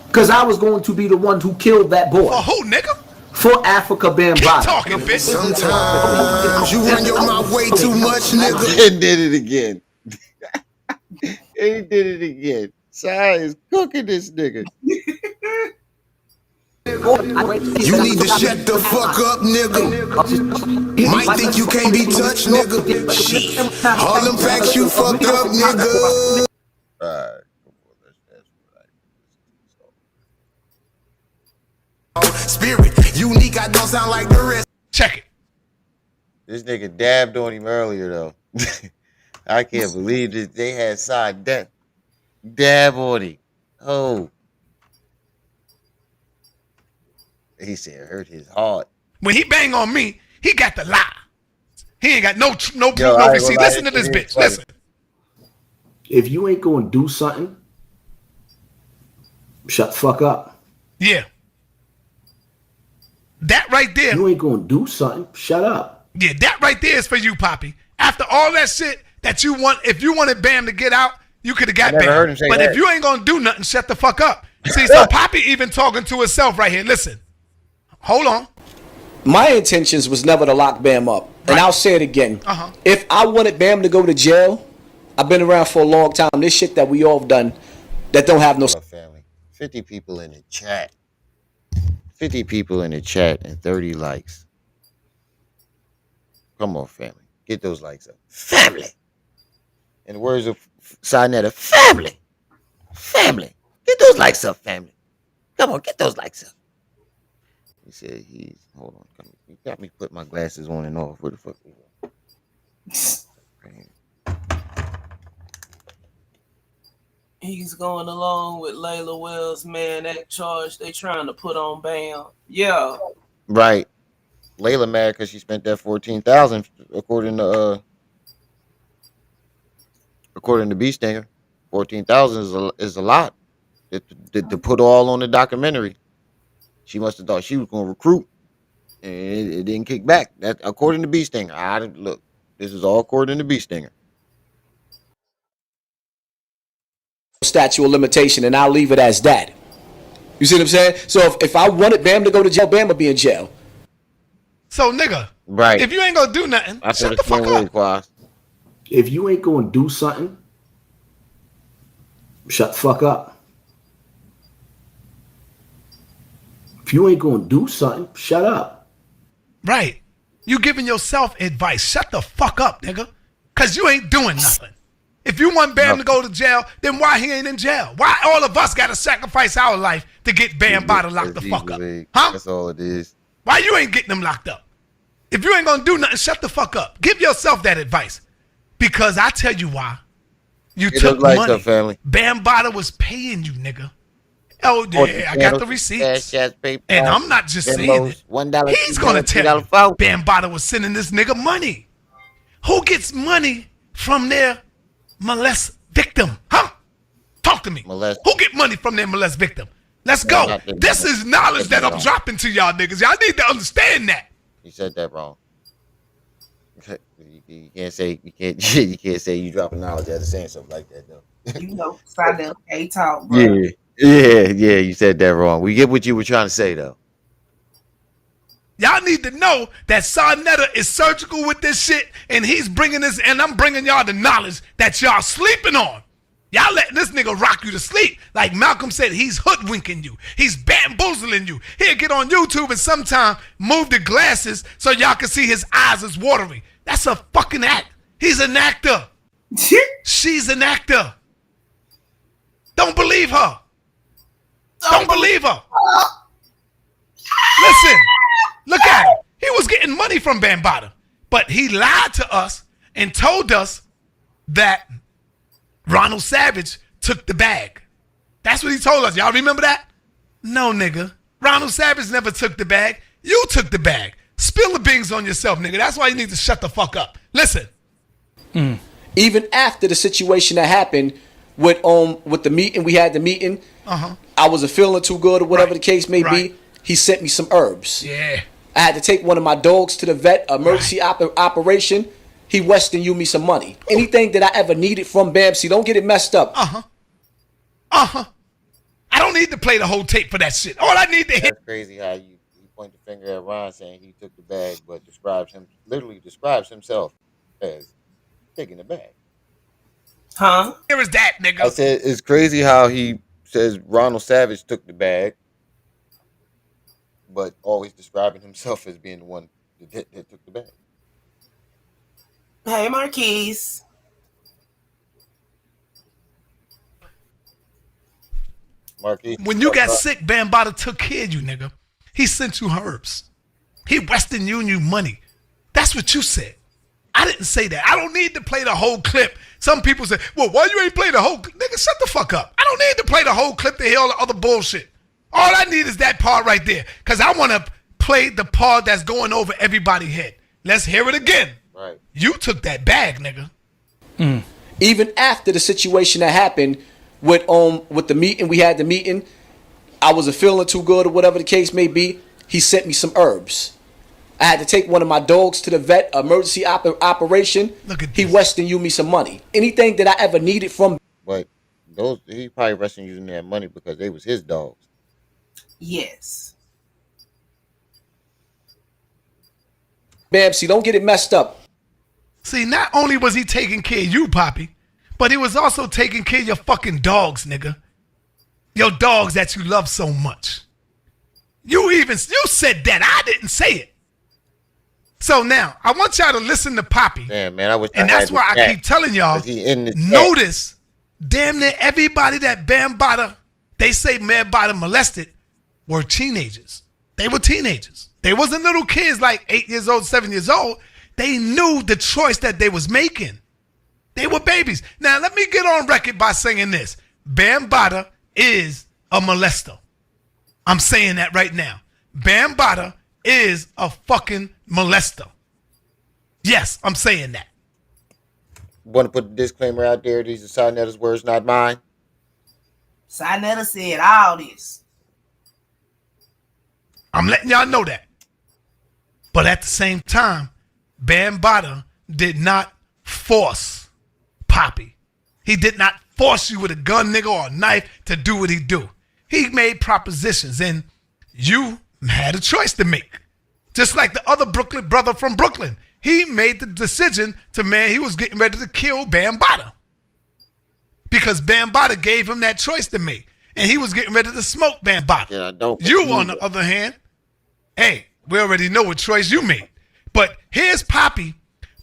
S4: Because I was going to be the one who killed that boy
S3: For who, nigga?
S4: for Africa
S3: Keep
S4: Bambaataa.
S3: talking, bitch.
S7: Sometimes you run your mouth way too much, nigga.
S1: And did it again. And he did it again. Sai is cooking this nigga.
S7: You need to shut the fuck up, nigga. Might think you can't be touched, nigga. Shit. All them facts you fucked up, nigga.
S1: Alright, come on, that's right.
S7: Spirit, unique, I don't sound like the rest.
S3: Check it.
S1: This nigga dabbed on him earlier though. I can't believe this. They had side dab on him. Oh. He said hurt his heart.
S3: When he bang on me, he got the lie. He ain't got no proof, no
S1: I ain't gonna
S3: receipt.
S1: lie,
S3: Listen to this
S1: it is
S3: bitch.
S1: funny.
S3: Listen.
S4: If you ain't going to do something, shut the fuck up.
S3: Yeah. That right there.
S4: You ain't going to do something, shut up.
S3: Yeah, that right there is for you, Poppy. After all that shit that you want, if you wanted Bam to get out, you could have got
S1: I never heard
S3: Bam.
S1: him say
S3: But
S1: that.
S3: if you ain't gonna do nothing, shut the fuck up. See, so Poppy even talking to herself right here. Listen, hold on.
S5: My intentions was never to lock Bam up. And I'll say it again.
S3: Uh-huh.
S5: If I wanted Bam to go to jail, I've been around for a long time. This shit that we all have done that don't have no...
S1: Hello, family. 50 people in the chat. 50 people in the chat and 30 likes. Come on, family. Get those likes up. Family. In the words of Saneter, family. Family. Get those likes up, family. Come on, get those likes up. He said he's... Hold on. Come, you got me put my glasses on and off. Where the fuck we go?
S2: He's going along with Layla Wells, man. That charge they trying to put on Bam. Yeah.
S1: Right. Layla mad because she spent that $14,000 according to B Stinger. 14,000 is a lot to put all on the documentary. She must have thought she was going to recruit, and it didn't kick back. That according to B Stinger. Look, this is all according to B Stinger.
S5: statute of limitation, and I'll leave it as that. You see what I'm saying? So if I wanted Bam to go to jail, Bam would be in jail.
S3: So nigga,
S1: Right.
S3: if you ain't gonna do nothing,
S1: I
S3: shut
S1: said
S3: the fuck up.
S1: Quas.
S4: If you ain't going to do something, shut the fuck up. If you ain't going to do something, shut up.
S3: Right. You giving yourself advice. Shut the fuck up, nigga. Cause you ain't doing nothing. If you want Bam to go to jail, then why he ain't in jail? Why all of us gotta sacrifice our life to get Bam to lock the fuck up? Huh?
S1: That's all it is.
S3: Why you ain't getting them locked up? If you ain't gonna do nothing, shut the fuck up. Give yourself that advice. Because I tell you why. You
S1: Get
S3: took
S1: those lights
S3: money.
S1: up, family.
S3: Bam was paying you, nigga. Oh yeah, I got the receipts. And I'm not just saying it.
S1: $1,
S3: He's gonna tell you Bam was sending this nigga money. Who gets money from their molest victim? Huh? Talk to me.
S1: Molest.
S3: Who get money from their molest victim? Let's go.
S1: not the-
S3: This is knowledge that I'm dropping to y'all niggas. Y'all need to understand that.
S1: You said that wrong. You can't say you can't say you dropping knowledge after saying something like that though.
S2: You know, Saneter ain't talk, bro.
S1: Yeah. You said that wrong. We get what you were trying to say though.
S3: Y'all need to know that Saneter is surgical with this shit, and he's bringing this, and I'm bringing y'all the knowledge that y'all sleeping on. Y'all letting this nigga rock you to sleep. Like Malcolm said, he's hoodwinking you. He's bamboozling you. He'll get on YouTube and sometime move the glasses so y'all can see his eyes is watery. That's a fucking act. He's an actor. She's an actor. Don't believe her. Don't believe her. Listen, look at him. He was getting money from Bambaataa, but he lied to us and told us that Ronald Savage took the bag. That's what he told us. Y'all remember that? No, nigga. Ronald Savage never took the bag. You took the bag. Spill the beans on yourself, nigga. That's why you need to shut the fuck up. Listen.
S5: Even after the situation that happened with the meeting, we had the meeting. I wasn't feeling too good or whatever the case may be. He sent me some herbs.
S3: Yeah.
S5: I had to take one of my dogs to the vet, emergency operation. He Western you me some money. Anything that I ever needed from Bamsey, don't get it messed up.
S3: I don't need to play the whole tape for that shit. All I need to hit.
S1: That's crazy how you point the finger at Ron saying he took the bag, but literally describes himself as taking the bag.
S2: Huh?
S3: Here is that, nigga.
S1: I said it's crazy how he says Ronald Savage took the bag, but always describing himself as being the one that took the bag.
S2: Hey, Marquise.
S1: Marquise,
S3: When you got sick, Bambaataa took care of you, nigga. He sent you herbs. He Western Union you money. That's what you said. I didn't say that. I don't need to play the whole clip. Some people say, well, why you ain't play the whole clip? Nigga, shut the fuck up. I don't need to play the whole clip to hear all the other bullshit. All I need is that part right there. Because I want to play the part that's going over everybody's head. Let's hear it again.
S1: Right.
S3: You took that bag, nigga.
S5: Even after the situation that happened with the meeting, we had the meeting. I wasn't feeling too good or whatever the case may be. He sent me some herbs. I had to take one of my dogs to the vet, emergency operation.
S3: Look at
S5: he
S3: this.
S5: Western you me some money. Anything that I ever needed from
S1: But he probably resting using that money because they was his dogs.
S2: Yes.
S5: Bamsey, don't get it messed up.
S3: See, not only was he taking care of you, Poppy, but he was also taking care of your fucking dogs, nigga. Your dogs that you love so much. You said that. I didn't say it. So now, I want y'all to listen to Poppy.
S1: Damn, man, I wish
S3: and that's why I keep telling y'all, notice, damn near everybody that Bambaataa, they say Bambaataa molested, were teenagers. They were teenagers. They wasn't little kids like 8 years old, 7 years old. They knew the choice that they was making. They were babies. Now, let me get on record by saying this. Bambaataa is a molester. I'm saying that right now. Bambaataa is a fucking molester. Yes, I'm saying that.
S1: Want to put a disclaimer out there. These are Saneter's words, not mine.
S2: Saneter said all this.
S3: I'm letting y'all know that. But at the same time, Bambaataa did not force Poppy. He did not force you with a gun, nigga, or a knife to do what he do. He made propositions, and you had a choice to make. Just like the other Brooklyn brother from Brooklyn. He made the decision he was getting ready to kill Bambaataa. Because Bambaataa gave him that choice to make. And he was getting ready to smoke Bambaataa.
S1: Yeah,
S3: you, on the other hand, hey, we already know what choice you made. But here's Poppy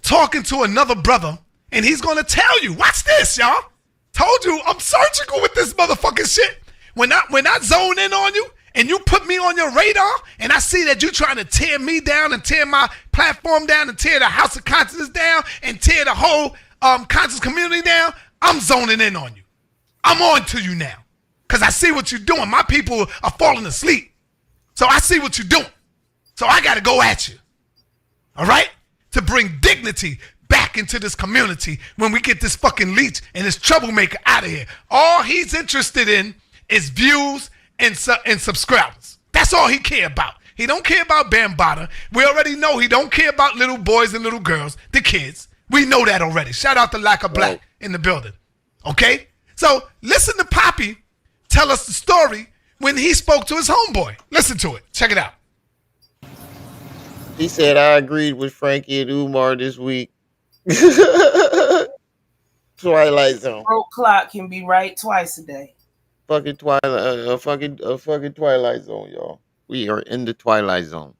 S3: talking to another brother, and he's going to tell you, watch this, y'all. Told you, I'm surgical with this motherfucking shit. When I zone in on you, and you put me on your radar, and I see that you trying to tear me down and tear my platform down and tear the House of Consciousness down and tear the whole conscious community down, I'm zoning in on you. I'm on to you now. Because I see what you're doing. My people are falling asleep. So I see what you're doing. So I got to go at you. All right? To bring dignity back into this community when we get this fucking leech and this troublemaker out of here. All he's interested in is views and subscribers. That's all he care about. He don't care about Bambaataa. We already know he don't care about little boys and little girls, the kids. We know that already. Shout out to Lack of Black in the building. Okay? So listen to Poppy tell us the story when he spoke to his homeboy. Listen to it. Check it out.
S1: He said, I agreed with Frankie and Umar this week. Twilight Zone.
S2: Broke clock can be right twice a day.
S1: Fucking Twilight, fucking Twilight Zone, y'all. We are in the Twilight Zone.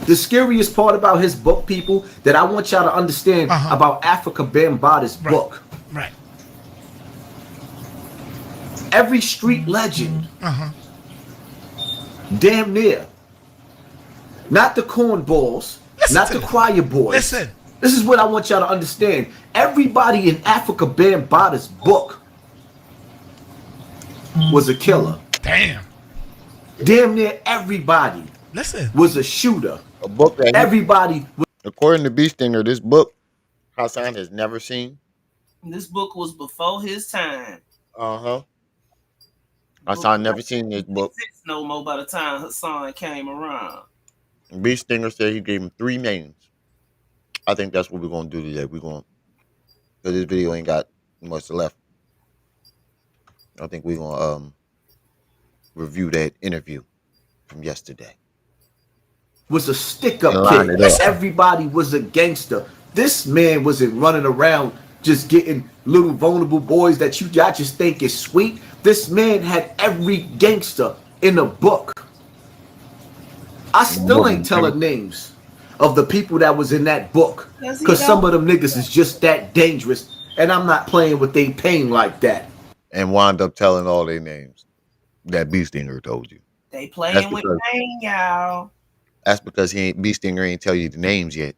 S4: The scariest part about his book, people, that I want y'all to understand about Africa Bambaataa's book.
S3: Right.
S4: Every street legend, damn near, not the cornballs, not the choir boys.
S3: Listen.
S4: This is what I want y'all to understand. Everybody in Africa Bambaata's book was a killer.
S3: Damn.
S4: Damn near everybody was a shooter.
S1: A book that
S4: Everybody was
S1: according to Bee Stinger, this book Hassan has never seen.
S2: This book was before his time.
S1: Hassan never seen this book.
S2: No more by the time Hassan came around.
S1: Bee Stinger said he gave him 3 names. I think that's what we're gonna do today. We're gonna, because this video ain't got much left. I think we're gonna review that interview from yesterday.
S4: was a stick-up kid. Everybody was a gangster. This man wasn't running around just getting little vulnerable boys that y'all just think is sweet. This man had every gangster in a book. I still ain't telling names of the people that was in that book, because some of them niggas is just that dangerous, and I'm not playing with they pain like that.
S1: And wound up telling all their names that Bee Stinger told you.
S2: They playing with pain, y'all.
S1: That's because Bee Stinger ain't tell you the names yet.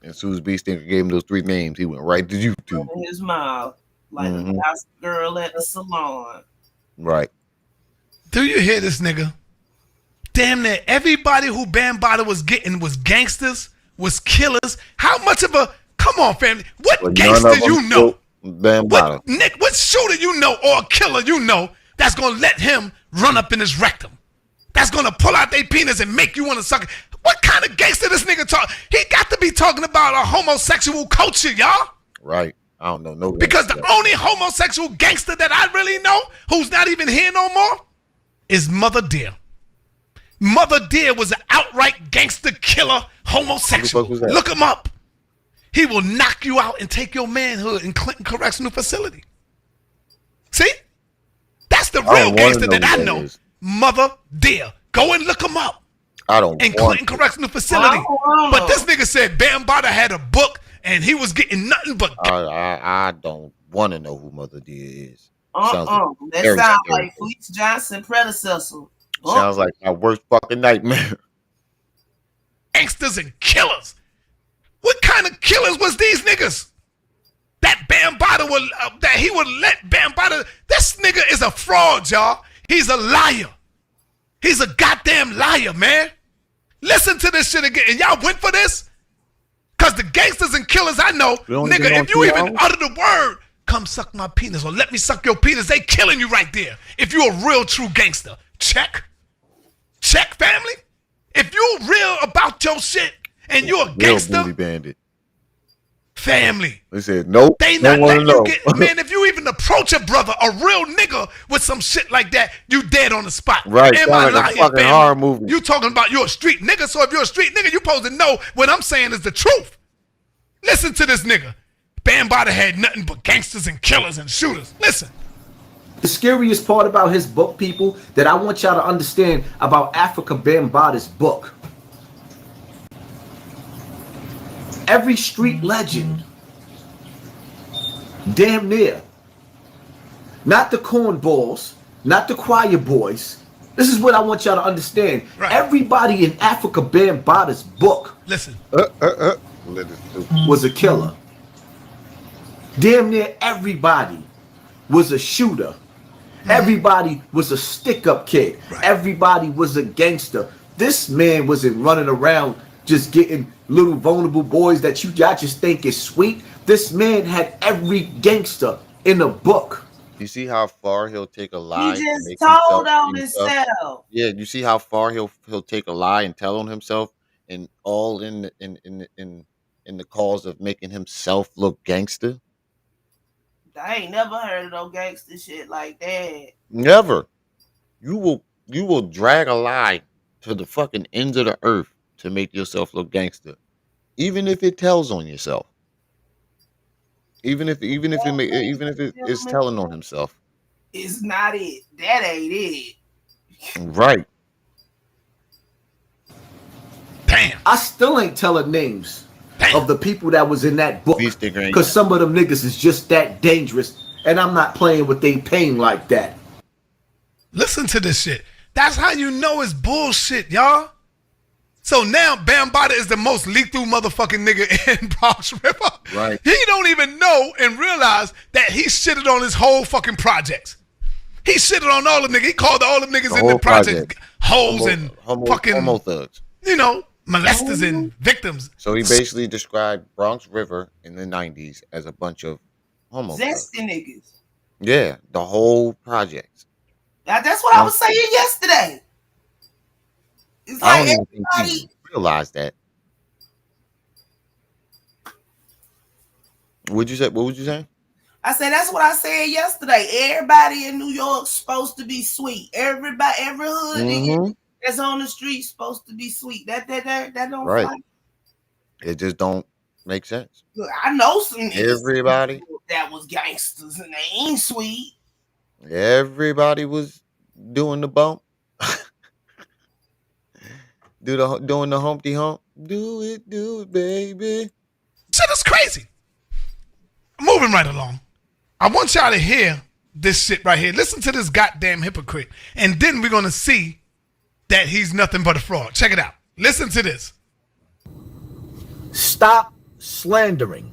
S1: As soon as Bee Stinger gave him those 3 names, he went right to YouTube.
S2: In his mouth, like a nice girl at the salon.
S1: Right.
S3: Do you hear this nigga? Damn near everybody who Bambaata was getting was gangsters, was killers. How much of a, come on, family, what gangster you know?
S1: Bambaata.
S3: What shooter you know or killer you know that's gonna let him run up in his rectum? That's gonna pull out their penis and make you wanna suck it. What kind of gangster this nigga talk? He got to be talking about a homosexual culture, y'all.
S1: Right. I don't know no.
S3: Because the only homosexual gangster that I really know, who's not even here no more, is Mother Dear. Mother Dear was an outright gangster killer homosexual. Look him up. He will knock you out and take your manhood in Clinton Correctional Facility. See? That's the real gangster that I know. Mother Dear. Go and look him up.
S1: I don't
S3: in Clinton Correctional Facility. But this nigga said Bambaata had a book and he was getting nothing but.
S1: I don't want to know who Mother Dear is.
S2: That sounds like Fleece Johnson predecessor.
S1: Sounds like my worst fucking nightmare.
S3: Gangsters and killers. What kind of killers was these niggas? That Bambaata would, that he would let Bambaata. This nigga is a fraud, y'all. He's a liar. He's a goddamn liar, man. Listen to this shit again. And y'all went for this? Because the gangsters and killers I know, nigga, if you even utter the word, come suck my penis or let me suck your penis, they killing you right there. If you a real true gangster. Check. Check, family. If you real about your shit and you a gangster.
S1: Real booty bandit.
S3: Family.
S1: They said, nope.
S3: They not letting you get, man, if you even approach a brother, a real nigga with some shit like that, you dead on the spot.
S1: Right. Am I like a fucking horror movie.
S3: You talking about you a street nigga, so if you're a street nigga, you supposed to know what I'm saying is the truth. Listen to this nigga. Bambaata had nothing but gangsters and killers and shooters. Listen.
S4: The scariest part about his book, people, that I want y'all to understand about Africa Bambaata's book. Every street legend, damn near, not the cornballs, not the choir boys. This is what I want y'all to understand. Right. Everybody in Africa Bambaata's book,
S3: listen,
S4: was a killer. Damn near everybody was a shooter. Everybody was a stick-up kid. Right. Everybody was a gangster. This man wasn't running around just getting little vulnerable boys that y'all just think is sweet. This man had every gangster in a book.
S1: You see how far he'll take a lie?
S2: He just told on himself.
S1: Yeah, you see how far he'll take a lie and tell on himself, and all in the cause of making himself look gangster.
S2: I ain't never heard of no gangster shit like that.
S1: Never. You will drag a lie to the fucking ends of the earth to make yourself look gangster, even if it tells on yourself. Even if it is telling on himself.
S2: It's not it. That ain't it.
S1: Right.
S3: Damn.
S4: I still ain't telling names of the people that was in that book, because some of them niggas is just that dangerous, and I'm not playing with they pain like that.
S3: Listen to this shit. That's how you know it's bullshit, y'all. So now Bambaataa is the most lethal motherfucking nigga in Bronx River.
S1: Right.
S3: He don't even know and realize that he shitted on his whole fucking projects. He shitted on all the niggas. He called all the niggas
S1: The
S3: in the
S1: whole
S3: project
S1: project.
S3: hoes and fucking,
S1: Homo thugs.
S3: molesters and victims.
S1: So he basically described Bronx River in the 90s as a bunch of homo thugs.
S2: Zesty niggas.
S1: Yeah, the whole project.
S2: That's what I was saying yesterday. It's
S1: I
S2: like
S1: don't even think
S2: everybody.
S1: he realized that. What would you say?
S2: I said that's what I said yesterday. Everybody in New York's supposed to be sweet. Every hood nigga that's on the street supposed to be sweet. That don't
S1: Right.
S2: fly.
S1: It just don't make sense.
S2: Look, I know some niggas
S1: Everybody
S2: that was gangsters and they ain't sweet.
S1: Everybody was doing the bump. Doing the Humpty Hump. Do it, baby.
S3: Shit is crazy. Moving right along. I want y'all to hear this shit right here. Listen to this goddamn hypocrite. And then we're going to see that he's nothing but a fraud. Check it out. Listen to this.
S5: Stop slandering.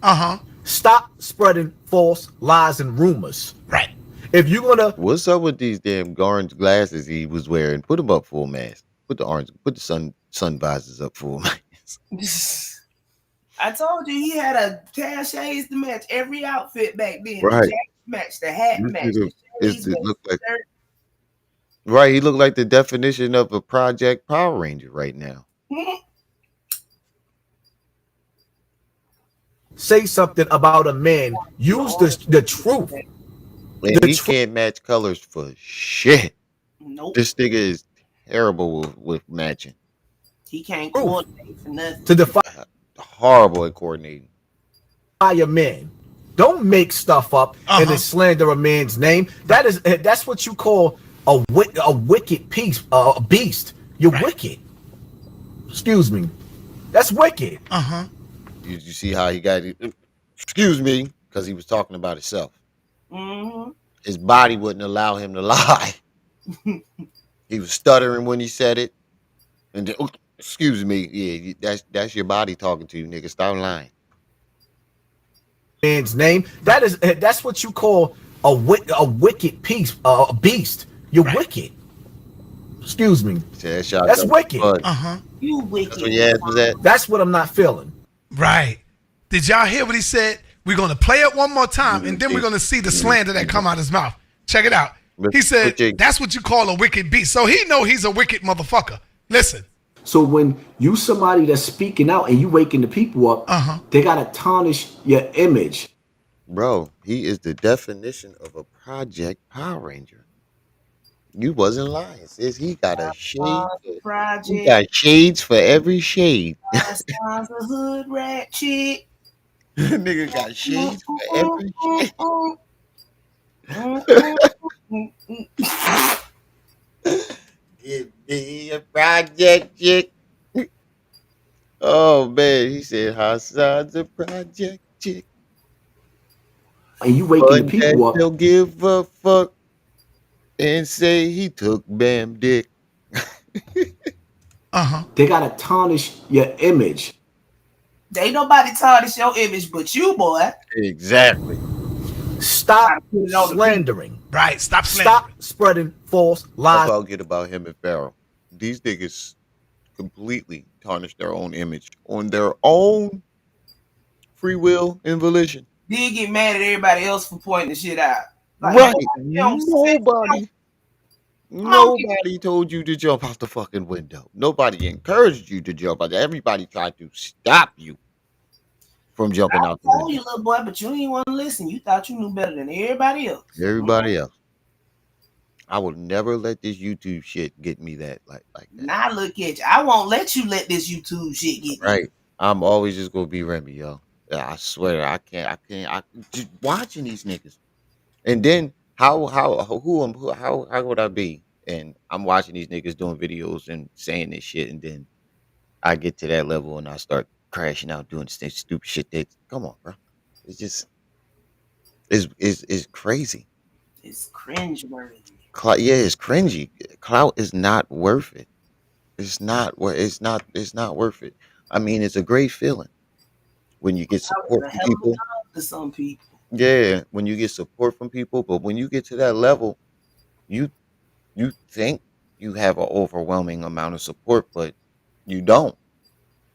S5: Stop spreading false lies and rumors.
S3: Right.
S5: If you're gonna,
S1: What's up with these damn orange glasses he was wearing? Put them up full mask. Put the sun visors up full mask.
S2: I told you he had a pair of shades to match every outfit back then.
S1: Right.
S2: The jacket match, the hat match, the shades match,
S1: look
S2: the
S1: like,
S2: shirt.
S1: right, he looked like the definition of a Project Power Ranger right now.
S5: say something about a man. Use the truth.
S1: And he can't match colors for shit.
S2: Nope.
S1: This nigga is terrible with matching.
S2: He can't coordinate for nothing.
S5: To defy
S1: Horrible at coordinating.
S5: a man. Don't make stuff up and then slander a man's name. That's what you call a wicked beast. You're wicked. Excuse me. That's wicked.
S1: You see how he got it? Excuse me, because he was talking about himself. His body wouldn't allow him to lie. He was stuttering when he said it. And then, excuse me, yeah, that's your body talking to you, nigga. Stop lying.
S5: Man's name. That's what you call a wicked beast. You're wicked. Excuse me. That's wicked.
S2: You wicked.
S1: That's what your ass was at.
S5: That's what I'm not feeling.
S3: Right. Did y'all hear what he said? We're going to play it one more time, and then we're going to see the slander that come out his mouth. Check it out. He said, that's what you call a wicked beast. So he know he's a wicked motherfucker. Listen.
S4: So when you somebody that's speaking out and you waking the people up, they gotta tarnish your image.
S1: Bro, he is the definition of a Project Power Ranger. You wasn't lying, sis. He got a shade. He got shades for every shade.
S2: Sounds a hood rat chick.
S1: Nigga got shades for every shade. Give me a project chick. Oh man, he said Hassan's a project chick.
S4: And you waking the people up.
S1: Don't give a fuck and say he took Bam dick.
S4: They gotta tarnish your image.
S2: They nobody tarnish your image but you, boy.
S1: Exactly.
S5: Stop slandering.
S3: Right. Stop slandering.
S5: Stop spreading false lies.
S1: That's what I'll get about him and Pharaoh. These niggas completely tarnish their own image on their own free will and volition.
S2: Then get mad at everybody else for pointing the shit out. Like,
S1: Right. Nobody told you to jump out the fucking window. Nobody encouraged you to jump out. Everybody tried to stop you from jumping out the
S2: I told
S1: window.
S2: you, little boy, but you ain't want to listen. You thought you knew better than everybody else.
S1: Everybody else. I will never let this YouTube shit get me that like that.
S2: Now look at you. I won't let you let this YouTube shit get me.
S1: Right. I'm always just gonna be Remy, yo. I swear I can't just watching these niggas. And then how would I be? And I'm watching these niggas doing videos and saying this shit, and then I get to that level and I start crashing out doing this stupid shit. Come on, bro. It's just it's crazy.
S2: It's cringeworthy.
S1: Yeah, it's cringy. Clout is not worth it. it's not worth it. I mean, it's a great feeling when you get
S2: That was
S1: support
S2: a
S1: from
S2: hell of a
S1: people.
S2: job to some people.
S1: Yeah, when you get support from people, but when you get to that level, you you think you have an overwhelming amount of support, but you don't.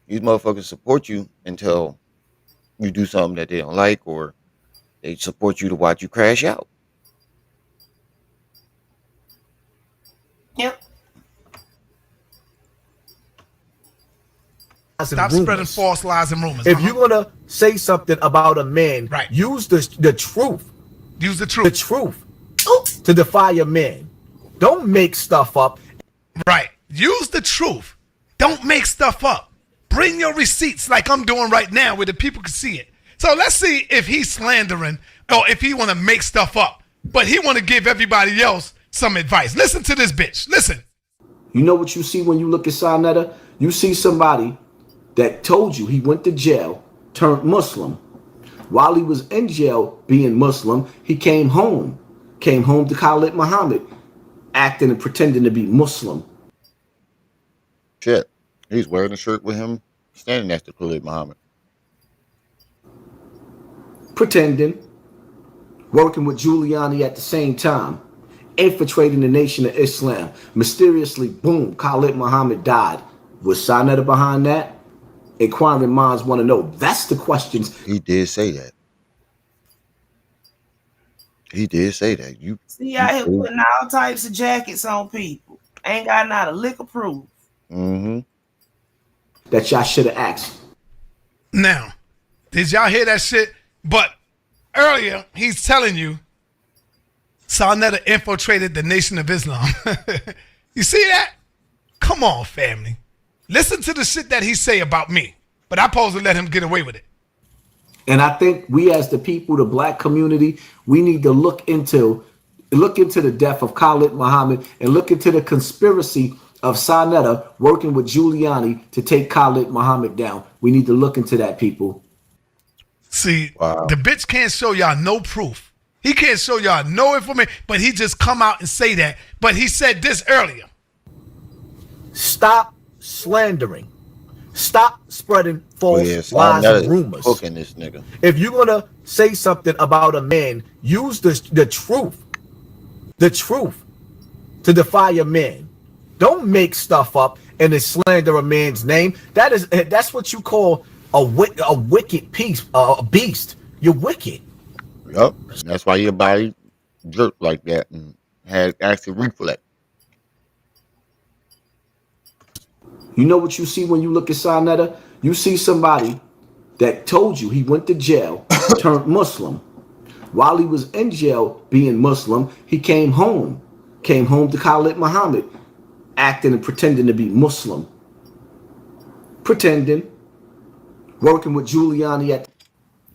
S1: These motherfuckers support you until you do something that they don't like, or they support you to watch you crash out.
S2: Yep.
S3: Stop spreading false lies and rumors.
S5: If you're gonna say something about a man,
S3: right,
S5: use the truth.
S3: Use the truth.
S5: The truth to defy a man. Don't make stuff up.
S3: Right. Use the truth. Don't make stuff up. Bring your receipts like I'm doing right now where the people can see it. So let's see if he's slandering or if he want to make stuff up, but he want to give everybody else some advice. Listen to this bitch. Listen.
S4: You know what you see when you look at Saneter? You see somebody that told you he went to jail, turned Muslim. While he was in jail being Muslim, he came home to Khalid Muhammad, acting and pretending to be Muslim.
S1: Shit, he's wearing a shirt with him standing next to Khalid Muhammad.
S4: Pretending, working with Giuliani at the same time, infiltrating the Nation of Islam. Mysteriously, boom, Khalid Muhammad died. Was Saneter behind that? Inquiring minds want to know. That's the questions.
S1: He did say that. He did say that. You
S2: see out here putting all types of jackets on people. Ain't got not a lick of proof.
S1: Mm-hmm.
S4: That y'all should have asked.
S3: Now, did y'all hear that shit? But earlier, he's telling you Saneter infiltrated the Nation of Islam. You see that? Come on, family. Listen to the shit that he say about me. But I supposed to let him get away with it.
S4: And I think we as the people, the black community, we need to look into the death of Khalid Muhammad and look into the conspiracy of Saneter working with Giuliani to take Khalid Muhammad down. We need to look into that, people.
S3: See, The bitch can't show y'all no proof. He can't show y'all no information, but he just come out and say that. But he said this earlier.
S5: Stop slandering. Stop spreading false lies and rumors.
S1: This nigga.
S5: If you're gonna say something about a man, use the truth to defy a man. Don't make stuff up and then slander a man's name. That's what you call a wicked beast. You're wicked.
S1: Yep. That's why your body jerked like that and had active reflex.
S4: You know what you see when you look at Saneter? You see somebody that told you he went to jail, turned Muslim. While he was in jail being Muslim, he came home to Khalid Muhammad, acting and pretending to be Muslim. Pretending, working with Giuliani at...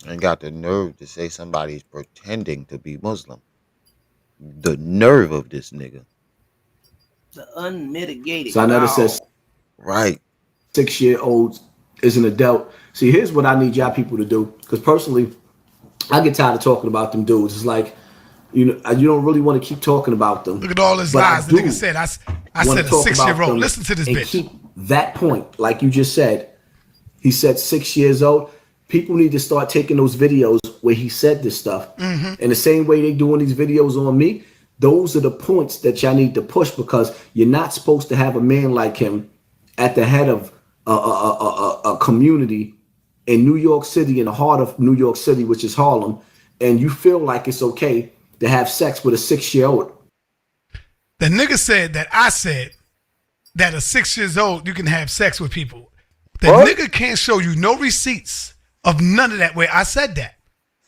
S1: And got the nerve to say somebody's pretending to be Muslim. The nerve of this nigga.
S2: The unmitigated.
S4: Saneter says...
S1: Right.
S4: 6-year-old is an adult. See, here's what I need y'all people to do. Because personally, I get tired of talking about them dudes. It's like, you don't really want to keep talking about them.
S3: Look at all his lies the nigga said. I said a 6-year-old. Listen to this bitch.
S4: Keep that point, like you just said. He said 6 years old. People need to start taking those videos where he said this stuff. Mm-hmm. And the same way they doing these videos on me, those are the points that y'all need to push, because you're not supposed to have a man like him at the head of a community in New York City, in the heart of New York City, which is Harlem, and you feel like it's okay to have sex with a 6-year-old.
S3: The nigga said that I said that at 6 years old, you can have sex with people. The nigga can't show you no receipts of none of that where I said that.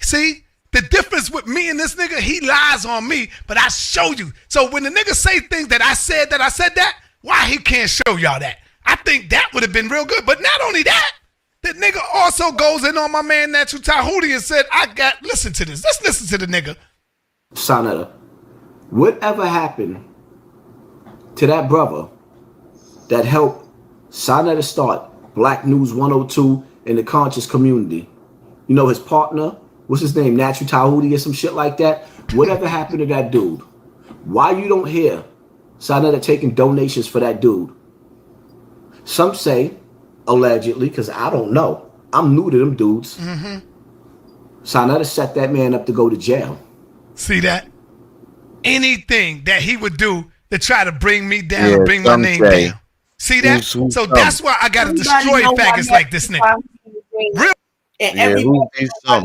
S3: See? The difference with me and this nigga, he lies on me, but I show you. So when the nigga say things that I said that, why he can't show y'all that? I think that would have been real good. But not only that, the nigga also goes in on my man Natural Tahuti and said, listen to this. Let's listen to the nigga.
S4: Saneter, whatever happened to that brother that helped Saneter start Black News 102 in the conscious community? You know, his partner, what's his name, Natural Tahuti or some shit like that? Whatever happened to that dude? Why you don't hear Saneter taking donations for that dude?
S5: Some say, allegedly, because I don't know. I'm new to them dudes. Saneter set that man up to go to jail.
S3: See that? Anything that he would do to try to bring me down or bring my name down. See that? So that's why I gotta destroy faggots like this nigga. Real.
S2: And
S1: Yeah,
S2: everybody
S1: who's these some?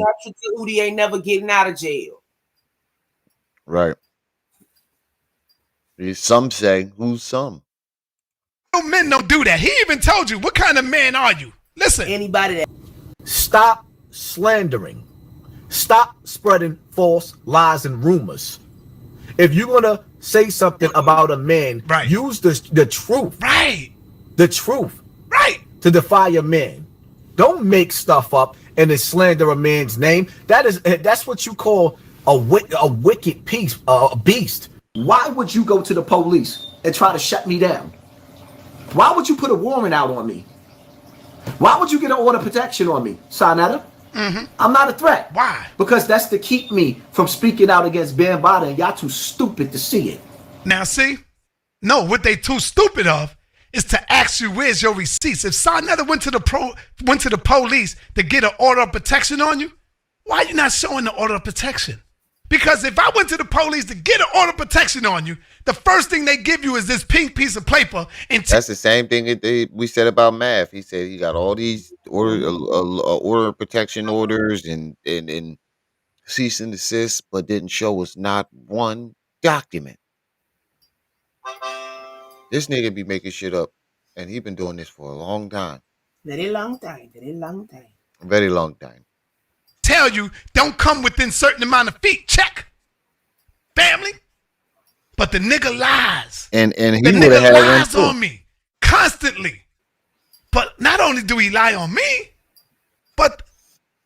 S2: Hootie ain't never getting out of jail.
S1: Right. Some say, who's some?
S3: Men don't do that. He even told you, what kind of man are you? Listen.
S2: Anybody that
S5: Stop slandering. Stop spreading false lies and rumors. If you're gonna say something about a man,
S3: Right.
S5: use the truth.
S3: Right.
S5: The truth
S3: Right.
S5: to defy a man. Don't make stuff up and then slander a man's name. That's what you call a wicked beast. Why would you go to the police and try to shut me down? Why would you put a warrant out on me? Why would you get an order of protection on me, Saneter? I'm not a threat.
S3: Why?
S5: Because that's to keep me from speaking out against Bambaataa, and y'all too stupid to see it.
S3: Now see? No, what they too stupid of is to ask you where's your receipts. If Saneter went to the police to get an order of protection on you, why are you not showing the order of protection? Because if I went to the police to get an order of protection on you, the first thing they give you is this pink piece of paper. And
S1: That's the same thing that we said about Math. He said he got all these order of protection orders and cease and desist, but didn't show us not one document. This nigga be making shit up, and he been doing this for a long time.
S2: very long time, very long time.
S1: A very long time.
S3: tell you don't come within certain amount of feet. Check. Family. But the nigga lies.
S1: And he
S3: the
S1: would have
S3: nigga
S1: had
S3: lies
S1: one
S3: on
S1: too.
S3: me constantly. But not only do he lie on me, but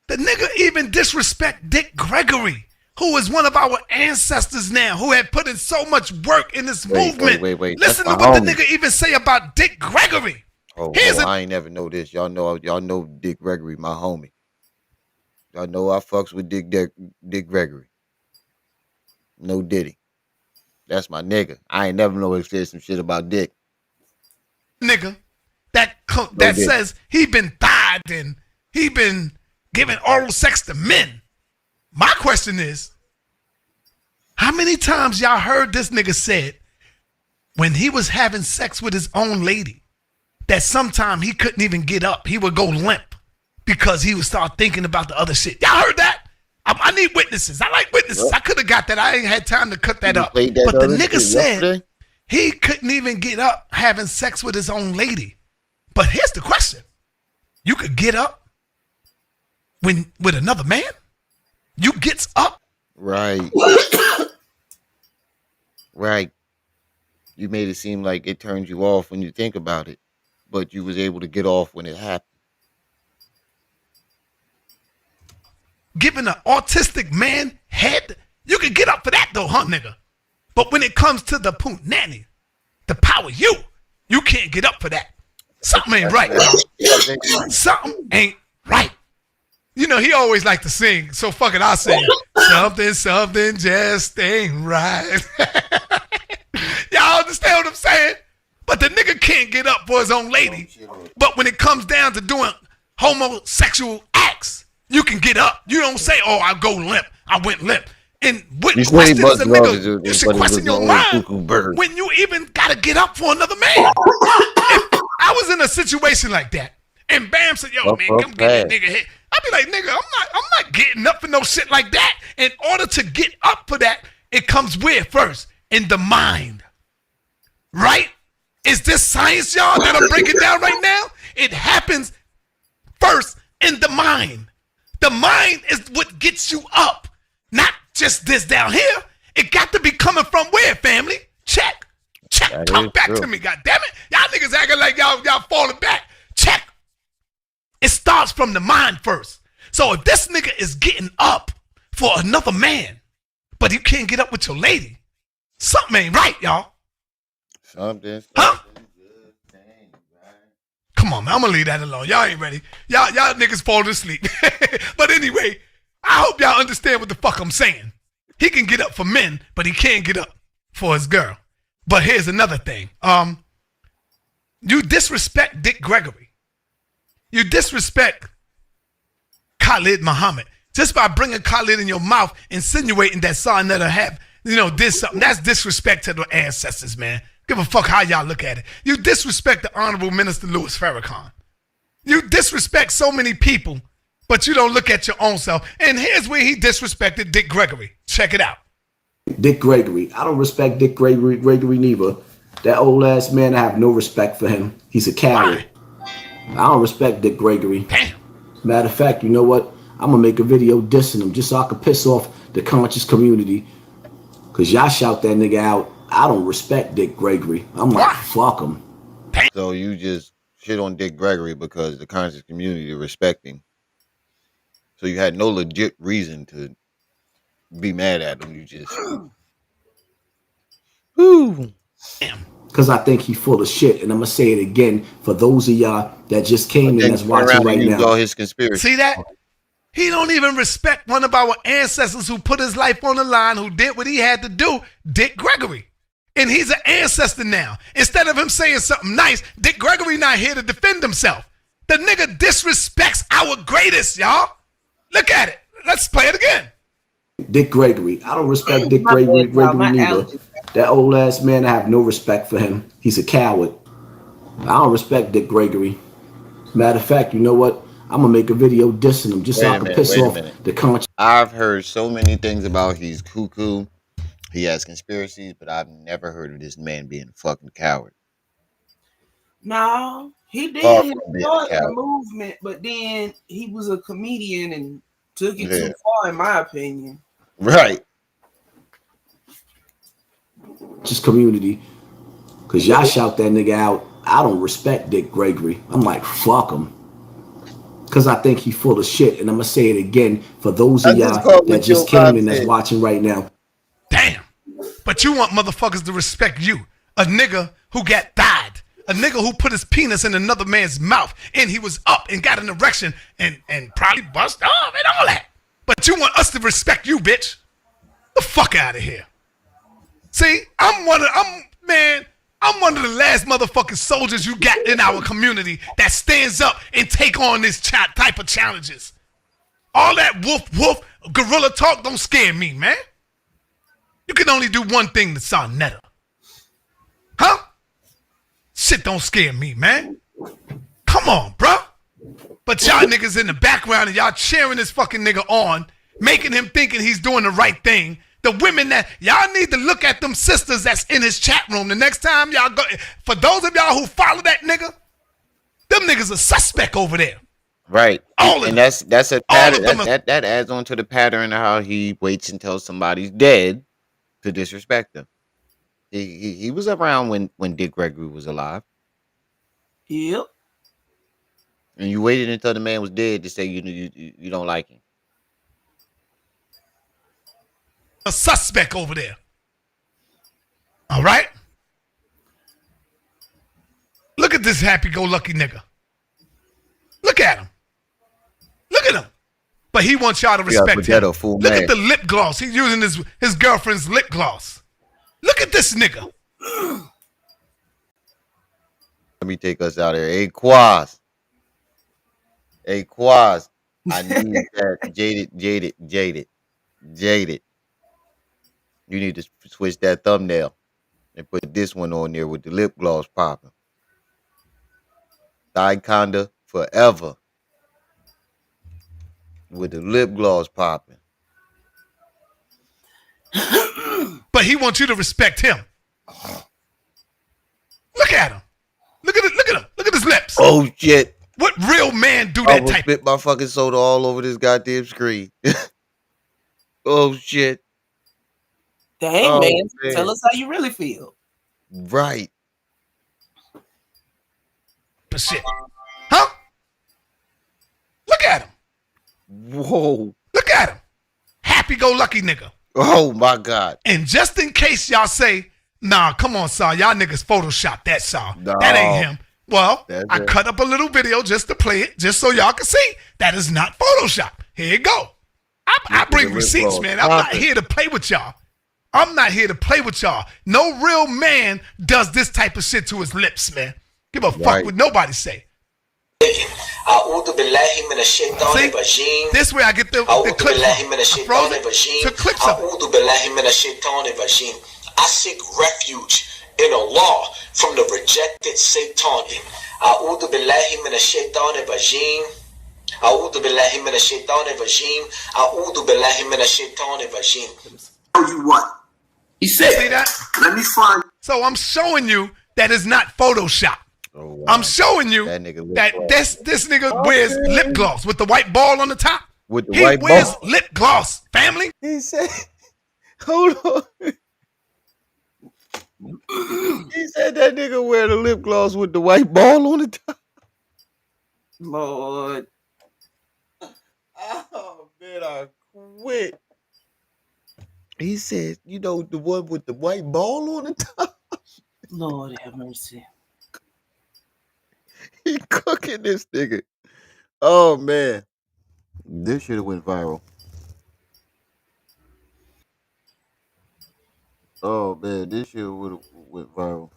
S3: the nigga even disrespect Dick Gregory, who is one of our ancestors now, who had put in so much work in this movement.
S1: Wait.
S3: Listen to
S1: That's
S3: what
S1: my
S3: the
S1: homie.
S3: nigga even say about Dick Gregory.
S1: I ain't never know this. Y'all know Dick Gregory, my homie. Y'all know I fucks with Dick Gregory. No Diddy. That's my nigga. I ain't never know if there's some shit about Dick.
S3: Nigga that
S1: Dick.
S3: says he been thied and he been giving oral sex to men. My question is, how many times y'all heard this nigga said when he was having sex with his own lady that sometime he couldn't even get up, he would go limp because he would start thinking about the other shit? Y'all heard that? I need witnesses. I like witnesses.
S1: What?
S3: I could have got that. I ain't had time to cut that
S1: You
S3: up.
S1: played that
S3: But the
S1: other
S3: nigga
S1: shit
S3: said
S1: yesterday?
S3: he couldn't even get up having sex with his own lady. But here's the question. You could get up with another man? You gets up?
S1: Right. Right. You made it seem like it turns you off when you think about it, but you was able to get off when it happened.
S3: Giving an autistic man head? You could get up for that though, huh, nigga? But when it comes to the punani, the power you can't get up for that. Something ain't right, y'all. Something ain't right. You know, he always like to sing, so fuck it, I'll sing. Something just ain't right. Y'all understand what I'm saying? But the nigga can't get up for his own lady. But when it comes down to doing homosexual acts, you can get up. You don't say, oh, I go limp. I went limp. And what
S1: You say
S3: questions a
S1: busted off
S3: nigga,
S1: is-
S3: you
S1: is
S3: should
S1: what it
S3: question
S1: was
S3: your
S1: only
S3: mind
S1: cuckoo bird.
S3: when you even gotta get up for another man. If I was in a situation like that, and Bam said, yo, man, come get that nigga hit. I'd be like, nigga, I'm not getting up for no shit like that. In order to get up for that, it comes where first? In the mind. Right? Is this science, y'all, that I'm breaking down right now? It happens first in the mind. The mind is what gets you up. Not just this down here. It got to be coming from where, family? Check.
S1: That
S3: Talk
S1: is
S3: back
S1: true.
S3: to me, goddammit. Y'all niggas acting like y'all falling back. Check. It starts from the mind first. So if this nigga is getting up for another man, but you can't get up with your lady, something ain't right, y'all.
S1: Something.
S3: Huh?
S1: Good thing, right?
S3: Come on, man. I'm gonna leave that alone. Y'all ain't ready. Y'all niggas fall asleep. But anyway, I hope y'all understand what the fuck I'm saying. He can get up for men, but he can't get up for his girl. But here's another thing. You disrespect Dick Gregory. You disrespect Khalid Muhammad just by bringing Khalid in your mouth, insinuating that Saneter have, did something. That's disrespect to the ancestors, man. Give a fuck how y'all look at it. You disrespect the Honorable Minister Louis Farrakhan. You disrespect so many people, but you don't look at your own self. And here's where he disrespected Dick Gregory. Check it out.
S5: Dick Gregory. I don't respect Dick Gregory neither. That old ass man, I have no respect for him. He's a coward. I don't respect Dick Gregory.
S3: Damn.
S5: Matter of fact, you know what? I'm gonna make a video dissing him just so I can piss off the conscious community. Cause y'all shout that nigga out. I don't respect Dick Gregory. I'm like, fuck him.
S1: So you just shit on Dick Gregory because the conscious community respect him. So you had no legit reason to be mad at him. You just
S5: Because I think he full of shit. And I'm gonna say it again for those of y'all that just came in that's watching right now.
S1: All his conspiracy.
S3: See that? He don't even respect one of our ancestors who put his life on the line, who did what he had to do, Dick Gregory. And he's an ancestor now. Instead of him saying something nice, Dick Gregory not here to defend himself. The nigga disrespects our greatest, y'all. Look at it. Let's play it again.
S5: Dick Gregory. I don't respect Dick Gregory neither. That old ass man, I have no respect for him. He's a coward. I don't respect Dick Gregory. Matter of fact, you know what? I'm gonna make a video dissing him just so I can piss off the conscience.
S1: I've heard so many things about he's cuckoo. He has conspiracies, but I've never heard of this man being a fucking coward.
S2: No, he did start the movement, but then he was a comedian and took it too far, in my opinion.
S1: Right.
S5: Just community. Cause y'all shout that nigga out. I don't respect Dick Gregory. I'm like, fuck him. Cause I think he full of shit. And I'm gonna say it again for those of y'all that just came in that's watching right now.
S3: Damn. But you want motherfuckers to respect you. A nigga who got died. A nigga who put his penis in another man's mouth and he was up and got an erection and probably bust off and all that. But you want us to respect you, bitch. The fuck out of here. See, I'm one of the last motherfucking soldiers you got in our community that stands up and take on this type of challenges. All that woof gorilla talk don't scare me, man. You can only do one thing to Saneter. Huh? Shit don't scare me, man. Come on, bro. But y'all niggas in the background and y'all cheering this fucking nigga on, making him thinking he's doing the right thing. The women that y'all need to look at them sisters that's in his chat room. The next time y'all go, for those of y'all who follow that nigga, them niggas a suspect over there.
S1: Right.
S3: All
S1: and that's a pattern. That adds on to the pattern of how he waits until somebody's dead to disrespect them. He was around when Dick Gregory was alive.
S2: Yep.
S1: And you waited until the man was dead to say you don't like him.
S3: A suspect over there. All right? Look at this happy-go-lucky nigga. Look at him. Look at him. But he wants y'all to respect him. Look at the lip gloss. He's using his girlfriend's lip gloss. Look at this nigga.
S1: Let me take us out here. Hey, Quaz. I need that. Jaded. You need to switch that thumbnail and put this one on there with the lip gloss popping. Thyconda forever with the lip gloss popping.
S3: But he wants you to respect him. Look at him. Look at him. Look at his lips.
S1: Oh shit.
S3: What real man do that type?
S1: I spit my fucking soda all over this goddamn screen. Oh shit.
S2: Dang, man. Tell us how you really feel.
S1: Right.
S3: But shit. Huh? Look at him.
S1: Whoa.
S3: Look at him. Happy-go-lucky nigga.
S1: Oh my God.
S3: And just in case y'all say, nah, come on, Saw. Y'all niggas Photoshop that, Saw.
S1: No,
S3: that ain't him. Well, I cut up a little video just to play it, just so y'all can see that is not Photoshop. Here you go. I bring receipts, man. I'm not here to play with y'all. No real man does this type of shit to his lips, man. Give a fuck
S1: Right.
S3: what nobody say. See, this way I get the clips from. I froze it, took clips of it.
S8: I seek refuge in Allah from the rejected Satan. A'udhu billahi minash shaitanir rajim. A'udhu billahi minash shaitanir rajim. A'udhu billahi minash shaitanir rajim.
S4: Tell you what.
S2: He said,
S3: See that?
S4: Let me find.
S3: So I'm showing you that it's not Photoshop.
S1: Oh, wow.
S3: I'm showing you
S1: That nigga
S3: that this nigga wears lip gloss with the white ball on the top.
S1: with the
S3: He
S1: white
S3: wears
S1: ball.
S3: lip gloss, family.
S1: He said, "Hold on." He said that nigga wear the lip gloss with the white ball on the top.
S2: Lord,
S1: Oh man, I quit. He said, "You know the one with the white ball on the top."
S2: Lord have mercy.
S1: He cooking this nigga. Oh man, this should have went viral. Oh man, this shit would have went viral.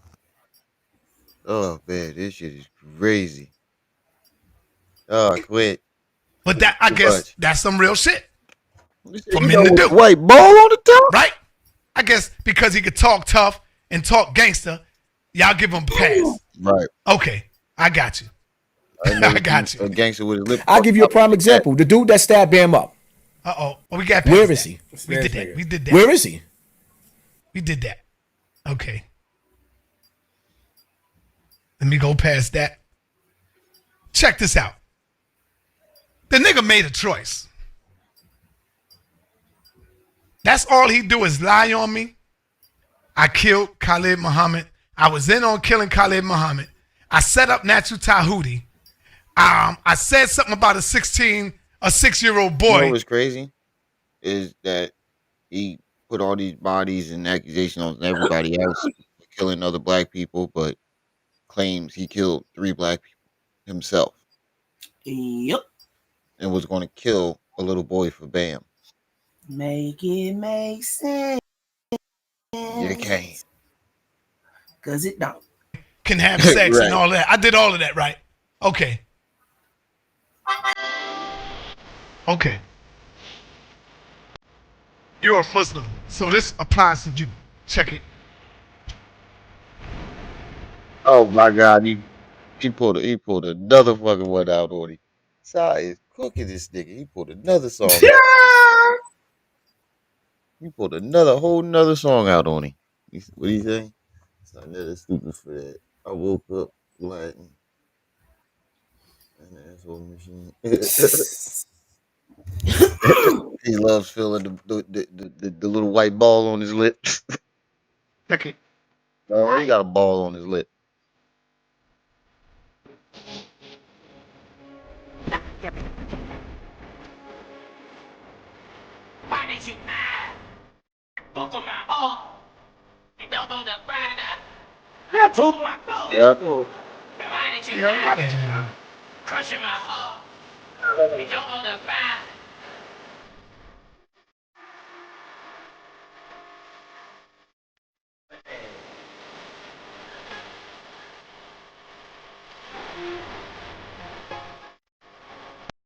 S1: Oh man, this shit is crazy. Oh, I quit.
S3: But that I
S1: Too
S3: guess
S1: much.
S3: that's some real shit
S1: You
S3: for
S1: know,
S3: men to
S1: with
S3: do,
S1: the white ball on the top.
S3: right? I guess because he could talk tough and talk gangster, y'all give him a pass.
S1: Right.
S3: Okay, I got you.
S1: I
S3: I got you.
S1: A gangster with his lip.
S5: I'll give you a prime example. The dude that stabbed Bam up.
S3: Oh, we got.
S5: Where
S3: past
S5: is
S3: that.
S5: he?
S3: We did that. We did that.
S5: Where is he?
S3: We did that. Okay. Let me go past that. Check this out. The nigga made a choice. That's all he do is lie on me. I killed Khalid Muhammad. I was in on killing Khalid Muhammad. I set up Natu Tahuti. I said something about a 6-year-old boy.
S1: You know what's crazy is that he put all these bodies and accusations on everybody else for killing other black people, but claims he killed 3 black people himself
S2: Yep.
S1: and was going to kill a little boy for Bam.
S2: Make it make sense.
S1: You can't.
S2: Cause it don't.
S3: Can have sex
S1: Right.
S3: and all that. I did all of that, right? Okay. Okay. You're a Muslim, so this applies to you. Check it.
S1: Oh my God, he pulled another fucking one out on him. Sai is cooking this nigga. He pulled another song out. He pulled whole nother song out on him. What do you say? Saneter stupid for that. I woke up Latin. An asshole machine. He loves feeling the little white ball on his lip.
S3: Check it.
S1: Oh, he got a ball on his lip.
S9: Why did you buckle my heart? You don't know the grinder. I told my phone.
S1: Yeah.
S9: Why did you crushing my heart? You don't know the grinder.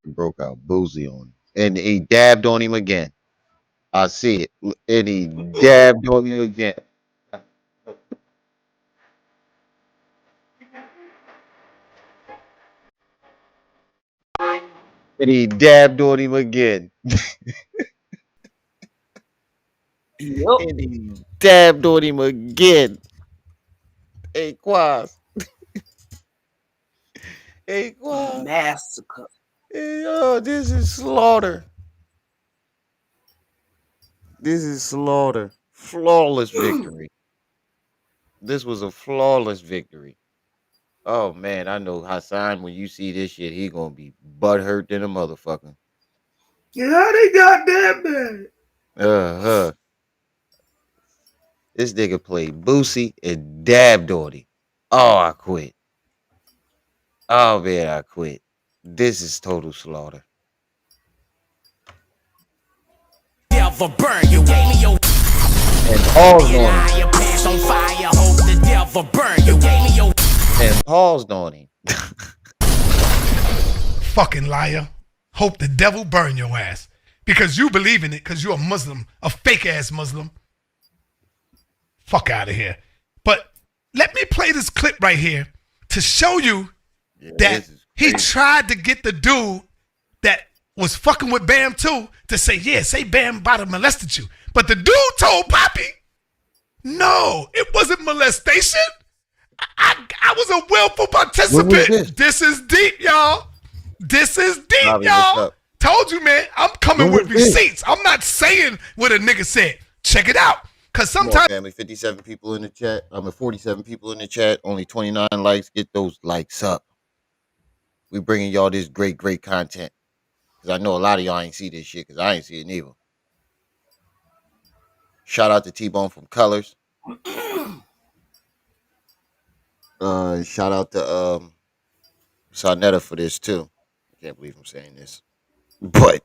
S1: Broke out boozy on him. And he dabbed on him again. I see it. And he dabbed on him again. And he dabbed on him again.
S2: Yep.
S1: And he dabbed on him again. Hey, Quas. Hey, Quas.
S2: Massacre.
S1: Hey, oh, this is slaughter. This is slaughter. Flawless victory. This was a flawless victory. Oh man, I know Hassan. When you see this shit, he gonna be butthurt than a motherfucker.
S2: Yeah, they got that bad.
S1: Huh. This nigga played Boosie and dabbed on him. Oh, I quit. Oh man, I quit. This is total slaughter.
S7: Devil burn you. Gave me your
S1: And all on him.
S7: your pants on fire. Hope the devil burn you. Gave me your
S1: and paused on him.
S3: Fucking liar. Hope the devil burn your ass. Because you believe in it because you're a Muslim, a fake ass Muslim. Fuck out of here. But let me play this clip right here to show you that he tried to get the dude that was fucking with Bam too to say, yeah, say Bam Bada molested you. But the dude told Poppy, no, it wasn't molestation. I was a willful participant. This is deep, y'all. This is deep,
S1: Bobby,
S3: y'all. Told you, man. I'm coming with receipts. I'm not saying what a nigga said. Check it out. Because sometimes.
S1: Family, 57 people in the chat. 47 people in the chat. Only 29 likes. Get those likes up. We bringing y'all this great, great content. Because I know a lot of y'all ain't see this shit because I ain't see it neither. Shout out to T-Bone from Colors. Shout out to Saneter for this too. I can't believe I'm saying this. But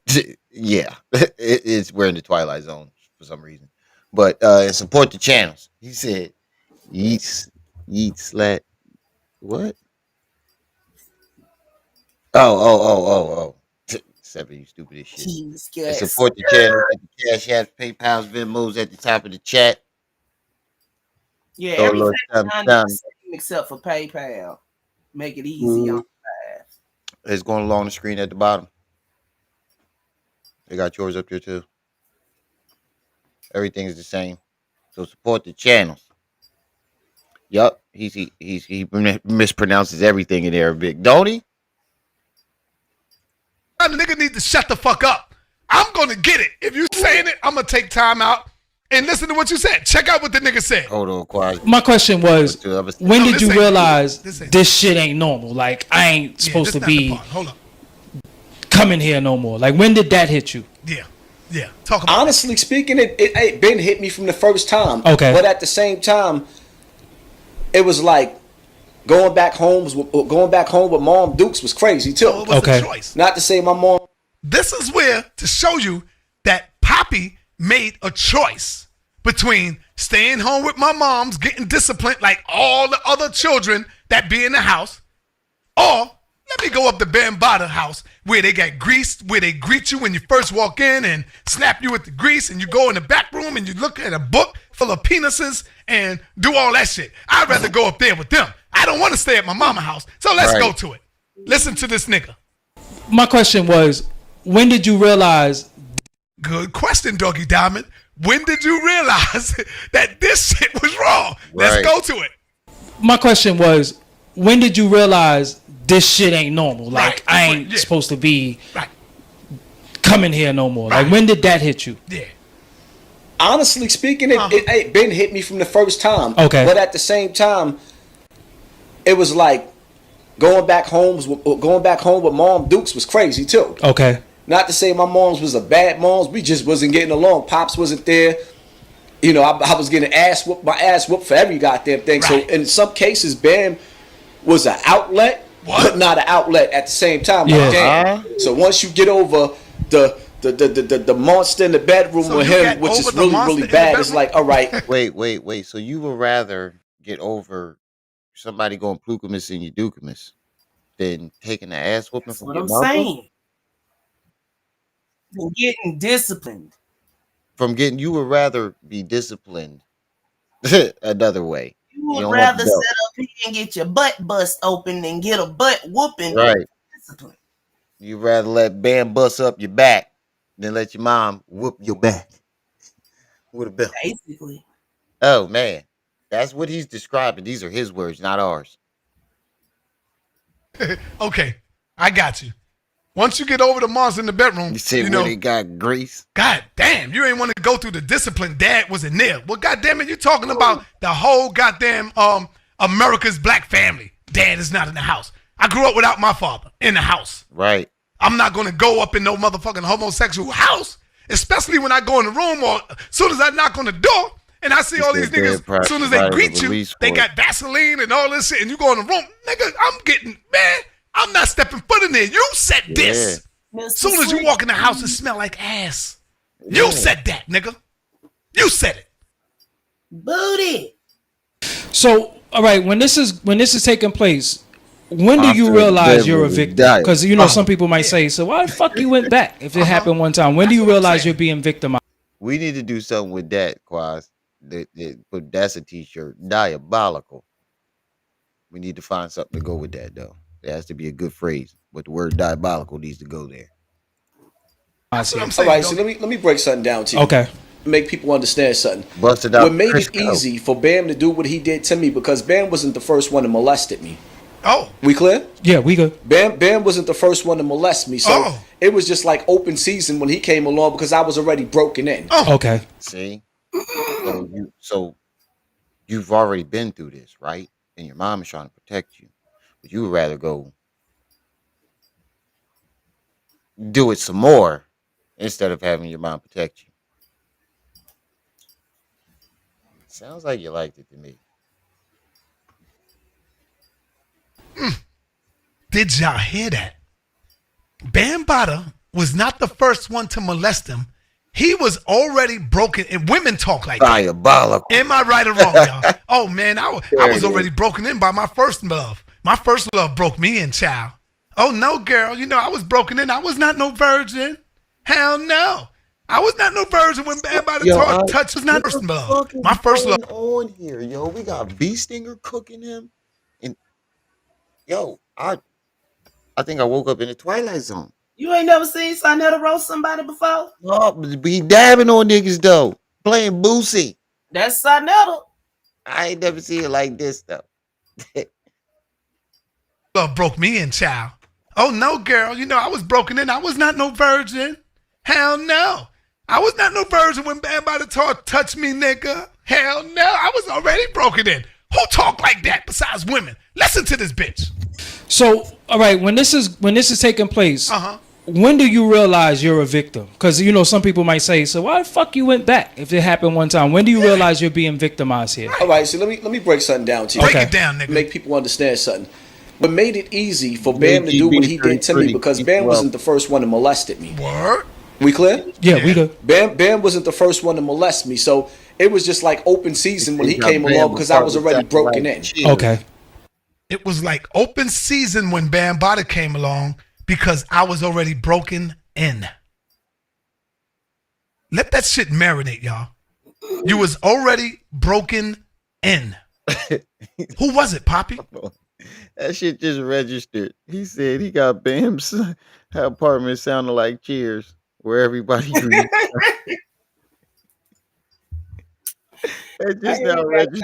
S1: yeah, we're in the Twilight Zone for some reason. But support the channels. He said, yeet slat. What? Oh. 7, you stupid as shit. And support the channel. Get the Cash Apps, PayPal's, Venmos at the top of the chat.
S2: Yeah, everything except for PayPal. Make it easy on guys.
S1: It's going along the screen at the bottom. They got yours up there too. Everything's the same. So support the channels. Yup. He mispronounces everything in Arabic, don't he?
S3: The nigga need to shut the fuck up. I'm gonna get it. If you saying it, I'm gonna take time out and listen to what you said. Check out what the nigga said.
S1: Hold on, quiet.
S10: My question was, when did you realize this shit ain't normal? Like, I ain't supposed to be coming here no more. Like, when did that hit you?
S3: Yeah. Talk about
S5: honestly speaking, it been hit me from the first time.
S10: Okay.
S5: But at the same time, it was like going back home with Mom Dukes was crazy too.
S3: it was a choice.
S5: Not to say my mom.
S3: This is where to show you that Poppy made a choice between staying home with my mom's, getting disciplined like all the other children that be in the house, or let me go up to Bambada house where they got greased, where they greet you when you first walk in and slap you with the grease, and you go in the back room and you look at a book full of penises and do all that shit. I'd rather go up there with them. I don't want to stay at my mama's house, so let's go to it. Listen to this nigga.
S10: My question was, when did you realize?
S3: Good question, Doggy Diamond. When did you realize that this shit was wrong? Let's go to it.
S10: My question was, when did you realize this shit ain't normal? Like, I ain't supposed to be coming here no more. Like, when did that hit you?
S3: Yeah.
S5: Honestly speaking, it been hit me from the first time.
S10: Okay.
S5: But at the same time, it was like going back home with Mom Dukes was crazy too.
S10: Okay.
S5: Not to say my mom's was a bad mom's. We just wasn't getting along. Pops wasn't there. You know, I was getting my ass whooped for every goddamn thing. Right. So in some cases, Bam was an outlet, but not an outlet at the same time.
S10: Yeah.
S5: Like, damn. So once you get over the monster in the bedroom with him, which is really bad, it's like, all right.
S1: Wait. So you would rather get over somebody going plucamus in your ducamus than taking the ass whooping from your mother?
S2: What I'm saying. Getting disciplined.
S1: You would rather be disciplined another way.
S2: You would rather sit up here and get your butt bust open than get a butt whooping.
S1: Right. Discipline. You'd rather let Bam bust up your back than let your mom whoop your back with a belt.
S2: Basically.
S1: Oh, man. That's what he's describing. These are his words, not ours.
S3: Okay. I got you. Once you get over the monster in the bedroom,
S1: you said where they got grease.
S3: God damn, you ain't want to go through the discipline. Dad was in there. Well, goddamn it, you talking about the whole goddamn America's black family. Dad is not in the house. I grew up without my father in the house.
S1: Right.
S3: I'm not gonna go up in no motherfucking homosexual house, especially when I go in the room or as soon as I knock on the door and I see all these niggas. As soon as they greet you, they got Vaseline and all this shit, and you go in the room, nigga. I'm not stepping foot in there. You said this. As soon as you walk in the house, it smell like ass. You said that, nigga. You said it.
S2: Booty.
S10: So all right, when this is taking place, when do you
S1: After
S10: realize
S1: Ben
S10: you're a
S1: was
S10: victim?
S1: died.
S10: Because some people might say, so why the fuck you went back if it happened one time? When do you realize you're being victimized?
S1: We need to do something with that, Quaz. But that's a t-shirt. Diabolical. We need to find something to go with that, though. There has to be a good phrase, but the word diabolical needs to go there.
S3: That's what I'm
S5: All
S3: saying.
S5: right, so let me break something down to you.
S10: Okay.
S5: Make people understand something.
S1: Busted out
S5: What made it
S1: Crisco.
S5: easy for Bam to do what he did to me, because Bam wasn't the first one to molested me.
S3: Oh,
S5: We clear?
S10: Yeah, we good.
S5: Bam wasn't the first one to molest me, so
S3: Oh.
S5: it was just like open season when he came along because I was already broken in.
S10: Okay.
S1: See? So you've already been through this, right? And your mom is trying to protect you. But you would rather go do it some more instead of having your mom protect you. Sounds like you liked it to me.
S3: Did y'all hear that? Bambaataa was not the first one to molest him. He was already broken, and women talk like that.
S1: Diabolical.
S3: Am I right or wrong, y'all? Oh, man, I was already broken in by my first love. My first love broke me in, child. Oh, no, girl. I was broken in. I was not no virgin. Hell no. I was not no virgin when Bambaataa touched was not first love. My first love.
S1: On here, yo. We got Bee Stinger cooking him. And, yo, I think I woke up in the Twilight Zone.
S2: You ain't never seen Saneter roast somebody before?
S1: No, but he dabbing on niggas, though. Playing Boosie.
S2: That's Saneter.
S1: I ain't never seen it like this, though.
S3: Love broke me in, child. Oh, no, girl. I was broken in. I was not no virgin. Hell no. I was not no virgin when Bambaataa touched me, nigga. Hell no. I was already broken in. Who talk like that besides women? Listen to this bitch.
S10: So, all right, when this is taking place, when do you realize you're a victim? Because some people might say, so why the fuck you went back if it happened one time? When do you realize you're being victimized here?
S5: All right, so let me break something down to you.
S3: Break it down, nigga.
S5: Make people understand something. What made it easy for Bam to do what he did to me, because Bam wasn't the first one to molested me.
S3: Word?
S5: We clear?
S10: Yeah, we good.
S5: Bam wasn't the first one to molest me, so it was just like open season when he came along because I was already broken in.
S10: Okay.
S3: It was like open season when Bambaataa came along because I was already broken in. Let that shit marinate, y'all. You was already broken in. Who was it, Poppy?
S1: That shit just registered. He said he got Bam's apartment sounding like Cheers, where everybody agrees. That just now registered.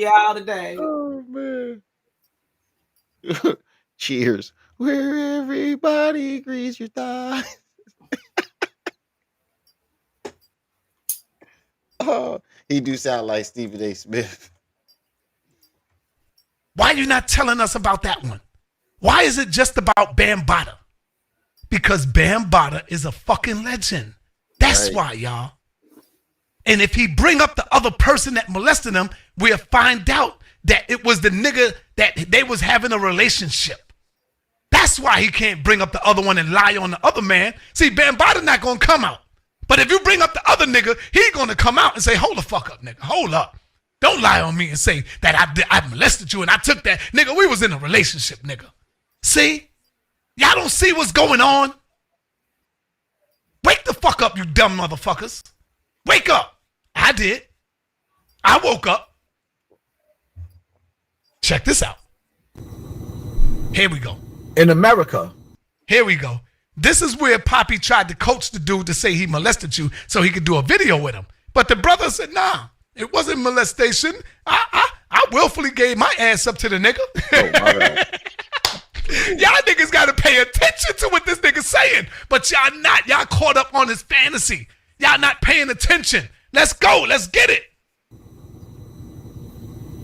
S2: All today.
S1: Oh man. Cheers, where everybody agrees your thighs. Oh, he do sound like Stephen A. Smith.
S3: Why you not telling us about that one? Why is it just about Bambaataa? Because Bambaataa is a fucking legend. That's why, y'all. And if he bring up the other person that molested him, we'll find out that it was the nigga that they was having a relationship. That's why he can't bring up the other one and lie on the other man. See, Bambaataa not gonna come out. But if you bring up the other nigga, he gonna come out and say, hold the fuck up, nigga. Hold up. Don't lie on me and say that I molested you and I took that. Nigga, we was in a relationship, nigga. See? Y'all don't see what's going on? Wake the fuck up, you dumb motherfuckers. Wake up. I did. I woke up. Check this out. Here we go.
S5: In America.
S3: Here we go. This is where Poppy tried to coach the dude to say he molested you so he could do a video with him. But the brother said, nah, it wasn't molestation. I willfully gave my ass up to the nigga.
S1: Oh, my bad.
S3: Y'all niggas got to pay attention to what this nigga's saying. But y'all not. Y'all caught up on his fantasy. Y'all not paying attention. Let's go. Let's get it.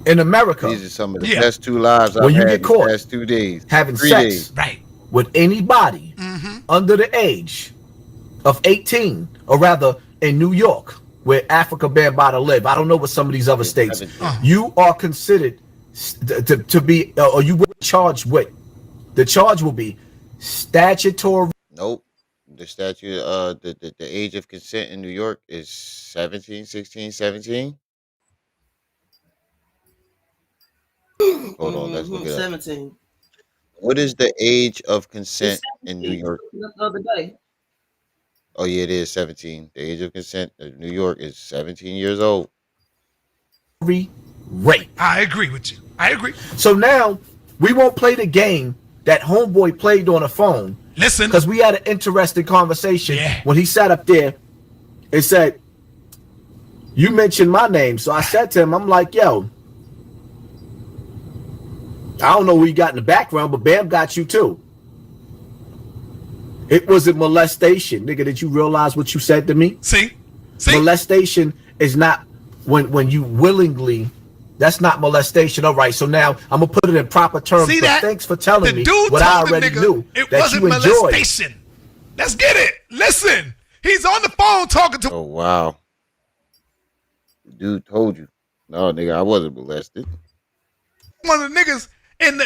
S5: In America.
S1: These are some of the best two lives I've
S5: when you
S1: had
S5: get caught
S1: the past 2 days.
S5: having
S1: 3
S5: sex
S1: days.
S3: Right.
S5: with anybody under the age of 18, or rather in New York, where Africa Bambaataa live. I don't know what some of these other states. You are considered to be, or you will be charged with. The charge will be statutory.
S1: Nope. The statute, the age of consent in New York is 17, 16, 17. Hold on, let's look it up.
S2: 17.
S1: What is the age of
S2: It's
S1: consent in New
S2: 17.
S1: York?
S2: The other day.
S1: Oh yeah, it is 17. The age of consent in New York is 17 years old.
S5: Rape.
S3: I agree with you. I agree.
S5: So now we won't play the game that homeboy played on the phone.
S3: Listen,
S5: because we had an interesting conversation
S3: Yeah.
S5: when he sat up there and said, "You mentioned my name." So I said to him, "I'm like, yo, I don't know who you got in the background, but Bam got you too." It wasn't molestation, nigga. Did you realize what you said to me?
S3: see,
S5: Molestation is not when you willingly. That's not molestation. All right, so now I'm gonna put it in proper terms.
S3: See
S5: but
S3: that?
S5: thanks for telling
S3: The
S5: me
S3: dude
S5: what I
S3: told the
S5: already
S3: nigga
S5: knew
S3: it
S5: that
S3: wasn't
S5: you enjoyed.
S3: molestation. Let's get it. Listen, he's on the phone talking to.
S1: Oh wow. Dude told you. No, nigga, I wasn't molested.
S3: One of the niggas and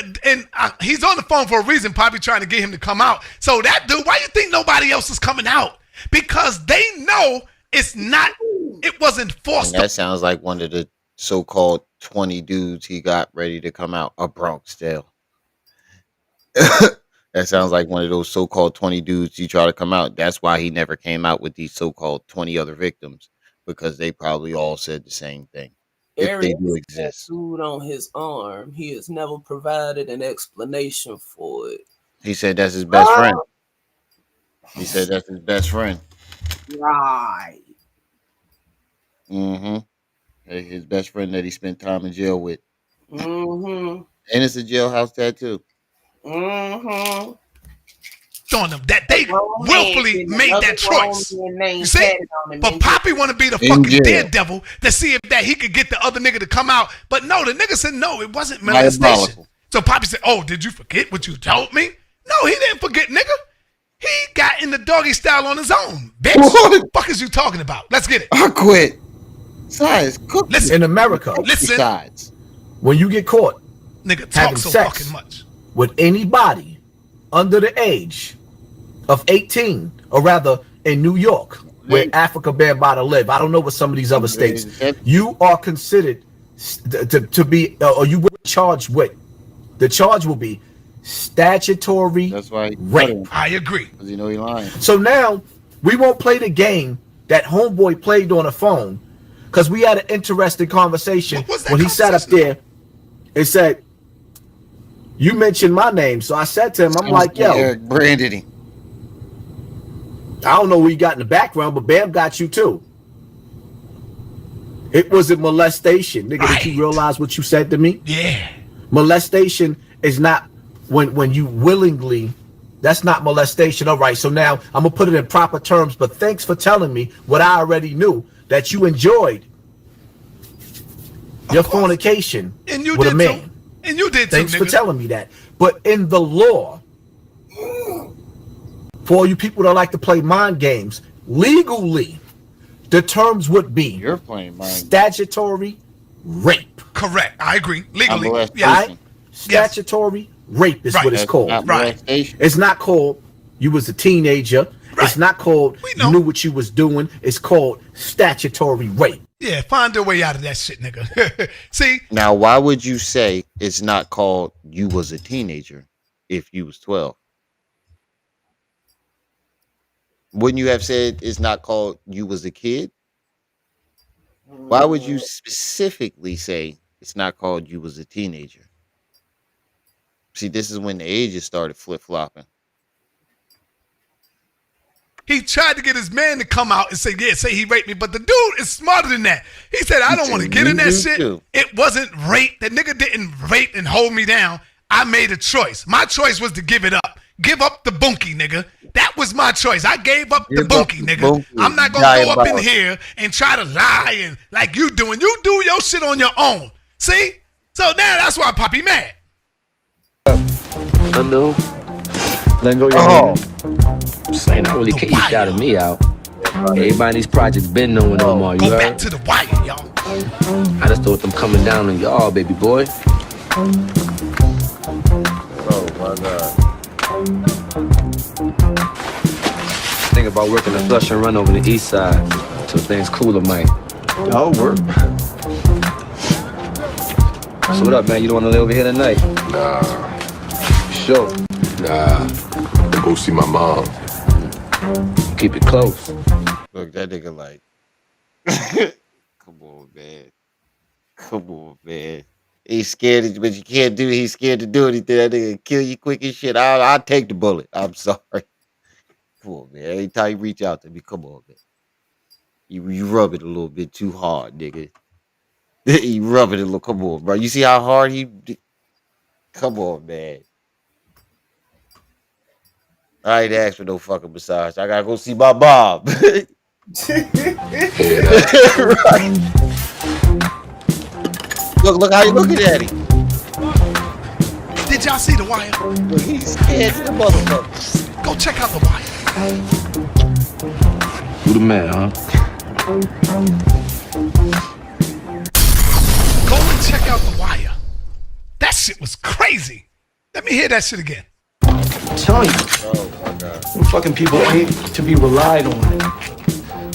S3: he's on the phone for a reason, probably trying to get him to come out. So that dude, why you think nobody else is coming out? Because they know it wasn't forced.
S1: And that sounds like one of the so-called 20 dudes he got ready to come out. A Bronx tale. That sounds like one of those so-called 20 dudes he tried to come out. That's why he never came out with these so-called 20 other victims, because they probably all said the same thing. If they do exist.
S2: Tattooed on his arm. He has never provided an explanation for it.
S1: He said that's his best friend. He said that's his best friend.
S2: Right.
S1: Mm-hmm. His best friend that he spent time in jail with.
S2: Mm-hmm.
S1: And it's a jailhouse tattoo.
S2: Mm-hmm.
S3: On them that they willfully made that choice. You see? But Poppy want to be the
S1: In
S3: fucking
S1: jail.
S3: daredevil to see if that he could get the other nigga to come out. But no, the nigga said no, it wasn't molestation.
S1: Diabolical.
S3: So Poppy said, "Oh, did you forget what you told me?" No, he didn't forget, nigga. He got in the doggy style on his own. Bitch, what the fuck is you talking about? Let's get it.
S1: I quit. Size cook.
S3: Listen,
S5: In America,
S3: listen,
S1: Sides.
S5: when you get caught
S3: nigga,
S5: having
S3: talk so
S5: sex
S3: fucking much.
S5: with anybody under the age of 18, or rather in New York, where Africa Bear by to live, I don't know what some of these other states, you are considered to be, or you will be charged with, the charge will be statutory
S1: That's why he
S5: rape.
S3: I agree.
S1: because you know he lying.
S5: So now we won't play the game that homeboy played on the phone, because we had an interesting conversation
S3: What was that
S5: when he sat up
S3: conversation?
S5: there and said, "You mentioned my name." So I said to him, I'm like, yo,
S1: Eric branded him.
S5: I don't know who you got in the background, but Bam got you too. It wasn't molestation, nigga.
S3: Right.
S5: Did you realize what you said to me?
S3: Yeah.
S5: Molestation is not when you willingly. That's not molestation. All right, so now I'm gonna put it in proper terms. But thanks for telling me what I already knew, that you enjoyed your fornication
S3: And you
S5: with
S3: did
S5: a man.
S3: too. And you did
S5: Thanks
S3: too,
S5: for
S3: nigga.
S5: telling me that. But in the law, for all you people that like to play mind games, legally, the terms would be
S1: You're playing mine.
S5: statutory rape.
S3: Correct. I agree. Legally.
S1: molestation.
S3: Yes.
S5: Right? Statutory rape is
S3: Right.
S5: what it's
S1: That's
S5: called.
S1: not
S3: Right.
S1: molestation.
S5: It's not called you was a teenager.
S3: Right.
S5: It's not called
S3: We know.
S5: you knew what you was doing. It's called statutory rape.
S3: Yeah, find your way out of that shit, nigga. See?
S1: Now, why would you say it's not called you was a teenager if you was 12? Wouldn't you have said it's not called you was a kid? Why would you specifically say it's not called you was a teenager? See, this is when the ages started flip-flopping.
S3: He tried to get his man to come out and say, yeah, say he raped me. But the dude is smarter than that. He said, I don't want to get in that
S1: You
S3: shit.
S1: do.
S3: It wasn't rape. The nigga didn't rape and hold me down. I made a choice. My choice was to give it up. Give up the bunkie, nigga. That was my choice. I gave up the
S1: Give up
S3: bunkie,
S1: the
S3: nigga.
S1: bunkie.
S3: I'm not going to go up in
S1: Diabolical.
S3: here and try to lie and like you doing. You do your shit on your own. See? So now that's why Poppy mad.
S11: I know. Let go your hand. Ain't not really
S3: The
S11: kick you
S3: wire.
S11: shouting me out. Everybody in these projects been knowing no more, you
S3: Go back
S11: heard?
S3: to the wire, y'all.
S11: I just thought them coming down on y'all, baby boy.
S1: Oh my God.
S11: Think about working a flush and run over the east side till things cooler, Mike.
S6: Oh, work.
S12: So what up, man? You don't want to lay over here tonight?
S13: Nah.
S12: Sure.
S13: Nah. Go see my mom.
S12: Keep it close.
S1: Look, that nigga like, come on, man. Come on, man. He's scared, but you can't do. He's scared to do anything. That nigga kill you quick as shit. I'll take the bullet. I'm sorry. Come on, man. Every time you reach out to me, come on, man. You rub it a little bit too hard, nigga. You rub it a little. Come on, bro. You see how hard he? Come on, man. I ain't asked for no fucking massage. I gotta go see my mom. Right. Look how you looking at him.
S3: Did y'all see The Wire?
S1: Look, he's scared to the motherfucker.
S3: Go check out The Wire.
S12: You the man, huh?
S3: Go and check out The Wire. That shit was crazy. Let me hear that shit again.
S12: I'm telling you.
S1: Oh my god.
S12: Them fucking people ain't to be relied on.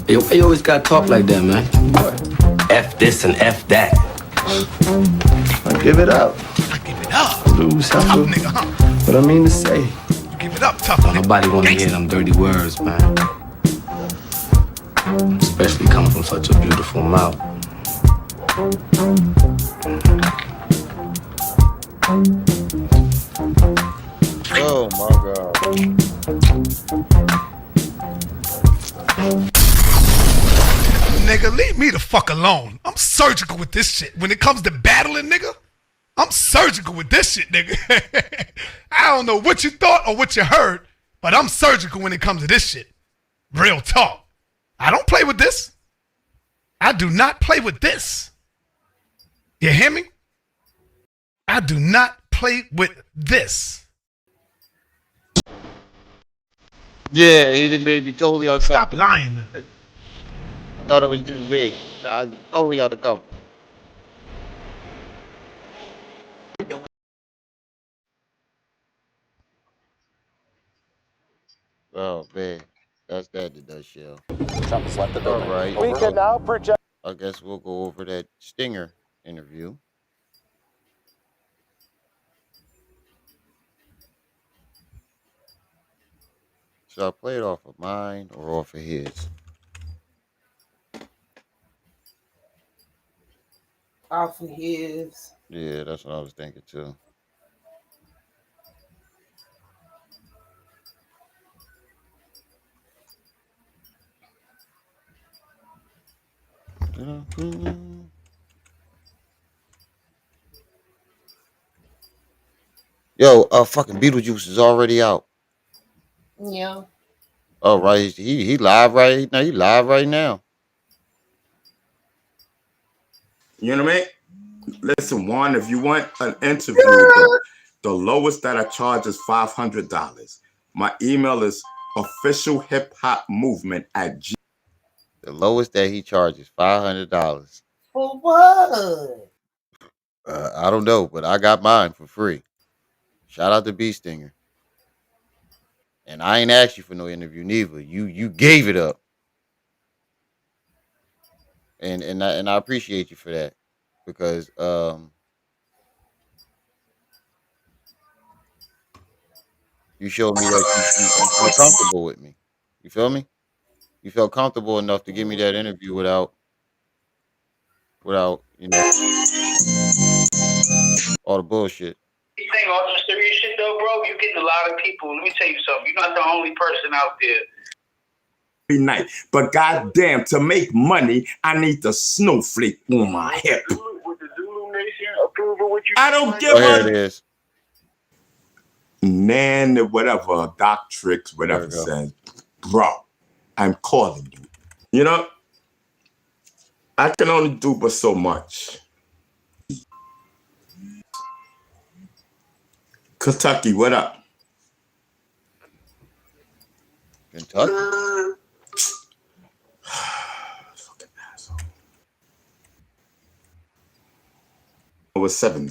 S12: Hey, why you always gotta talk like that, man? What? F this and F that. I give it up.
S3: I give it up.
S12: Lose
S3: Tough
S12: something.
S3: nigga, huh?
S12: What I mean to say.
S3: You give it up, tough nigga.
S12: Nobody wanna hear them dirty words, man. Especially coming from such a beautiful mouth.
S1: Oh my god.
S3: Nigga, leave me the fuck alone. I'm surgical with this shit. When it comes to battling, nigga, I'm surgical with this shit, nigga. I don't know what you thought or what you heard, but I'm surgical when it comes to this shit. Real talk. I don't play with this. I do not play with this. You hear me? I do not play with this.
S1: Yeah, he didn't be totally on.
S3: Stop lying.
S1: I thought it was too big. Totally on the cover. Oh man, that's that in a nutshell. All right.
S14: We can now project.
S1: I guess we'll go over that Stinger interview. Should I play it off of mine or off of his?
S2: Off of his.
S1: Yeah, that's what I was thinking too. Yo, fucking Beetlejuice is already out.
S2: Yeah.
S1: Oh right, he live right now. He live right now.
S15: You know what I mean? Listen, Juan, if you want an interview, the lowest that I charge is $500. My email is officialhiphopmovement@gmail.com.
S1: The lowest that he charges $500.
S2: For what?
S1: I don't know, but I got mine for free. Shout out to B Stinger. And I ain't asked you for no interview neither. You gave it up. And I appreciate you for that. Because you showed me that you feel comfortable with me. You feel me? You felt comfortable enough to give me that interview without all the bullshit.
S14: You think all the serious shit though, bro? You getting a lot of people. Let me tell you something. You're not the only person out there.
S15: Night. But goddamn, to make money, I need the snowflake on my hip.
S14: With the Zulu Nation approval, what you?
S15: I don't give
S1: here it is.
S15: Nan, whatever, Doc Tricks, whatever says, bro, I'm calling you. You know, I can only do but so much. Kentucky, what up?
S1: Kentucky?
S15: Fucking asshole. I was 7.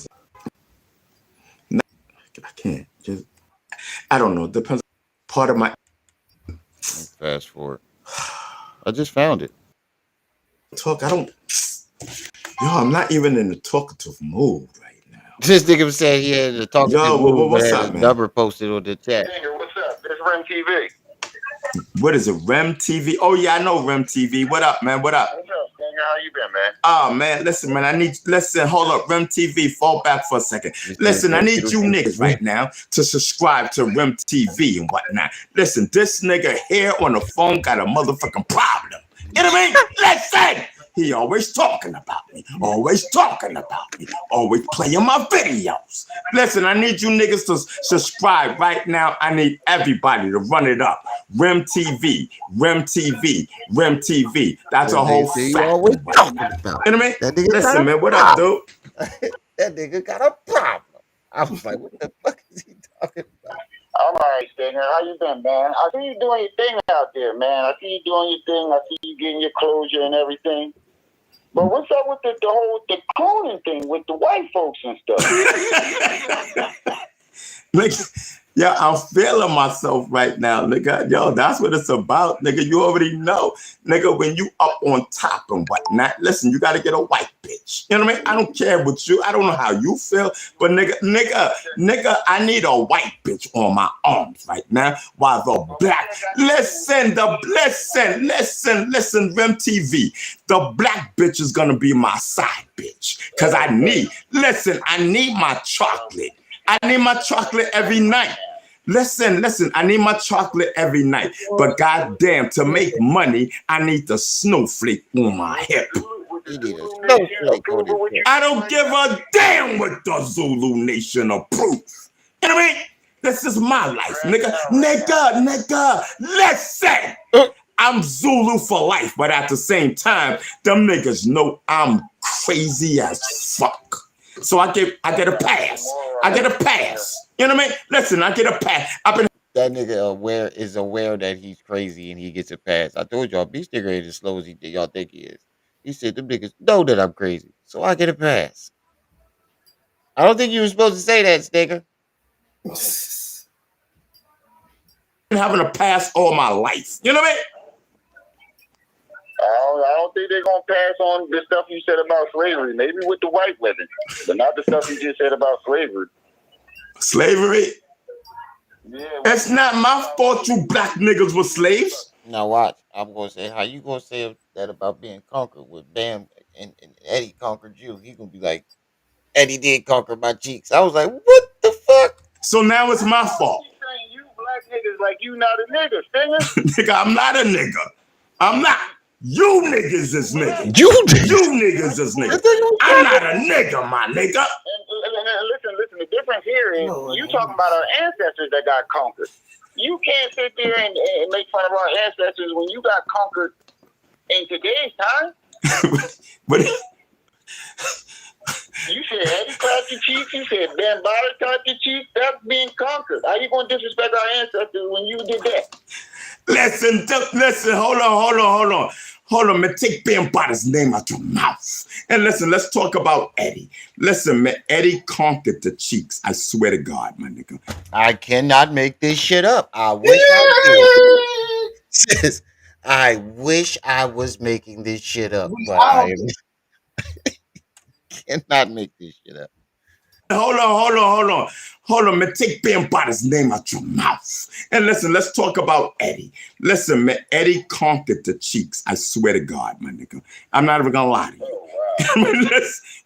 S15: No, I can't. Just, I don't know. Depends. Part of my.
S1: Fast forward. I just found it.
S15: Talk. I don't. Yo, I'm not even in the talkative mood right
S1: This nigga was saying he had to talk to the
S15: Yo,
S1: guru, but
S15: what's
S1: had
S15: up,
S1: his
S15: man?
S1: number posted on the chat.
S14: Singer, what's up? This Rem TV.
S15: What is it, Rem TV? Oh yeah, I know Rem TV. What up, man? What up?
S14: What's up, Singer? How you been, man?
S15: Oh man, listen, man. Hold up, Rem TV. Fall back for a second. Listen, I need you niggas right now to subscribe to Rem TV and whatnot. Listen, this nigga here on the phone got a motherfucking problem. You know what I mean? Listen. He always talking about me, always talking about me, always playing my videos. Listen, I need you niggas to subscribe right now. I need everybody to run it up. Rem TV, Rem TV, Rem TV. That's a whole fact.
S1: Always talking about.
S15: You know what I mean?
S1: That
S15: Listen, man, what up, dude?
S1: That nigga got a problem. I was like, what the fuck is he talking about?
S14: I'm all right, Stinger. How you been, man? I see you doing your thing out there, man. I see you doing your thing. I see you getting your closure and everything. But what's up with the whole cloning thing with the white folks and stuff?
S15: Look, yeah, I'm feeling myself right now, nigga. Yo, that's what it's about, nigga. You already know, nigga. When you up on top and whatnot, listen, you got to get a white bitch. You know what I mean? I don't care what you. I don't know how you feel, but nigga, I need a white bitch on my arms right now. While the black, listen, Rem TV, the black bitch is gonna be my side bitch, cause I need my chocolate. I need my chocolate every night. Listen, I need my chocolate every night. But goddamn, to make money, I need the snowflake on my hip. I don't give a damn what the Zulu Nation approves. You know what I mean? This is my life, nigga. Listen. I'm Zulu for life, but at the same time, them niggas know I'm crazy as fuck. So I get a pass. I get a pass. You know what I mean? Listen, I get a pass.
S1: That nigga is aware that he's crazy and he gets a pass. I told y'all, Beast nigga ain't as slow as y'all think he is. He said them niggas know that I'm crazy, so I get a pass. I don't think you were supposed to say that, nigga.
S15: Been having a pass all my life. You know what I mean?
S14: I don't think they're gonna pass on the stuff you said about slavery. Maybe with the white women, but not the stuff you just said about slavery.
S15: Slavery?
S14: Yeah.
S15: It's not my fault you black niggas were slaves.
S1: Now watch. I'm gonna say how you gonna say that about being conquered with Bam and Eddie conquered you. He gonna be like, Eddie did conquer my cheeks. I was like, what the fuck?
S15: So now it's my fault.
S14: You black niggas like you not a nigga, Stinger.
S15: Nigga, I'm not a nigga. I'm not. You niggas is niggas.
S5: You
S15: niggas is niggas. I'm not a nigga, my nigga.
S14: And listen. The difference here is you talking about our ancestors that got conquered. You can't sit there and make fun of our ancestors when you got conquered in today's time.
S15: But
S14: you said Eddie clapped your cheeks. You said Ben Bada clapped your cheeks. That's being conquered. How you gonna disrespect our ancestors when you did that?
S15: Listen, hold on, man. Take Ben Bada's name out your mouth. And listen, let's talk about Eddie. Listen, man, Eddie conquered the cheeks. I swear to God, my nigga.
S1: I cannot make this shit up. I wish I could. Sis, I wish I was making this shit up, but I cannot make this shit up.
S15: Hold on, man. Take Ben Bada's name out your mouth. And listen, let's talk about Eddie. Listen, man, Eddie conquered the cheeks. I swear to God, my nigga. I'm not even gonna lie to you.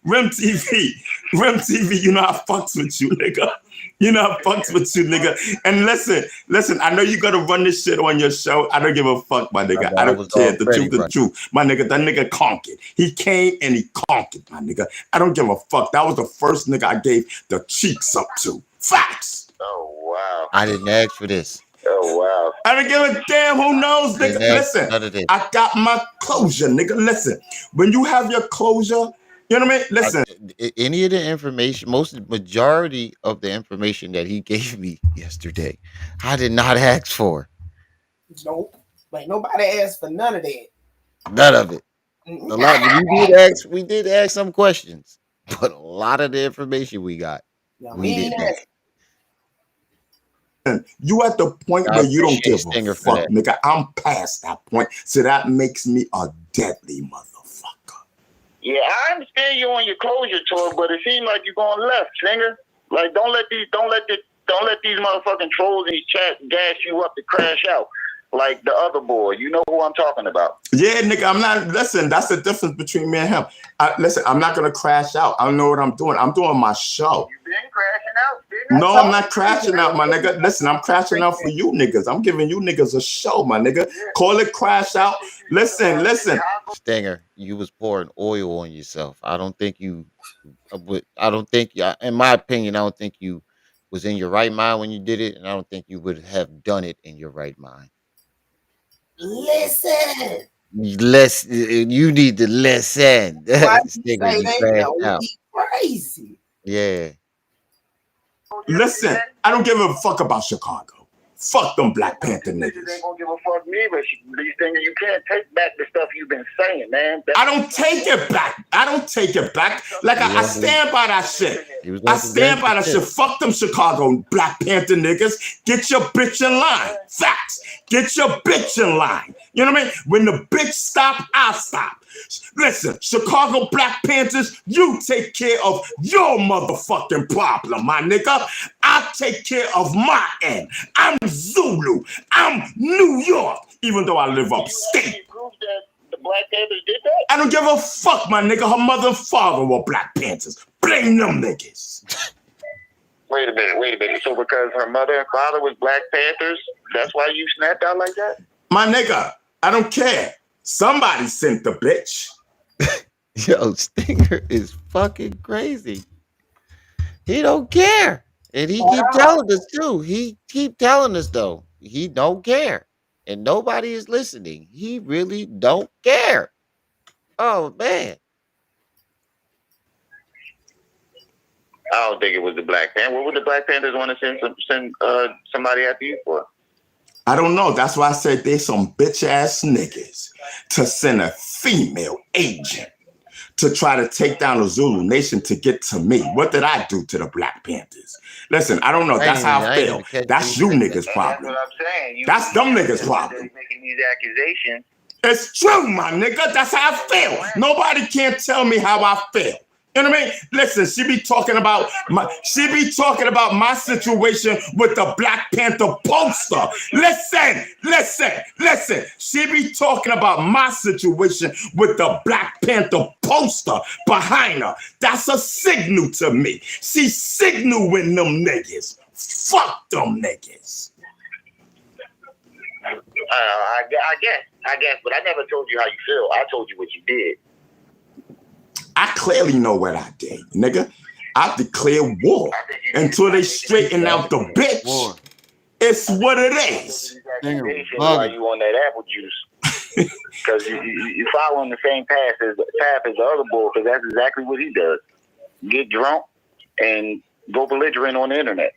S15: Rem TV, you know I fucks with you, nigga. You know I fucks with you, nigga. And listen, I know you gotta run this shit on your show. I don't give a fuck, my nigga. I don't care. The truth. My nigga, that nigga conquered. He came and he conquered, my nigga. I don't give a fuck. That was the first nigga I gave the cheeks up to. Facts.
S14: Oh, wow.
S1: I didn't ask for this.
S14: Oh, wow.
S15: I don't give a damn who knows, nigga. Listen, I got my closure, nigga. Listen, when you have your closure, you know what I mean? Listen.
S1: Any of the information, majority of the information that he gave me yesterday, I did not ask for.
S2: Nope. Like nobody asked for none of that.
S1: None of it. We did ask some questions, but a lot of the information we got, we didn't ask.
S15: You at the point where you don't give a fuck, nigga. I'm past that point, so that makes me a deadly motherfucker.
S14: Yeah, I understand you on your closure tour, but it seems like you're going left, Singer. Like, don't let these motherfucking trolls in these chats gas you up to crash out. Like the other boy, you know who I'm talking about.
S15: Yeah, nigga, I'm not. Listen, that's the difference between me and him. Listen, I'm not gonna crash out. I know what I'm doing. I'm doing my show.
S14: You been crashing out,
S15: No, I'm not crashing out, my nigga. Listen, I'm crashing out for you niggas. I'm giving you niggas a show, my nigga. Call it crash out. Listen.
S1: Stinger, you was pouring oil on yourself. I don't think you. I don't think. In my opinion, I don't think you was in your right mind when you did it, and I don't think you would have done it in your right mind.
S2: Listen.
S1: You need to listen.
S2: Why you
S1: Stinger,
S2: say
S1: you
S2: they
S1: crashed
S2: know
S1: out.
S2: he crazy?
S1: Yeah.
S15: Listen, I don't give a fuck about Chicago. Fuck them Black Panther niggas.
S14: They ain't gonna give a fuck neither. These things, you can't take back the stuff you've been saying, man.
S15: I don't take it back. Like I stand by that shit. I stand by that shit. Fuck them Chicago Black Panther niggas. Get your bitch in line. Facts. Get your bitch in line. You know what I mean? When the bitch stop, I stop. Listen, Chicago Black Panthers, you take care of your motherfucking problem, my nigga. I take care of my end. I'm Zulu. I'm New York, even though I live upstate.
S14: The Black Panthers did that?
S15: I don't give a fuck, my nigga. Her mother and father were Black Panthers. Blame them niggas.
S14: Wait a minute. So because her mother and father was Black Panthers, that's why you snapped out like that?
S15: My nigga, I don't care. Somebody sent the bitch.
S1: Yo, Stinger is fucking crazy. He don't care. And he keep telling us too. He keep telling us though. He don't care. And nobody is listening. He really don't care. Oh man.
S14: I don't think it was the Black Panthers. What would the Black Panthers want to send somebody after you for?
S15: I don't know. That's why I said they some bitch ass niggas to send a female agent to try to take down the Zulu Nation to get to me. What did I do to the Black Panthers? Listen, I don't know. That's how I feel. That's you niggas' problem.
S14: That's what I'm saying.
S15: That's them niggas' problem.
S14: Making these accusations.
S15: It's true, my nigga. That's how I feel. Nobody can't tell me how I feel. You know what I mean? Listen, she be talking about my situation with the Black Panther poster. Listen. She be talking about my situation with the Black Panther poster behind her. That's a signal to me. She signaling them niggas. Fuck them niggas.
S14: I guess, but I never told you how you feel. I told you what you did.
S15: I clearly know what I did, nigga. I declare war until they straighten out the bitch. It's what it is.
S14: Why you on that apple juice? Because you following the same path as the other boy, because that's exactly what he does. Get drunk and go belligerent on the internet.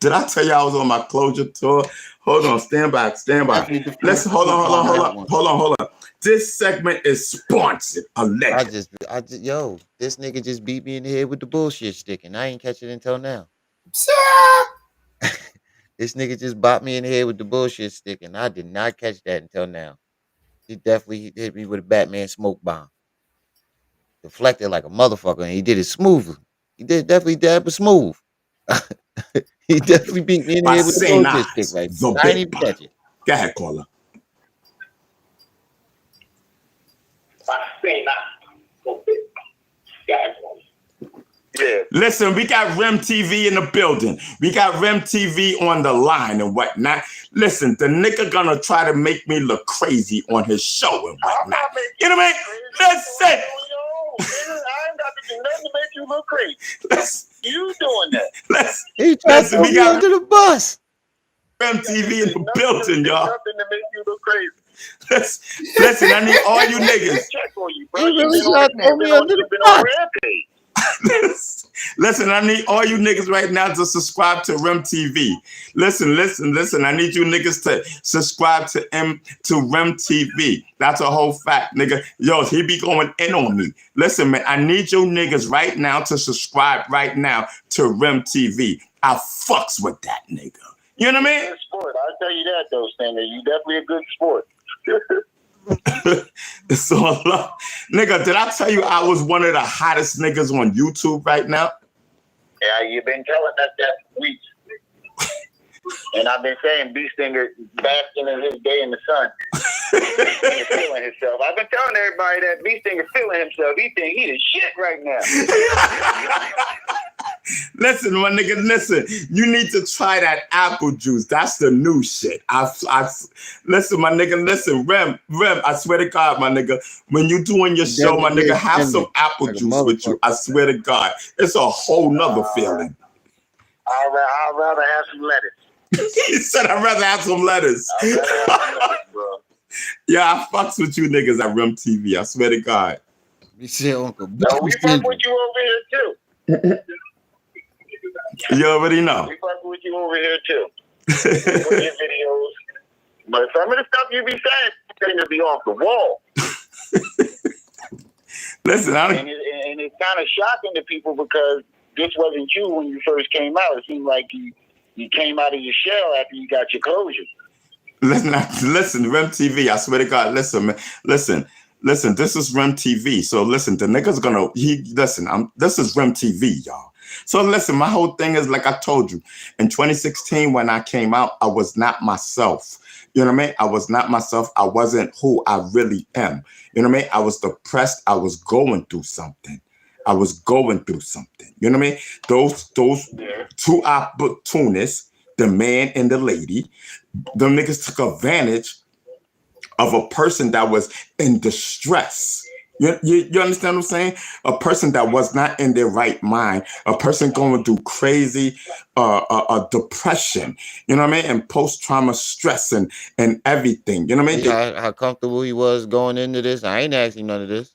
S15: Did I tell you I was on my closure tour? Hold on, stand by. Let's hold on. This segment is sponsored.
S1: This nigga just beat me in the head with the bullshit stick, and I ain't catch it until now. This nigga just bopped me in the head with the bullshit stick, and I did not catch that until now. He definitely hit me with a Batman smoke bomb. Deflected like a motherfucker, and he did it smoothly. He definitely did it smooth. He definitely beat me in the head with the bullshit stick, right? I didn't even catch it.
S15: Go ahead, caller.
S14: Yeah.
S15: Listen, we got Rem TV in the building. We got Rem TV on the line and whatnot. Listen, the nigga gonna try to make me look crazy on his show and whatnot. You know what I mean? Listen.
S14: I ain't got to do nothing to make you look crazy. You doing that.
S1: He tried to throw me under the bus.
S15: Rem TV in the building, y'all.
S14: Nothing to make you look crazy.
S15: Listen, I need all you niggas.
S1: He really tried to throw me under the bus.
S15: Listen, I need all you niggas right now to subscribe to Rem TV. Listen. I need you niggas to subscribe to Rem TV. That's a whole fact, nigga. Yo, he be going in on me. Listen, man, I need you niggas right now to subscribe right now to Rem TV. I fucks with that nigga. You know what I mean?
S14: Sport. I'll tell you that, though, Stinger. You definitely a good sport.
S15: It's all love. Nigga, did I tell you I was one of the hottest niggas on YouTube right now?
S14: Yeah, you've been telling us that for weeks. And I've been saying B Stinger basking in his day in the sun. He's feeling himself. I've been telling everybody that B Stinger feeling himself. He think he the shit right now.
S15: Listen, my nigga, listen. You need to try that apple juice. That's the new shit. Listen, my nigga, listen. Rem, I swear to God, my nigga, when you doing your show, my nigga, have some apple juice with you. I swear to God. It's a whole nother feeling.
S14: I'd rather have some lettuce.
S15: He said I'd rather have some lettuce. Yeah, I fucks with you niggas at Rem TV. I swear to God.
S1: You said Uncle
S14: No, we fuck with you over here too.
S15: You already know.
S14: We fuck with you over here too. Put your videos. But some of the stuff you be saying is to be off the wall.
S15: Listen,
S14: and it's kind of shocking to people because this wasn't you when you first came out. It seemed like you came out of your shell after you got your closure.
S15: Listen, Rem TV. I swear to God, listen, man. Listen. This is Rem TV. So listen, the nigga's gonna. This is Rem TV, y'all. So listen, my whole thing is like I told you. In 2016, when I came out, I was not myself. You know what I mean? I was not myself. I wasn't who I really am. You know what I mean? I was depressed. I was going through something. You know what I mean? Those two opportunists, the man and the lady, them niggas took advantage of a person that was in distress. You understand what I'm saying? A person that was not in their right mind, a person going through crazy depression, you know what I mean? And post-trauma stress and everything. You know what I mean?
S1: How comfortable he was going into this. I ain't asking none of this.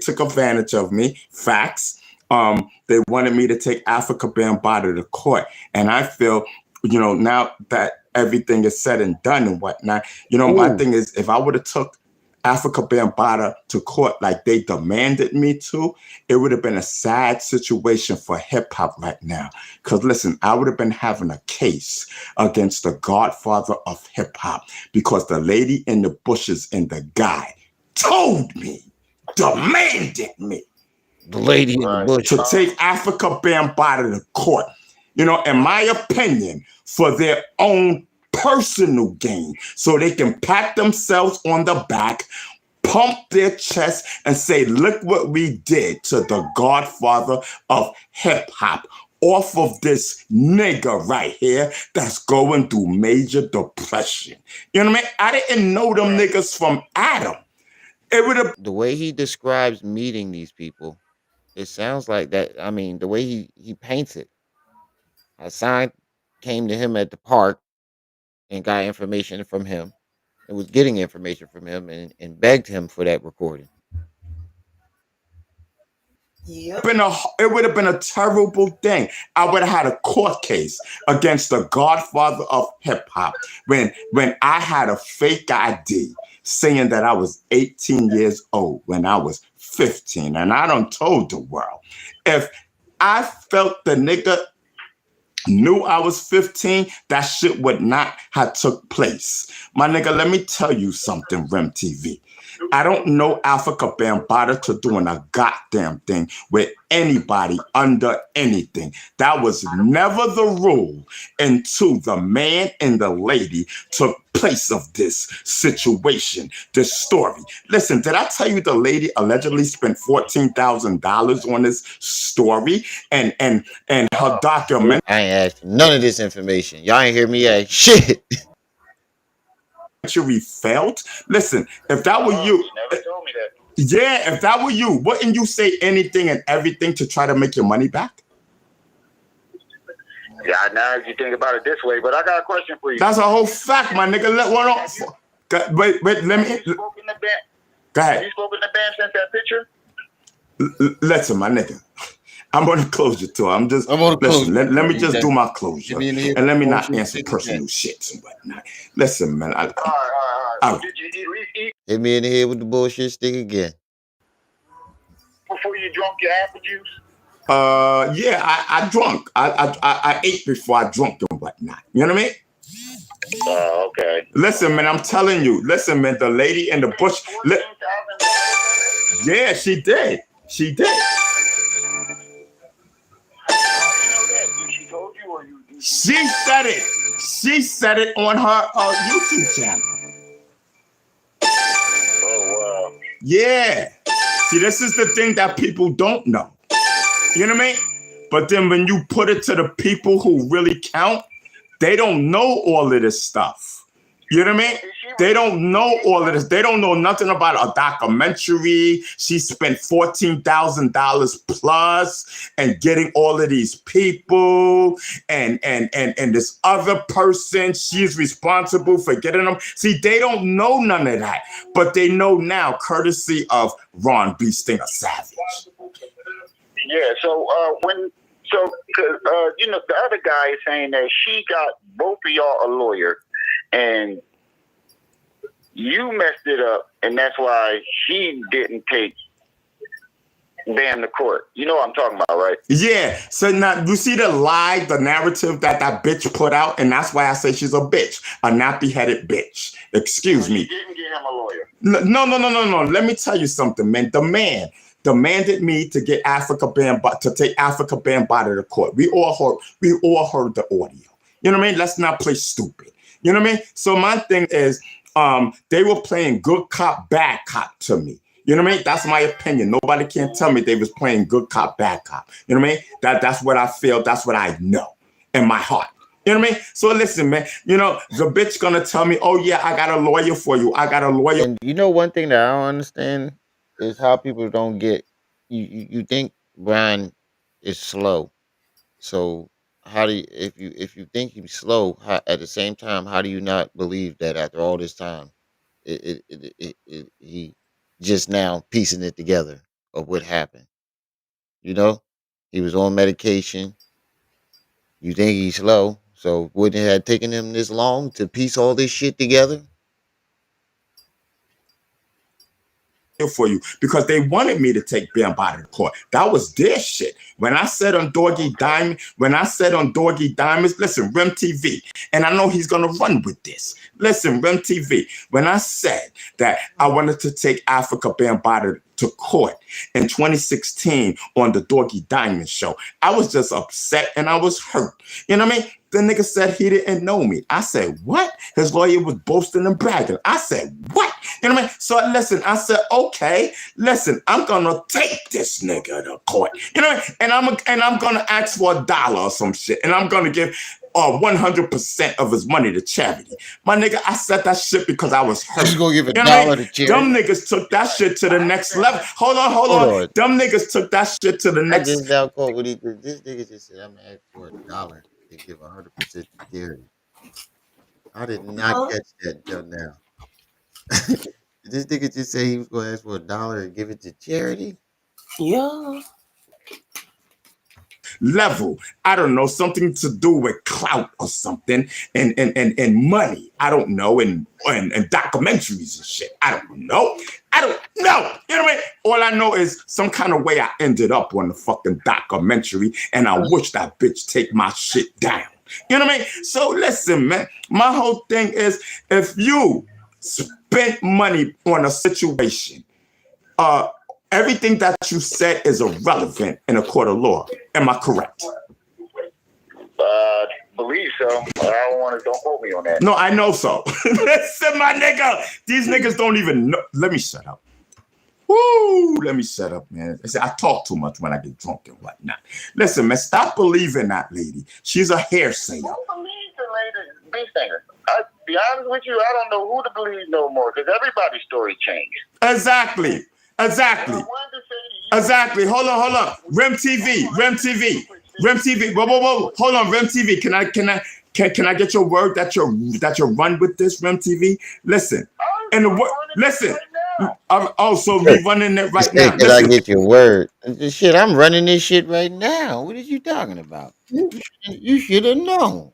S15: Took advantage of me. Facts. They wanted me to take Africa Bambaataa to court. And I feel, now that everything is said and done and whatnot, my thing is, if I would have took Africa Bambaataa to court like they demanded me to, it would have been a sad situation for hip hop right now. Because listen, I would have been having a case against the godfather of hip hop because the lady in the bushes and the guy told me, demanded me,
S1: the lady in the bush,
S15: to take Africa Bambaataa to court. In my opinion, for their own personal gain, so they can pat themselves on the back, pump their chest, and say, look what we did to the godfather of hip hop off of this nigga right here that's going through major depression. You know what I mean? I didn't know them niggas from Adam. It would have.
S1: The way he describes meeting these people, it sounds like that. I mean, the way he paints it. Hassan came to him at the park and got information from him and was getting information from him and begged him for that recording.
S2: Yep.
S15: It would have been a terrible thing. I would have had a court case against the godfather of hip hop when I had a fake ID saying that I was 18 years old when I was 15. And I done told the world, if I felt the nigga knew I was 15, that shit would not have took place. My nigga, let me tell you something, Rem TV. I don't know Africa Bambaataa to doing a goddamn thing with anybody under anything. That was never the rule until the man and the lady took place of this situation, this story. Listen, did I tell you the lady allegedly spent $14,000 on this story and her documentary?
S1: I ain't asking none of this information. Y'all ain't hear me ask shit.
S15: Failed. Listen, if that were you,
S14: never told me that.
S15: Yeah, if that were you, wouldn't you say anything and everything to try to make your money back?
S14: Yeah, now you think about it this way, but I got a question for you.
S15: That's a whole fact, my nigga. Wait, let me.
S14: Have you spoken to Bam?
S15: Go ahead.
S14: Have you spoken to Bam since that picture?
S15: Listen, my nigga. I'm on the closure tour. Listen, let me just do my closure. And let me not answer personal shit and whatnot. Listen, man.
S14: All right. Did you eat
S1: Hit me in the head with the bullshit stick again.
S14: before you drunk your apple juice?
S15: Yeah, I drunk. I ate before I drunk and whatnot. You know what I mean?
S14: Oh, okay.
S15: Listen, man, I'm telling you. Listen, man, the lady in the bush. Yeah, she did. She did.
S14: She told you, or you?
S15: She said it. She said it on her YouTube channel.
S14: Oh, wow.
S15: Yeah. See, this is the thing that people don't know. You know what I mean? But then when you put it to the people who really count, they don't know all of this stuff. You know what I mean? They don't know all of this. They don't know nothing about a documentary. She spent $14,000 plus and getting all of these people and this other person. She's responsible for getting them. See, they don't know none of that, but they know now, courtesy of Ron B. Stinger Savage.
S14: Yeah. So you know, the other guy is saying that she got both of y'all a lawyer, and you messed it up, and that's why she didn't take Bam to court. You know what I'm talking about, right?
S15: Yeah. So now you see the lie, the narrative that bitch put out, and that's why I say she's a bitch, a nappy-headed bitch. Excuse me.
S14: You didn't get him a lawyer.
S15: No. Let me tell you something, man. The man demanded me to get Africa Bambaataa to take Africa Bambaataa to court. We all heard the audio. You know what I mean? Let's not play stupid. You know what I mean? So my thing is, they were playing good cop, bad cop to me. You know what I mean? That's my opinion. Nobody can tell me they was playing good cop, bad cop. You know what I mean? That's what I feel. That's what I know in my heart. You know what I mean? So listen, man, you know, the bitch gonna tell me, oh yeah, I got a lawyer for you. I got a lawyer.
S1: And you know one thing that I don't understand is how people don't get you think Brian is slow. So how do you if you think he's slow, at the same time, how do you not believe that after all this time he just now piecing it together of what happened? You know? He was on medication. You think he's slow. So wouldn't it have taken him this long to piece all this shit together?
S15: For you because they wanted me to take Bambaataa to court. That was their shit. When I said on Doggy Diamonds, listen, Rem TV, and I know he's gonna run with this. Listen, Rem TV, when I said that I wanted to take Africa Bambaataa to court in 2016 on the Doggy Diamond show, I was just upset and I was hurt. You know what I mean? The nigga said he didn't know me. I said, what? His lawyer was boasting and bragging. I said, what? You know what I mean? So listen, I said, okay, listen, I'm gonna take this nigga to court. You know what I mean? And I'm gonna ask for $1 or some shit. And I'm gonna give 100% of his money to charity. My nigga, I said that shit because I was hurt.
S1: You gonna give $1 to charity?
S15: Them niggas took that shit to the next level. Hold on. Them niggas took that shit to the next.
S1: I just now caught what he did. This nigga just said, I'm gonna ask for $1 to give 100% to charity. I did not catch that till now. This nigga just say he was gonna ask for $1 and give it to charity?
S2: Yeah.
S15: Level, I don't know, something to do with clout or something, and money. I don't know, and documentaries and shit. I don't know. You know what I mean? All I know is some kind of way I ended up on the fucking documentary, and I wish that bitch take my shit down. You know what I mean? So listen, man, my whole thing is if you spent money on a situation, everything that you said is irrelevant in a court of law. Am I correct?
S14: Believe so. Don't quote me on that.
S15: No, I know so. Listen, my nigga. These niggas don't even know. Let me shut up. Woo! Let me shut up, man. I talk too much when I get drunk and whatnot. Listen, man, stop believing that lady. She's a hair sayer.
S14: Who believes the lady B singer? I'll be honest with you, I don't know who to believe no more because everybody's story changed.
S15: Exactly. Hold on. Rem TV. Whoa. Hold on, Rem TV. Can I get your word that you're run with this, Rem TV? Listen. Listen. So we running it right now.
S1: Can I get your word? Shit, I'm running this shit right now. What are you talking about? You should have known.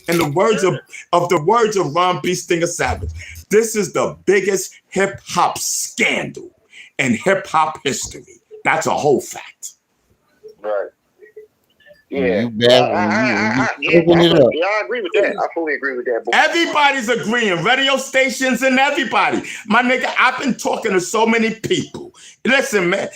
S15: In the words of Ron B. Stinger Savage, this is the biggest hip hop scandal in hip hop history. That's a whole fact.
S14: Right. Yeah,
S1: You bad when you open it up.
S14: yeah, I agree with that. I fully agree with that.
S15: Everybody's agreeing, radio stations and everybody. My nigga, I've been talking to so many people. Listen, man,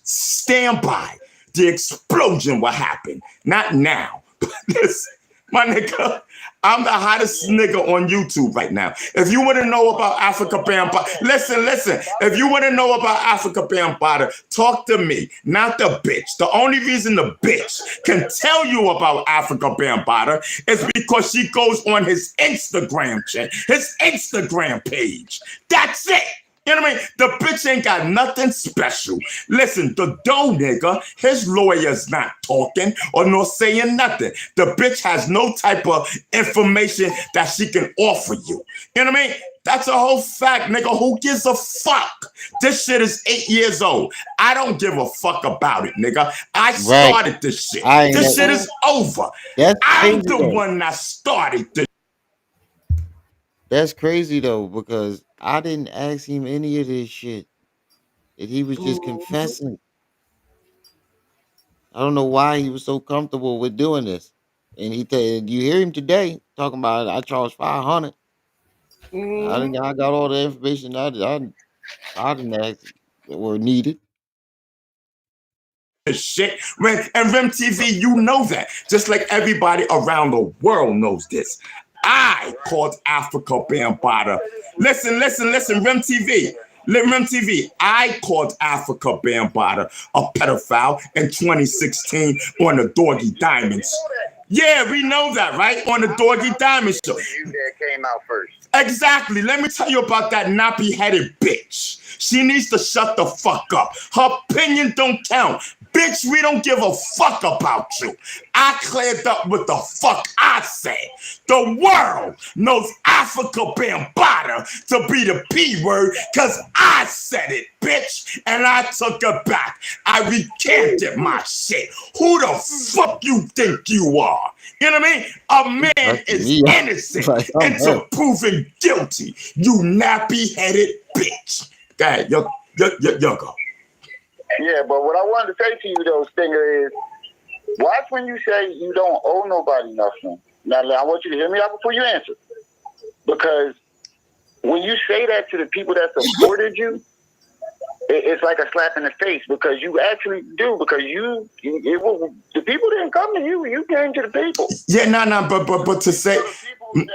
S15: stand by. The explosion will happen. Not now. Listen, my nigga, I'm the hottest nigga on YouTube right now. If you want to know about Africa Bambaataa, listen. If you want to know about Africa Bambaataa, talk to me, not the bitch. The only reason the bitch can tell you about Africa Bambaataa is because she goes on his Instagram page. That's it. You know what I mean? The bitch ain't got nothing special. Listen, the dough nigga, his lawyer's not talking or nor saying nothing. The bitch has no type of information that she can offer you. You know what I mean? That's a whole fact, nigga. Who gives a fuck? This shit is 8 years old. I don't give a fuck about it, nigga. I started this shit. This shit is over. I'm the one that started this.
S1: That's crazy though, because I didn't ask him any of this shit. And he was just confessing. I don't know why he was so comfortable with doing this. And you hear him today talking about I charge 500. I got all the information I didn't ask or needed.
S15: Shit. And Rim TV, you know that. Just like everybody around the world knows this. I called Africa Bambaataa. Listen, Rim TV. Rim TV, I called Africa Bambaataa a pedophile in 2016 on the Doggy Diamonds. Yeah, we know that, right? On the Doggy Diamonds show.
S14: You that came out first.
S15: Exactly. Let me tell you about that nappy-headed bitch. She needs to shut the fuck up. Her opinion don't count. Bitch, we don't give a fuck about you. I cleared up what the fuck I said. The world knows Africa Bambaataa to be the P word because I said it, bitch. And I took it back. I recanted my shit. Who the fuck you think you are? You know what I mean? A man is innocent until proven guilty. You nappy-headed bitch. Go ahead, yo go.
S14: Yeah, but what I wanted to say to you though, Stinger, is watch when you say you don't owe nobody nothing. Now, I want you to hear me out before you answer. Because when you say that to the people that supported you, it's like a slap in the face because you actually do. Because the people didn't come to you. You came to the people.
S15: Yeah, but to say
S14: people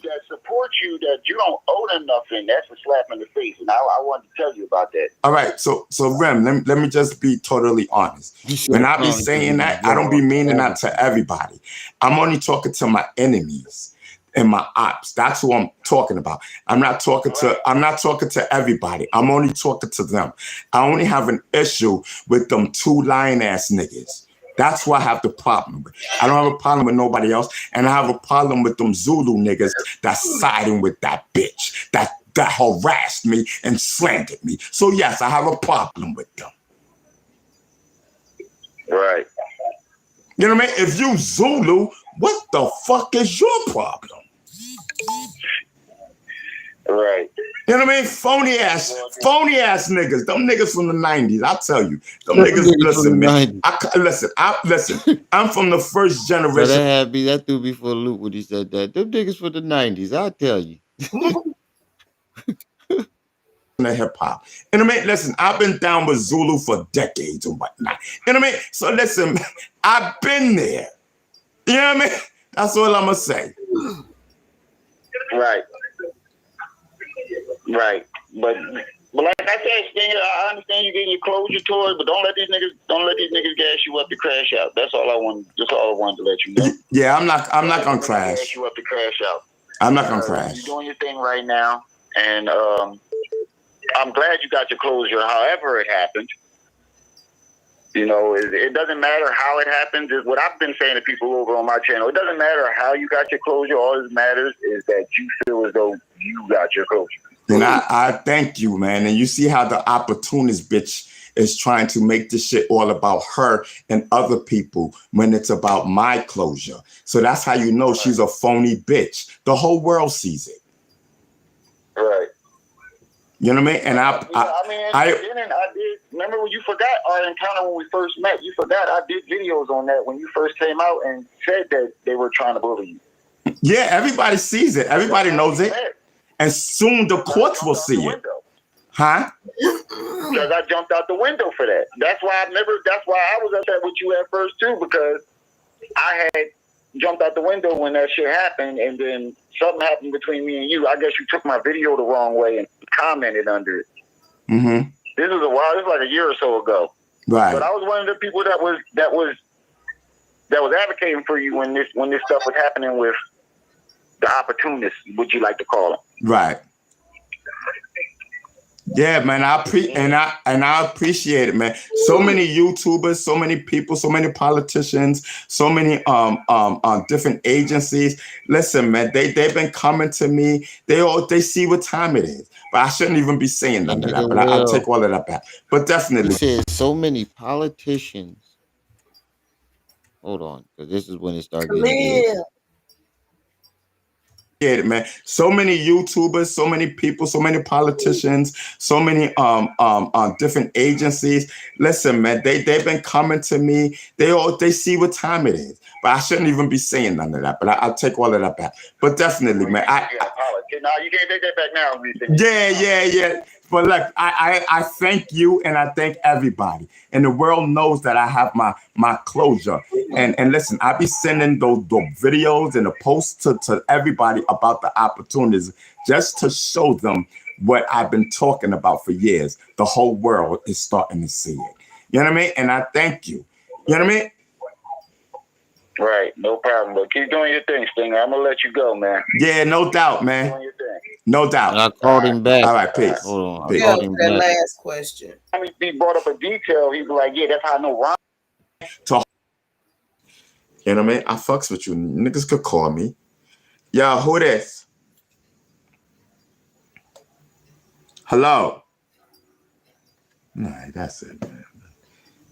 S14: that support you, that you don't owe them nothing, that's a slap in the face. And I wanted to tell you about that.
S15: All right, so Rem, let me just be totally honest. When I be saying that, I don't be meaning that to everybody. I'm only talking to my enemies and my ops. That's who I'm talking about. I'm not talking to everybody. I'm only talking to them. I only have an issue with them two lying ass niggas. That's what I have the problem with. I don't have a problem with nobody else, and I have a problem with them Zulu niggas that's siding with that bitch that harassed me and slandered me. So yes, I have a problem with them.
S14: Right.
S15: You know what I mean? If you Zulu, what the fuck is your problem?
S14: Right.
S15: You know what I mean? Phony ass niggas. Them niggas from the 90s. I'll tell you. Them niggas, listen, man. Listen. I'm from the first generation.
S1: That threw me for a loop when he said that. Them niggas from the 90s, I'll tell you.
S15: The hip hop. You know what I mean? Listen, I've been down with Zulu for decades and whatnot. You know what I mean? So listen, I've been there. You know what I mean? That's all I'm gonna say.
S14: Right. Right. But like I said, Stinger, I understand you getting your closure to it, but don't let these niggas gas you up to crash out. That's all I wanted to let you know.
S15: Yeah, I'm not gonna crash.
S14: Gas you up to crash out.
S15: I'm not gonna crash.
S14: You're doing your thing right now, and I'm glad you got your closure. However it happened, you know, it doesn't matter how it happens. Is what I've been saying to people over on my channel. It doesn't matter how you got your closure. All that matters is that you feel as though you got your closure.
S15: And I thank you, man. And you see how the opportunist bitch is trying to make this shit all about her and other people when it's about my closure. So that's how you know she's a phony bitch. The whole world sees it.
S14: Right.
S15: You know what I mean? And
S14: I did. Remember when you forgot our encounter when we first met? You forgot I did videos on that when you first came out and said that they were trying to bully you.
S15: Yeah, everybody sees it. Everybody knows it. And soon the courts will see it. Huh?
S14: Because I jumped out the window for that. That's why I was upset with you at first too, because I had jumped out the window when that shit happened, and then something happened between me and you. I guess you took my video the wrong way and commented under it.
S15: Mm-hmm.
S14: This was a while. This was like a year or so ago.
S15: Right.
S14: But I was one of the people that was advocating for you when this stuff was happening with the opportunists, would you like to call them?
S15: Right. Yeah, man, I appreciate it, man. So many YouTubers, so many people, so many politicians, so many different agencies. Listen, man, they've been coming to me. They see what time it is. But I shouldn't even be saying none of that. But I'll take all of that back. But definitely,
S1: he said so many politicians. Hold on, because this is when it started getting good.
S15: Man, so many YouTubers, so many people, so many politicians, so many different agencies. Listen, man, they've been coming to me. They see what time it is. But I shouldn't even be saying none of that. But I'll take all of that back. But definitely, man,
S14: no, you can't take that back now.
S15: Yeah. But look, I thank you and I thank everybody. And the world knows that I have my closure. And listen, I be sending those videos and the posts to everybody about the opportunities just to show them what I've been talking about for years. The whole world is starting to see it. You know what I mean? And I thank you. You know what I mean?
S14: Right, no problem. But keep doing your thing, Stinger. I'm gonna let you go, man.
S15: Yeah, no doubt, man.
S14: Doing your thing.
S15: No doubt.
S1: And I called him back.
S15: All right, peace.
S1: Hold on.
S15: Peace.
S1: I called him
S2: that
S1: back.
S2: last question.
S14: I mean, he brought up a detail. He was like, "Yeah, that's how I know Ron."
S15: You know what I mean? I fucks with you. Niggas could call me. Yo, who this? Hello. Nah, that's it, man.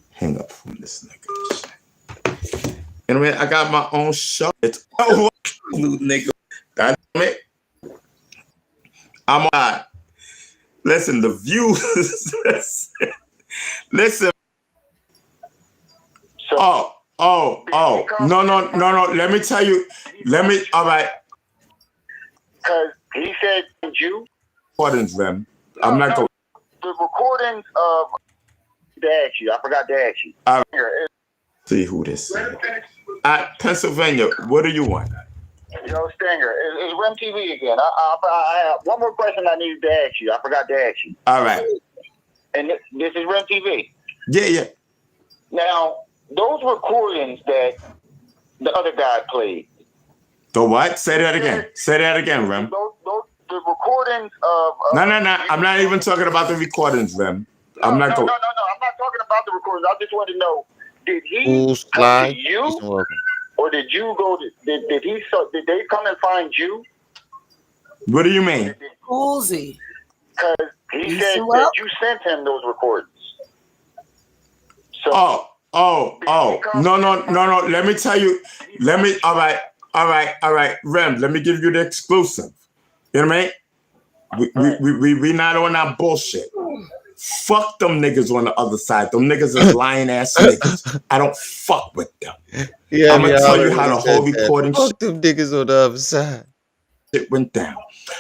S15: Hang up from this nigga. You know what I mean? I got my own show. It's nigga. That's it. I'm on. Listen, the views. Listen. So, no. Let me tell you. All right.
S14: Because he said you.
S15: Recordings, man. I'm not going.
S14: The recordings of. I forgot to ask you.
S15: All right. See who this is. At Pennsylvania, what do you want?
S14: Yo, Stinger, it's Rim TV again. I have one more question I needed to ask you. I forgot to ask you.
S15: All right.
S14: And this is Rim TV.
S15: Yeah.
S14: Now, those recordings that the other guy played.
S15: The what? Say that again. Say that again, Rem.
S14: The recordings of.
S15: No. I'm not even talking about the recordings, Rem.
S14: No, I'm not talking about the recordings. I just want to know, did he come to you? Or did you go? Did they come and find you?
S15: What do you mean?
S2: Uzi.
S14: Because he said that you sent him those recordings. So,
S15: no. Let me tell you. All right. Rem, let me give you the exclusive. You know what I mean? We not on that bullshit. Fuck them niggas on the other side. Them niggas is lying ass niggas. I don't fuck with them.
S1: Yeah,
S15: I'm gonna tell you how the whole recording
S1: fuck them niggas on the other side.
S15: It went down.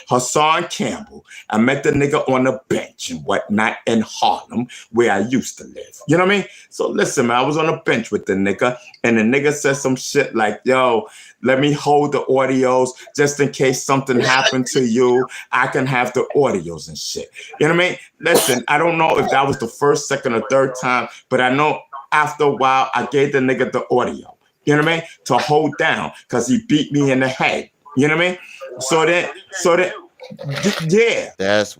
S15: Hassan Campbell. I met the nigga on the bench and whatnot in Harlem, where I used to live. You know what I mean? So listen, man, I was on the bench with the nigga, and the nigga said some shit like, yo, let me hold the audios just in case something happened to you. I can have the audios and shit. You know what I mean? Listen, I don't know if that was the first, second, or third time, but I know after a while, I gave the nigga the audio. You know what I mean? To hold down, because he beat me in the head. You know what I mean? So that, yeah.
S1: That's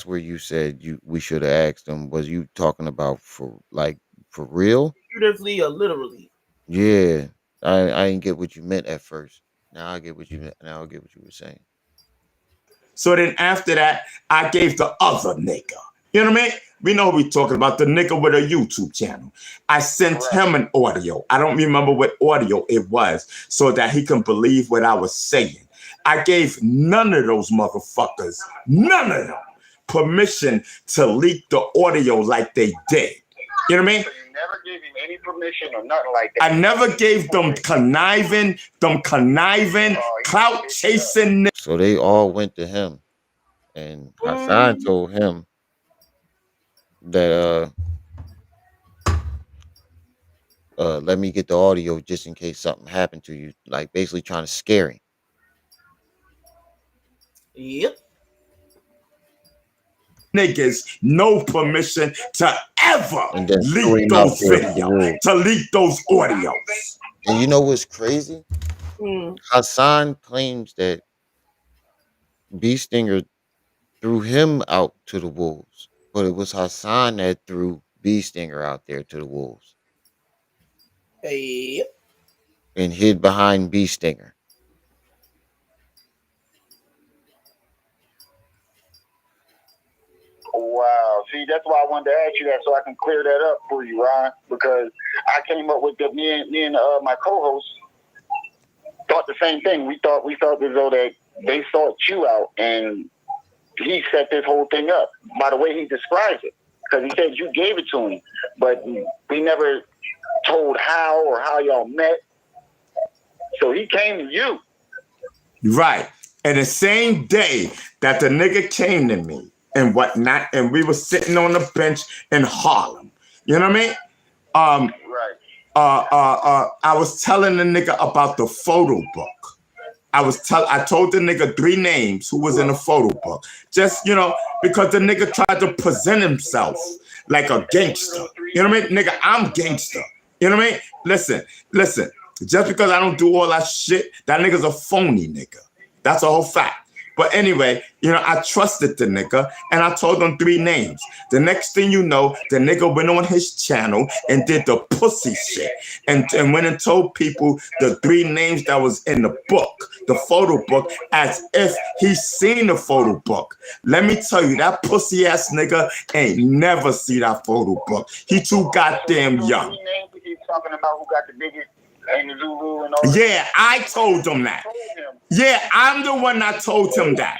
S1: where you said we should have asked him. Was you talking about for real?
S2: Figuratively or literally?
S1: Yeah, I didn't get what you meant at first. Now I get what you meant. Now I get what you were saying.
S15: So then after that, I gave the other nigga. You know what I mean? We know we talking about, the nigga with a YouTube channel. I sent him an audio. I don't remember what audio it was, so that he can believe what I was saying. I gave none of those motherfuckers, none of them, permission to leak the audio like they did. You know what I mean?
S14: So you never gave him any permission or nothing like that.
S15: I never gave them conniving, clout chasing.
S1: So they all went to him, and Hassan told him that let me get the audio just in case something happened to you, like basically trying to scare him.
S2: Yep.
S15: Niggas no permission to ever
S1: And then threw
S15: leak
S1: him out
S15: those
S1: there to the
S15: videos,
S1: wolves.
S15: to leak those audios.
S1: And you know what's crazy? Hassan claims that B Stinger threw him out to the wolves, but it was Hassan that threw B Stinger out there to the wolves
S2: Yep.
S1: and hid behind B Stinger.
S14: Wow. See, that's why I wanted to ask you that so I can clear that up for you, Ron, because I came up with me and my co-host thought the same thing. We thought as though that they sought you out and he set this whole thing up by the way he describes it, because he said you gave it to him, but we never told how or how y'all met. So he came to you.
S15: Right. And the same day that the nigga came to me and whatnot, and we were sitting on the bench in Harlem. You know what I mean?
S14: Right.
S15: I was telling the nigga about the photo book. I told the nigga 3 names who was in the photo book. Just, you know, because the nigga tried to present himself like a gangster. You know what I mean? Nigga, I'm gangster. You know what I mean? Listen. Just because I don't do all that shit, that nigga's a phony nigga. That's a whole fact. But anyway, you know, I trusted the nigga and I told him 3 names. The next thing you know, the nigga went on his channel and did the pussy shit and went and told people the 3 names that was in the book, the photo book, as if he seen the photo book. Let me tell you, that pussy ass nigga ain't never see that photo book. He too goddamn young.
S14: He's talking about who got the biggest and the Zulu and all that.
S15: Yeah, I told him that. Yeah, I'm the one that told him that.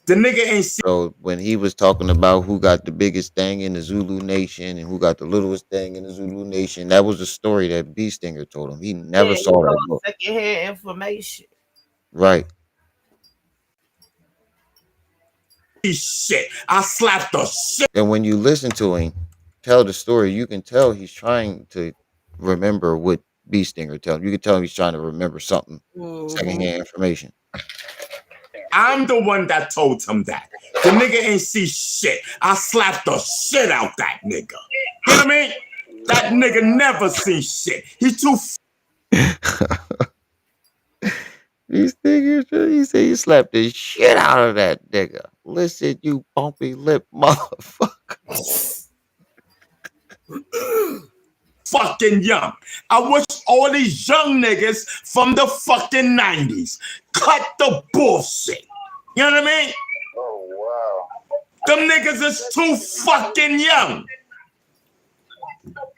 S15: The nigga ain't see.
S1: So when he was talking about who got the biggest thing in the Zulu Nation and who got the littlest thing in the Zulu Nation, that was a story that B Stinger told him. He never saw that book.
S2: Secondhand information.
S1: Right.
S15: Shit, I slapped the shit.
S1: And when you listen to him tell the story, you can tell he's trying to remember what B Stinger tells him. You can tell he's trying to remember something, secondhand information.
S15: I'm the one that told him that. The nigga ain't see shit. I slapped the shit out that nigga. You know what I mean? That nigga never see shit. He too.
S1: These niggas, he said you slapped the shit out of that nigga. Listen, you bumpy lip motherfucker.
S15: Fucking young. I wish all these young niggas from the fucking 90s cut the bullshit. You know what I mean?
S14: Oh, wow.
S15: Them niggas is too fucking young.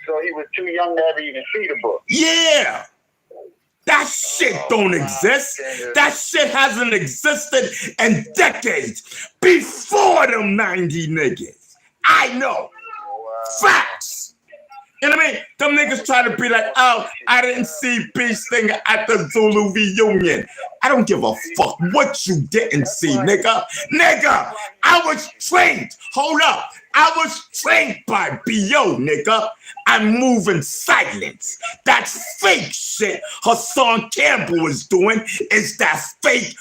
S14: So he was too young to ever even see the book.
S15: Yeah. That shit don't exist. That shit hasn't existed in decades before them 90 niggas. I know. Facts. You know what I mean? Them niggas try to be like, oh, I didn't see B Stinger at the Zulu reunion. I don't give a fuck what you didn't see, nigga. Nigga, I was trained. Hold up. I was trained by B.O., nigga. I move in silence. That fake shit Hassan Campbell is doing is that fake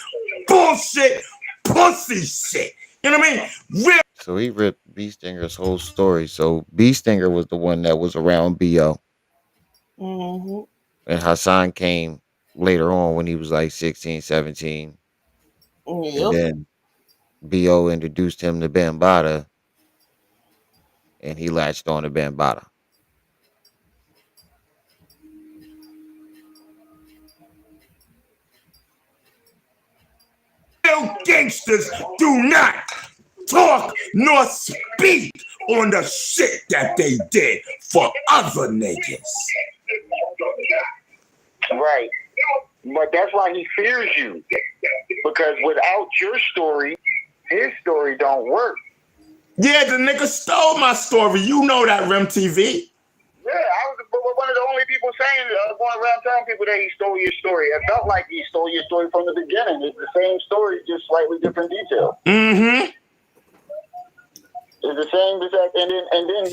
S15: bullshit pussy shit. You know what I mean? Real.
S1: So he ripped B Stinger's whole story. So B Stinger was the one that was around B.O. And Hassan came later on when he was like 16, 17. And then B.O. introduced him to Bambaataa. And he latched on to Bambaataa.
S15: Real gangsters do not talk nor speak on the shit that they did for other niggas.
S14: Right. But that's why he fears you. Because without your story, his story don't work.
S15: Yeah, the nigga stole my story. You know that, Rem TV.
S14: Yeah, I was one of the only people saying, going around telling people that he stole your story. It felt like he stole your story from the beginning. It's the same story, just slightly different details.
S15: Mm-hmm.
S14: It's the same exact, and then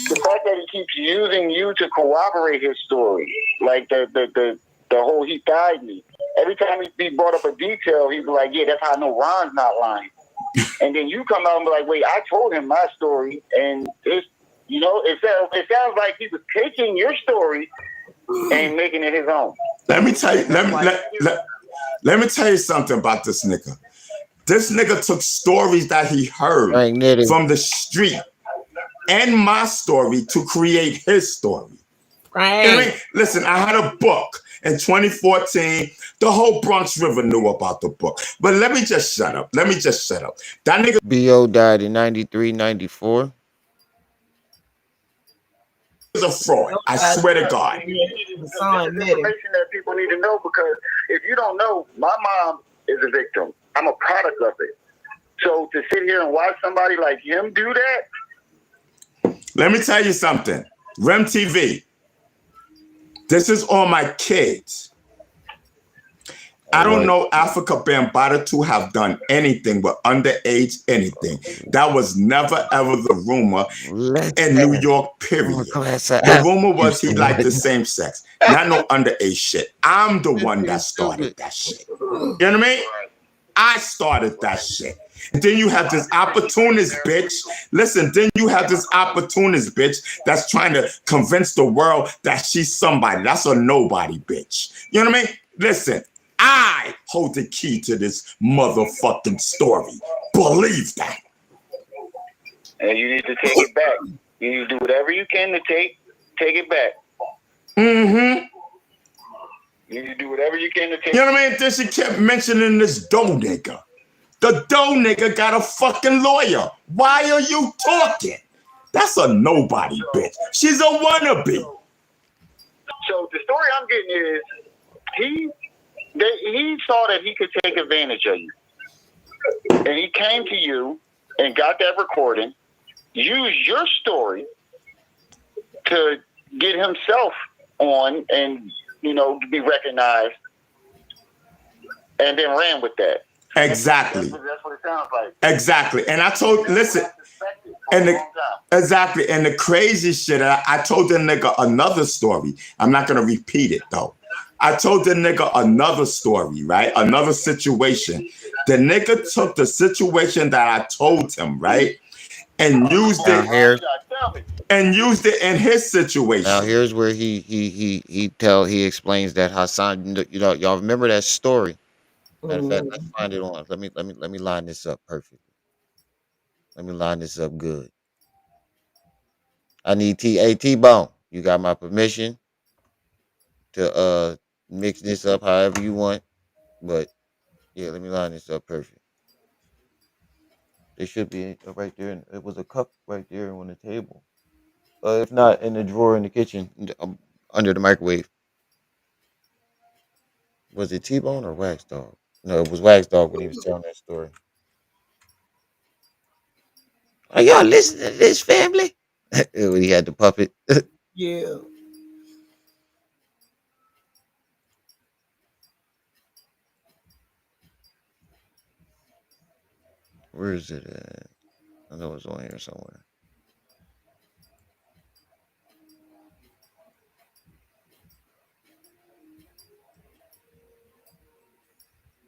S14: the fact that he keeps using you to corroborate his story, like the whole he died me. Every time he brought up a detail, he'd be like, "Yeah, that's how I know Ron's not lying." And then you come out and be like, "Wait, I told him my story," and it's, it sounds like he was taking your story and making it his own.
S15: Let me tell you. Let me tell you something about this nigga. This nigga took stories that he heard from the street and my story to create his story.
S2: Right.
S15: I mean, listen, I had a book in 2014. The whole Bronx River knew about the book. But let me just shut up. That nigga
S1: B.O. died in 93, 94.
S15: is a fraud. I swear to God.
S14: It's information that people need to know, because if you don't know, my mom is a victim. I'm a product of it. So to sit here and watch somebody like him do that.
S15: Let me tell you something. Rem TV. This is all my kids. I don't know Africa Bambaataa to have done anything but underage anything. That was never ever the rumor in New York, period. The rumor was he liked the same sex. Not no underage shit. I'm the one that started that shit. You know what I mean? I started that shit. And then you have this opportunist bitch. Listen, then you have this opportunist bitch that's trying to convince the world that she's somebody. That's a nobody bitch. You know what I mean? Listen, I hold the key to this motherfucking story. Believe that.
S14: And you need to take it back. You need to do whatever you can to take it back.
S15: Mm-hmm.
S14: You need to do whatever you can to take it back.
S15: You know what I mean? Then she kept mentioning this dough nigga. The dough nigga got a fucking lawyer. Why are you talking? That's a nobody bitch. She's a wannabe.
S14: So the story I'm getting is he saw that he could take advantage of you. And he came to you and got that recording, used your story to get himself on and, be recognized, and then ran with that.
S15: Exactly.
S14: That's what it sounds like.
S15: Exactly. And I told, listen, and the crazy shit, I told the nigga another story. I'm not going to repeat it though. I told the nigga another story, right? Another situation. The nigga took the situation that I told him, right? And used it in his situation.
S1: Now here's where he explains that Hassan, y'all remember that story. Matter of fact, let's find it on. Let me line this up perfectly. Let me line this up good. I need T-Bone. You got my permission to mix this up however you want. But yeah, let me line this up perfect. They should be right there. It was a cup right there on the table. If not, in the drawer in the kitchen, under the microwave. Was it T-Bone or Wax Dog? No, it was Wax Dog when he was telling that story. Are y'all listening to this, family? When he had the puppet.
S2: Yeah.
S1: Where is it at? I know it's on here somewhere.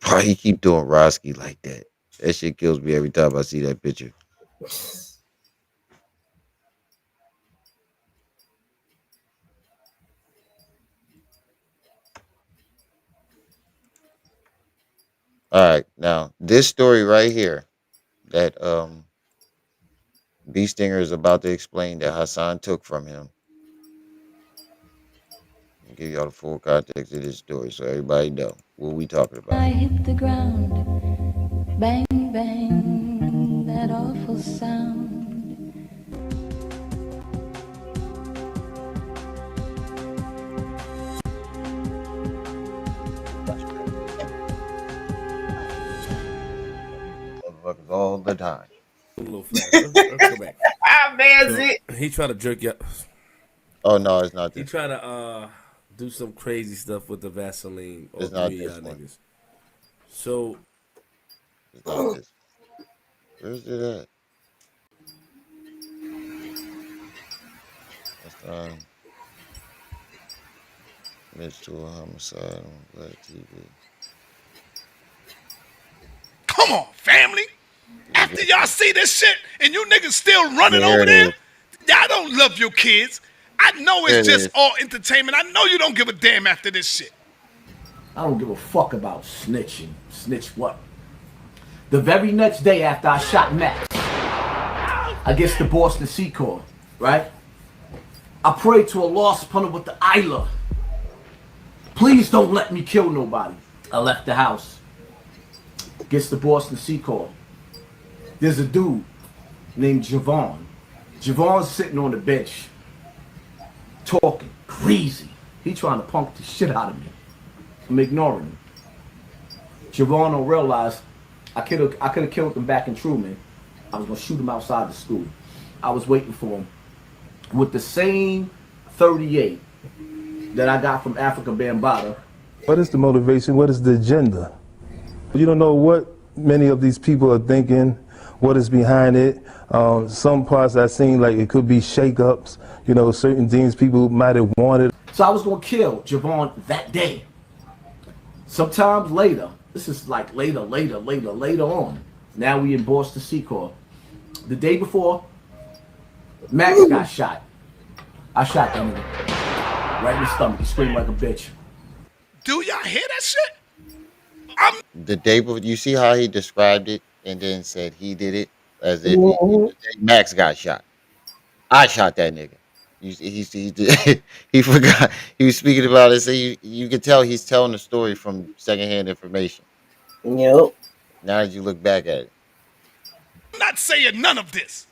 S1: Why he keep doing Roski like that? That shit kills me every time I see that picture. All right, now this story right here that B Stinger is about to explain that Hassan took from him. I'll give y'all the full context of this story so everybody know what we talking about.
S16: I hit the ground, bang, bang, that awful sound.
S1: motherfuckers all the time.
S17: A little fast. Let's go back. He tried to jerk you up.
S1: Oh no, it's not
S17: He
S1: this.
S17: tried to do some crazy stuff with the Vaseline.
S1: It's
S17: All
S1: not
S17: three of
S1: this
S17: y'all
S1: one.
S17: niggas. So
S1: It's not this. Where's it at? That's Mitch to a homicide on Black TV.
S3: Come on, family. After y'all see this shit and you niggas still running
S1: Yeah, here
S3: over
S1: it
S3: there,
S1: is.
S3: y'all don't love your kids. I know
S1: There
S3: it's
S1: it
S3: just
S1: is.
S3: all entertainment. I know you don't give a damn after this shit.
S5: I don't give a fuck about snitching. Snitch what? The very next day after I shot Max against the Boston Sea Corps, right? I prayed to Allah subhanahu wa ta'ala. Please don't let me kill nobody. I left the house. Against the Boston Sea Corps. There's a dude named Javon. Javon's sitting on the bench. Talking crazy. He trying to punk the shit out of me. I'm ignoring him. Javon don't realize I could have killed him back in Truman. I was gonna shoot him outside the school. I was waiting for him with the same 38 that I got from Africa Bambaataa.
S18: What is the motivation? What is the agenda? You don't know what many of these people are thinking, what is behind it. Some parts I seen like it could be shake-ups, you know, certain things people might have wanted.
S5: So I was gonna kill Javon that day. Sometimes later, this is like later on. Now we in Boston Sea Corps. The day before, Max got shot. I shot that nigga right in the stomach. He screamed like a bitch.
S3: Do y'all hear that shit?
S1: The day before, you see how he described it and then said he did it as if the day Max got shot. I shot that nigga. He did, he forgot. He was speaking about it. So you can tell he's telling the story from secondhand information.
S2: Yep.
S1: Now that you look back at it.
S3: I'm not saying none of this.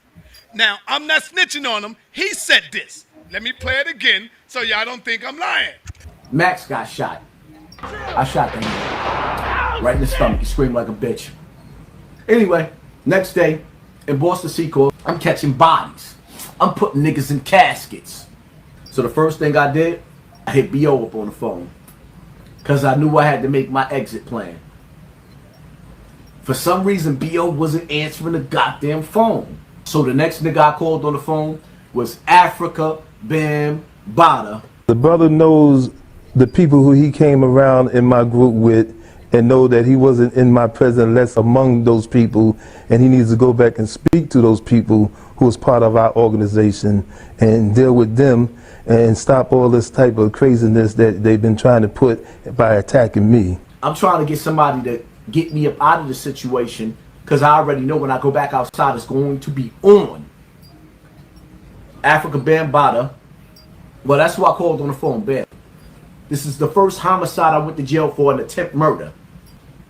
S3: Now, I'm not snitching on him. He said this. Let me play it again so y'all don't think I'm lying.
S5: Max got shot. I shot that nigga right in the stomach. He screamed like a bitch. Anyway, next day in Boston Sea Corps, I'm catching bodies. I'm putting niggas in caskets. So the first thing I did, I hit B.O. up on the phone. Because I knew I had to make my exit plan. For some reason, B.O. wasn't answering the goddamn phone. So the next nigga I called on the phone was Africa Bambaataa.
S18: The brother knows the people who he came around in my group with and know that he wasn't in my presence less among those people, and he needs to go back and speak to those people who was part of our organization and deal with them and stop all this type of craziness that they've been trying to put by attacking me.
S5: I'm trying to get somebody to get me up out of the situation because I already know when I go back outside it's going to be on. Africa Bambaataa. Well, that's who I called on the phone, Bam. This is the first homicide I went to jail for, an attempt murder.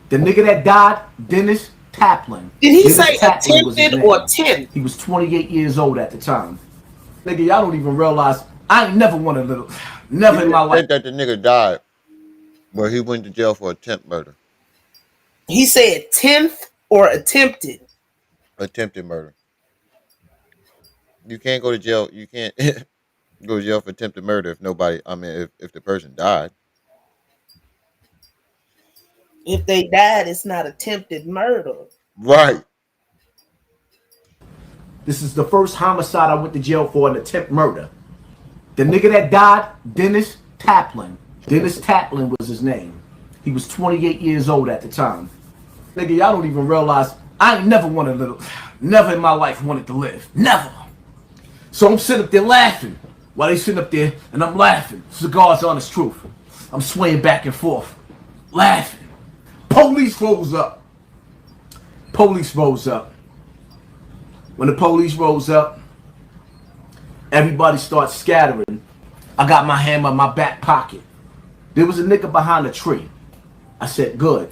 S5: The nigga that died, Dennis Taplin.
S2: Did he
S5: Dennis
S2: say
S5: Taplin was his
S2: attempted
S5: name.
S2: or 10?
S5: He was 28 years old at the time. Nigga, y'all don't even realize I ain't never wanted to, never in my life.
S1: Said that the nigga died, but he went to jail for attempt murder.
S2: He said 10th or attempted.
S1: Attempted murder. You can't go to jail. You can't go to jail for attempted murder if nobody. I mean, if the person died.
S2: If they died, it's not attempted murder.
S1: Right.
S5: This is the first homicide I went to jail for, an attempt murder. The nigga that died, Dennis Taplin. Dennis Taplin was his name. He was 28 years old at the time. Nigga, y'all don't even realize I ain't never wanted to, never in my life wanted to live. Never. So I'm sitting up there laughing while they sitting up there and I'm laughing. Cigars Honest Truth. I'm swaying back and forth, laughing. Police rolls up. Police rolls up. When the police rolls up, everybody starts scattering. I got my hammer in my back pocket. There was a nigga behind a tree. I said, good.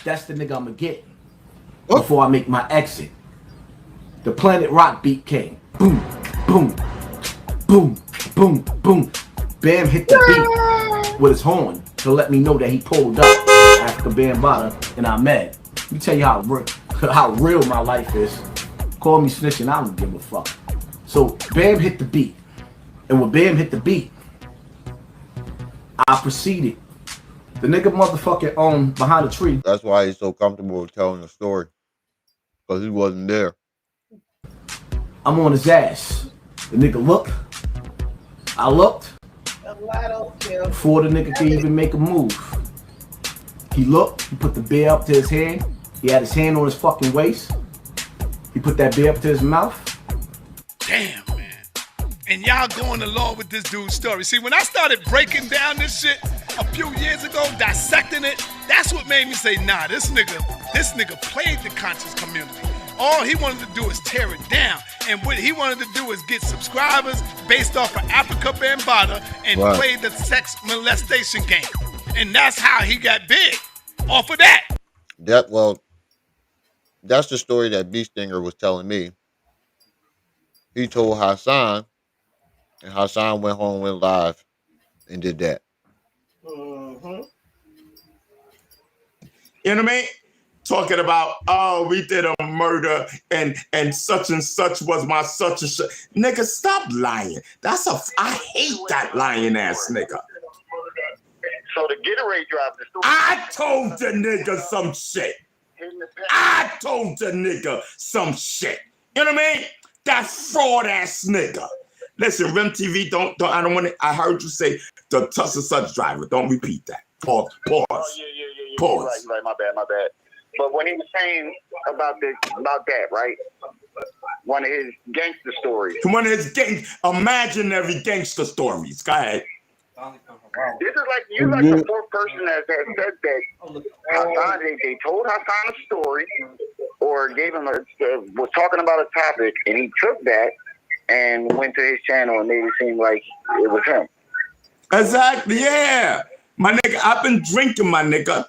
S5: That's the nigga I'ma get before I make my exit. The Planet Rock beat came. Boom, boom, boom, boom, boom. Bam hit the beat with his horn to let me know that he pulled up. Africa Bambaataa and Ahmed. Let me tell you
S4: how real my life is. Call me snitching, I don't give a fuck. So Bam hit the beat. And when Bam hit the beat, I proceeded. The nigga motherfucking behind the tree.
S1: That's why he's so comfortable with telling the story. Because he wasn't there.
S4: I'm on his ass. The nigga looked. I looked. Before the nigga could even make a move. He looked, he put the beer up to his hand. He had his hand on his fucking waist. He put that beer up to his mouth.
S3: Damn, man. And y'all going along with this dude's story. See, when I started breaking down this shit a few years ago, dissecting it, that's what made me say, nah, this nigga played the conscious community. All he wanted to do is tear it down. And what he wanted to do is get subscribers based off of Africa Bambaataa and play the sex molestation game. And that's how he got big, off of that.
S1: That's the story that B Stinger was telling me. He told Hassan, and Hassan went home, went live, and did that.
S15: You know what I mean? Talking about, oh, we did a murder and such was my such and such. Nigga, stop lying. I hate that lying ass nigga.
S14: So the Gatorade dropped.
S15: I told the nigga some shit. I told the nigga some shit. You know what I mean? That fraud ass nigga. Listen, Rim TV, I don't want to. I heard you say the such and such driver. Don't repeat that. Pause.
S14: Oh, yeah.
S15: Pause.
S14: Right. My bad. But when he was saying about that, right? One of his gangster stories.
S15: One of his imaginary gangster stories. Go ahead.
S14: This is like you're like the fourth person that has said that Hassan. They told Hassan a story, or gave him was talking about a topic, and he took that and went to his channel and made it seem like it was him.
S15: Exactly. Yeah, my nigga. I've been drinking, my nigga.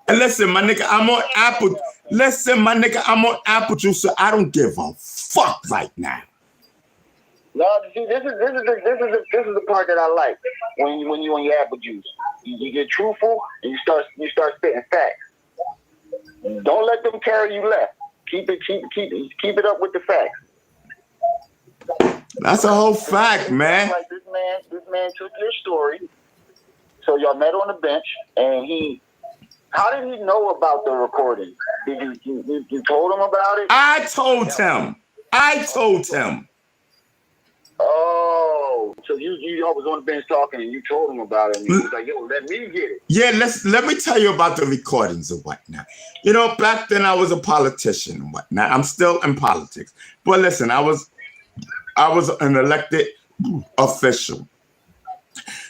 S15: And listen, my nigga, I'm on apple. Listen, my nigga, I'm on apple juice, so I don't give a fuck right now.
S14: No, see, this is the part that I like when you on your apple juice. You get truthful and you start spitting facts. Don't let them carry you left. Keep it up with the facts.
S15: That's a whole fact, man.
S14: Like this man took your story. So y'all met on the bench, and how did he know about the recording? Did you told him about it?
S15: I told him.
S14: Oh, so you was on the bench talking, and you told him about it, and he was like, "Yo, let me get it."
S15: Yeah, let me tell you about the recordings and whatnot. You know, back then I was a politician and whatnot. I'm still in politics, but listen, I was an elected official.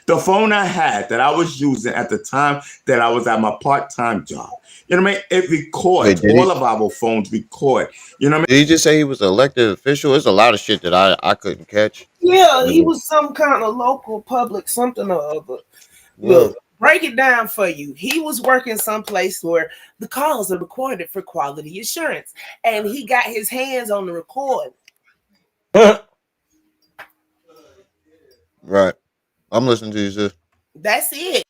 S15: The phone I had that I was using at the time that I was at my part-time job, you know what I mean? It records. All of our phones record. You know what I mean?
S1: Did he just say he was an elected official? There's a lot of shit that I couldn't catch.
S2: Yeah, he was some kind of local public something or other. Look, break it down for you. He was working someplace where the calls are recorded for quality assurance, and he got his hands on the record.
S1: Right. I'm listening to you, sis.
S2: That's it.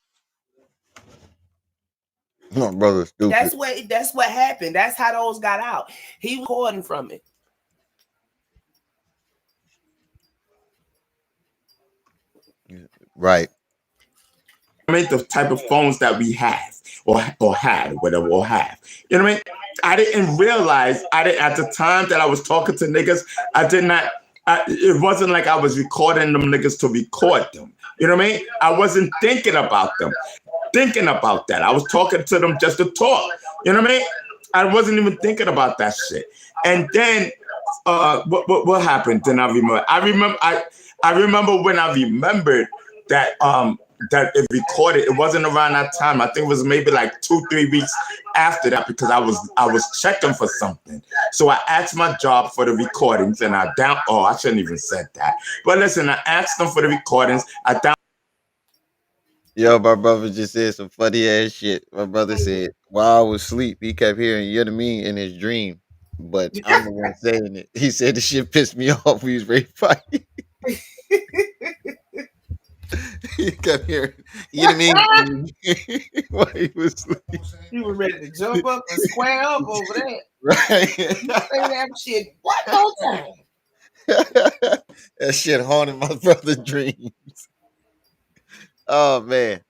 S1: My brother's stupid.
S2: That's what happened. That's how those got out. He was recording from it.
S1: Right.
S15: I mean, the type of phones that we have or had, whatever, or have. You know what I mean? I didn't realize, at the time that I was talking to niggas, it wasn't like I was recording them niggas to record them. You know what I mean? I wasn't thinking about them. Thinking about that. I was talking to them just to talk. You know what I mean? I wasn't even thinking about that shit. And then what happened? Then I remember when I remembered that that it recorded. It wasn't around that time. I think it was maybe like 2-3 weeks after that, because I was checking for something. So I asked my job for the recordings, and I shouldn't even said that. But listen, I asked them for the recordings.
S1: Yo, my brother just said some funny ass shit. My brother said, while I was asleep, he kept hearing, you know what I mean, in his dream. But I'm the one saying it. He said the shit pissed me off. He was very funny. He kept hearing, you know what I mean? While he was asleep.
S2: He was ready to jump up and square up over that.
S1: Right.
S2: You say that shit one more time.
S1: That shit haunted my brother's dreams. Oh man.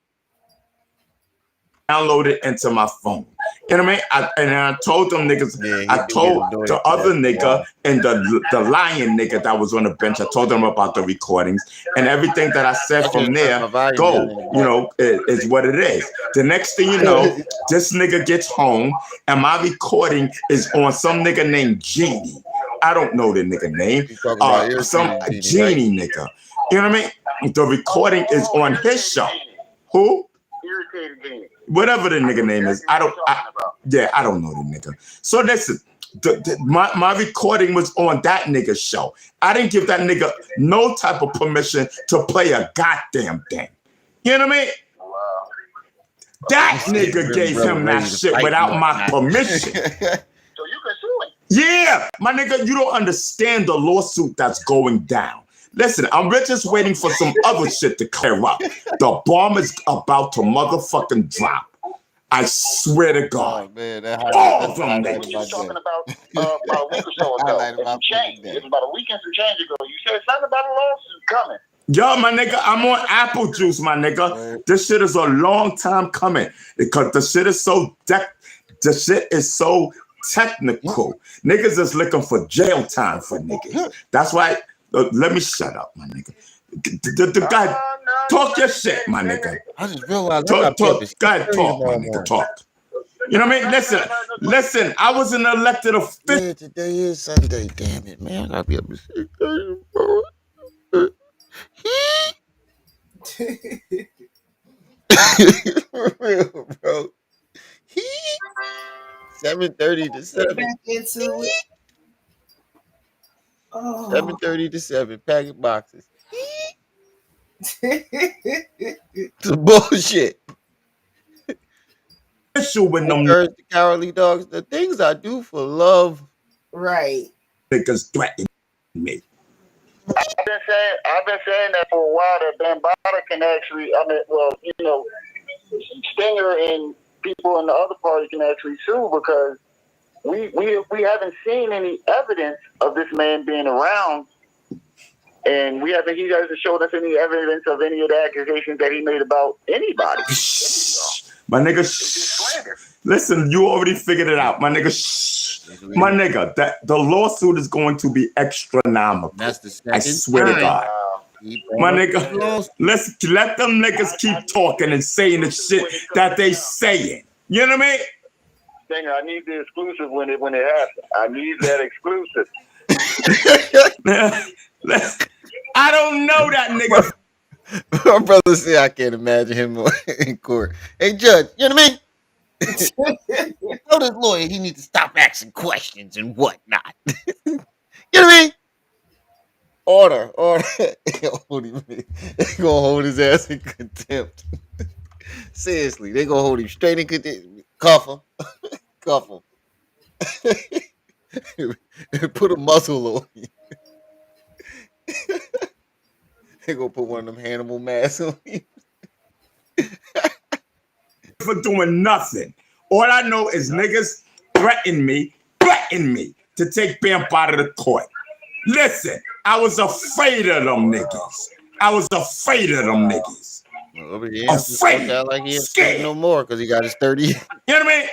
S15: Download it into my phone. You know what I mean? And I told them niggas,
S1: Yeah,
S15: I
S1: he do get
S15: told
S1: annoyed
S15: the
S1: at
S15: other
S1: that.
S15: nigga and the lion nigga that was on the bench, I told them about the recordings and everything that I said
S1: I
S15: from
S1: just turned
S15: there,
S1: my volume
S15: go,
S1: down in the
S15: you
S1: back.
S15: know, is what it is. The next thing you know, this nigga gets home and my recording is on some nigga named Genie. I don't know the nigga name.
S1: You talking about
S15: Some
S1: irritated Genie, right?
S15: Genie nigga. You know what I mean? The recording is on his show. Who?
S14: Irritated Genie.
S15: Whatever the nigga name is, I don't know the nigga. So listen, my recording was on that nigga's show. I didn't give that nigga no type of permission to play a goddamn thing. You know what I mean? That nigga gave him that shit without my permission.
S14: So you can sue him.
S15: Yeah, my nigga, you don't understand the lawsuit that's going down. Listen, I'm just waiting for some other shit to clear up. The bomb is about to motherfucking drop. I swear to God.
S1: Oh man, that
S15: all of them
S1: highlighted
S15: niggas.
S1: my
S14: Talking
S1: day.
S14: about a week or so ago.
S1: Highlighted
S14: And
S1: my
S14: you changed.
S1: fucking
S14: It was about a week and some change ago. You said something about a lawsuit coming.
S15: Yo, my nigga, I'm on apple juice, my nigga. This shit is a long time coming because the shit is so technical. Niggas is looking for jail time for niggas. That's why. Let me shut up, my nigga. The guy, talk your shit, my nigga.
S1: I just realized
S15: Talk, God, talk, my nigga, talk. You know what I mean? Listen. I was an elected official.
S1: Yeah, today is Sunday. Damn it, man. I gotta be up at 6:30, bro. For real, bro. 7:30 to 7.
S2: Back into it.
S1: 7:30 to 7. Packing boxes. Some bullshit.
S15: When them
S1: Encourage the cowardly dogs. The things I do for love.
S2: Right.
S15: Niggas threaten me.
S14: I've been saying that for a while that Bambaataa can actually, Stinger and people in the other party can actually sue because we haven't seen any evidence of this man being around, and he hasn't showed us any evidence of any of the accusations that he made about anybody.
S15: My nigga, listen, you already figured it out. My nigga, my nigga, that the lawsuit is going to be astronomical.
S1: That's the second
S15: I swear to God. My nigga, let's let them niggas keep talking and saying the shit that they saying. You know what I mean?
S14: Stinger, I need the exclusive when it happens. I need that exclusive.
S15: I don't know that nigga.
S1: My brother said I can't imagine him in court. Hey, Judge, you know what I mean? Tell this lawyer he needs to stop asking questions and whatnot. You know what I mean? Order. They gonna hold his ass in contempt. Seriously, they gonna hold him straight in contempt. Cuff him. Put a muzzle on him. They gonna put one of them Hannibal masks on him.
S15: For doing nothing. All I know is niggas threaten me to take Bambaataa to court. Listen, I was afraid of them niggas.
S1: Well, over here,
S15: afraid.
S1: Like he ain't scared no more because he got his 30.
S15: You know what I mean?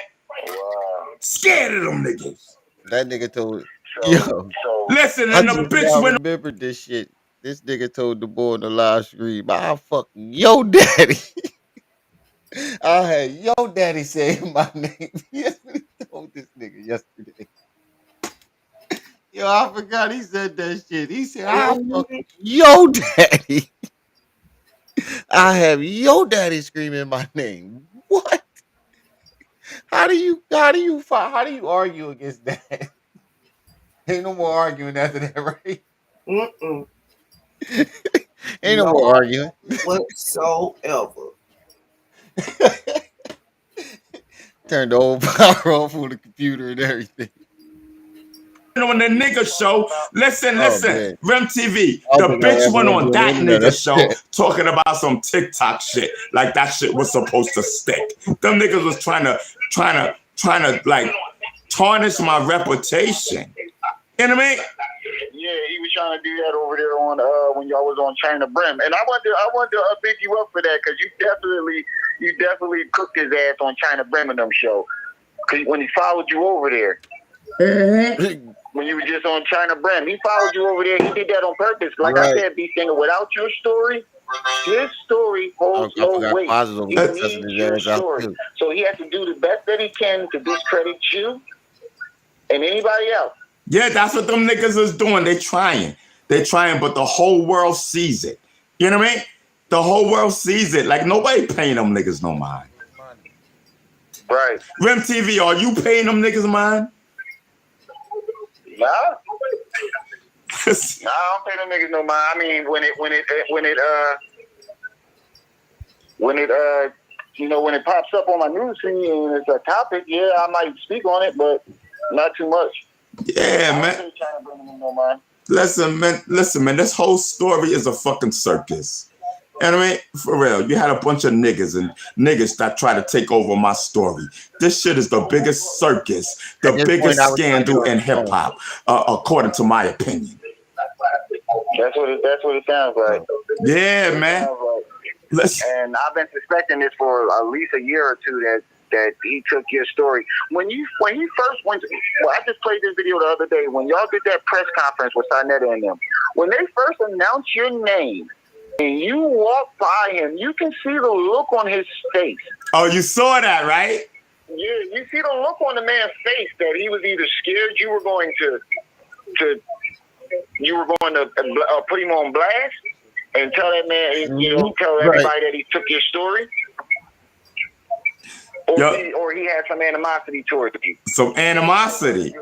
S15: Scared of them niggas.
S1: That nigga told
S15: listen,
S1: I
S15: and the bitch went.
S1: Remember this shit. This nigga told the boy on the live stream, "I'll fuck your daddy." I had your daddy saying my name. Yes, he told this nigga yesterday. Yo, I forgot he said that shit. He said, "I'll fuck your daddy." I have your daddy screaming my name. What? How do you argue against that? Ain't no more arguing after that, right? Ain't no more arguing
S2: whatsoever.
S1: Turned the whole power off on the computer and everything.
S15: on the nigga show. Listen,
S1: man.
S15: Rem TV.
S1: I
S15: The
S1: don't think I
S15: bitch
S1: ever
S15: went
S1: went
S15: on
S1: to
S15: that
S1: the internet.
S15: nigga show talking about some TikTok shit. Like that shit was supposed to stick. Them niggas was trying to like tarnish my reputation. You know what I mean?
S14: Yeah, he was trying to do that over there on when y'all was on China Brim, and I want to pick you up for that because you definitely cooked his ass on China Brim in them show. Cause when he followed you over there, when you were just on China Brim, he followed you over there. He did that on purpose. Like I said, B Singer, without your story, his story holds no weight. He needs your story, so he has to do the best that he can to discredit you and anybody else.
S15: Yeah, that's what them niggas is doing. They trying, but the whole world sees it. You know what I mean? The whole world sees it. Like nobody paying them niggas no mind.
S14: Right.
S15: Rem TV, are you paying them niggas mind?
S14: Nah. Nah, I don't pay them niggas no mind. I mean, when it pops up on my news feed and it's a topic, yeah, I might speak on it, but not too much.
S15: Yeah, man. Listen, man. This whole story is a fucking circus. You know what I mean? For real. You had a bunch of niggas that try to take over my story. This shit is the biggest circus, the biggest scandal in hip hop, according to my opinion.
S14: That's what it sounds like.
S15: Yeah, man.
S14: And I've been suspecting this for at least a year or two that he took your story. When he first went to, I just played this video the other day, when y'all did that press conference with Saneter and them, when they first announced your name and you walked by him, you can see the look on his face.
S15: Oh, you saw that, right?
S14: Yeah, you see the look on the man's face that he was either scared you were going to put him on blast and tell that man, tell everybody that he took your story. Or he had some animosity towards you.
S15: Some animosity.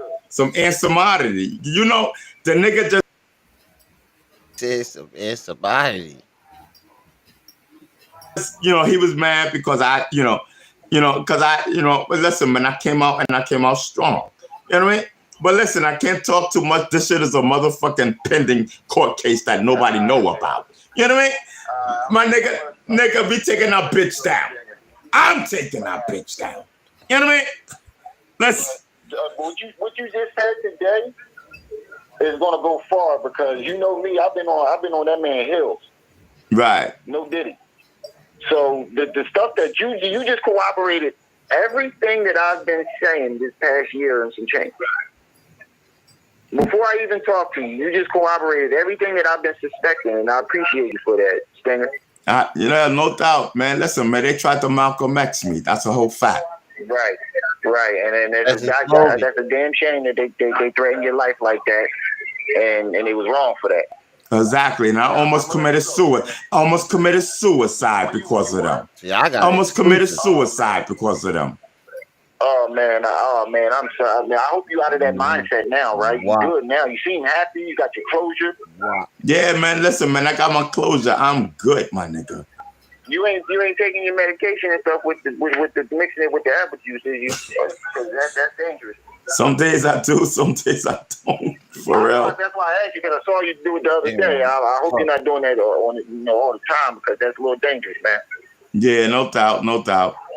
S15: You know, the nigga just
S1: said some animosity.
S15: He was mad because listen, man, I came out strong. You know what I mean? But listen, I can't talk too much. This shit is a motherfucking pending court case that nobody know about. You know what I mean? My nigga be taking our bitch down. I'm taking our bitch down. You know what I mean?
S14: What you just said today is gonna go far because you know me. I've been on that man Hills.
S15: Right.
S14: No Diddy. So the stuff that you just corroborated everything that I've been saying this past year and some change. Before I even talk to you, you just corroborated everything that I've been suspecting, and I appreciate you for that, Stinger.
S15: No doubt, man. Listen, man, they tried to Malcolm X me. That's a whole fact.
S14: Right. And that's a damn shame that they threatened your life like that, and it was wrong for that.
S15: Exactly, and I almost committed suicide. Because of them. Almost committed suicide because of them.
S14: Oh man, I'm sorry. I hope you out of that mindset now, right? You good now. You seem happy. You got your closure.
S1: Wow.
S15: Yeah, man. Listen, man. I got my closure. I'm good, my nigga.
S14: You ain't taking your medication and stuff with the mixing it with the apple juice, is you? Because that's dangerous.
S15: Some days I do, some days I don't. For real.
S14: That's why I asked you because I saw you do it the other day. I hope you're not doing that all the time because that's a little dangerous, man.
S15: Yeah, no doubt.
S14: I don't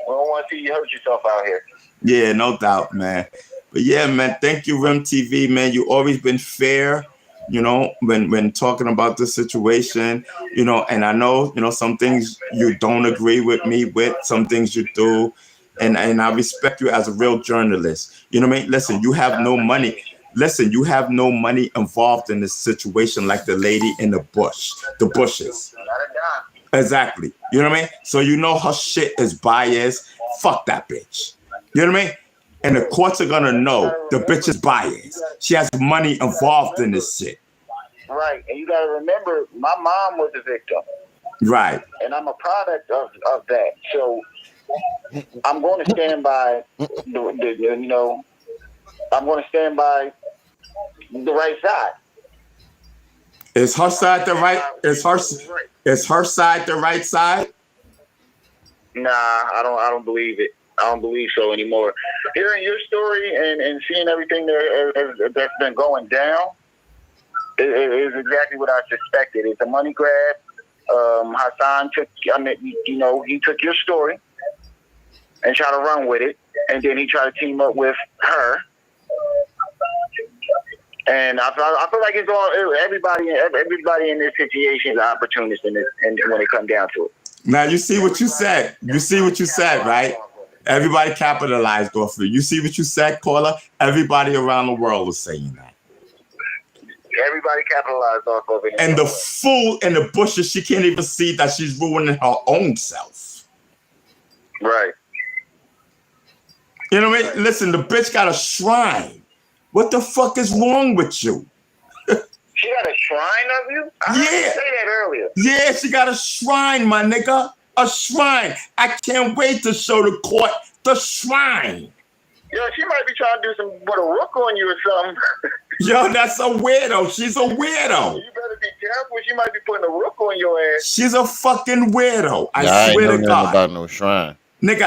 S14: want to see you hurt yourself out here.
S15: Yeah, no doubt, man. But yeah, man, thank you, Rem TV, man. You always been fair, when talking about this situation, and I know, some things you don't agree with me with, some things you do. And I respect you as a real journalist. You know what I mean? Listen, you have no money. Listen, you have no money involved in this situation like the lady in the bushes. Exactly. You know what I mean? So her shit is biased. Fuck that bitch. You know what I mean? And the courts are gonna know the bitch is biased. She has money involved in this shit.
S14: Right. And you gotta remember, my mom was a victim.
S15: Right.
S14: And I'm a product of that. So I'm going to stand by I'm going to stand by the right side.
S15: Is her side the right? Is her side the right side?
S14: Nah, I don't believe it. don't believe so anymore. Hearing your story and seeing everything that's been going down is exactly what I suspected. It's a money grab. Hassan took, he took your story and tried to run with it, and then he tried to team up with her. And I feel like it's all everybody in this situation is opportunist in this, and when it comes down to it.
S15: Now you see what you said. You see what you said, right? Everybody capitalized off of it. You see what you said, caller? Everybody around the world is saying that.
S14: Everybody capitalized off of it.
S15: And the fool in the bushes, she can't even see that she's ruining her own self.
S14: Right.
S15: You know what I mean? Listen, the bitch got a shrine. What the fuck is wrong with you?
S14: She got a shrine of you? I heard you say that earlier.
S15: Yeah, she got a shrine, my nigga. A shrine. I can't wait to show the court the shrine.
S14: Yo, she might be trying to do some with a rook on you or something.
S15: Yo, that's a weirdo. She's a weirdo.
S14: You better be careful. She might be putting a rook on your ass.
S15: She's a fucking weirdo.
S1: I
S15: swear
S1: ain't
S15: to
S1: know nothing
S15: God.
S1: about no shrine.
S15: Nigga,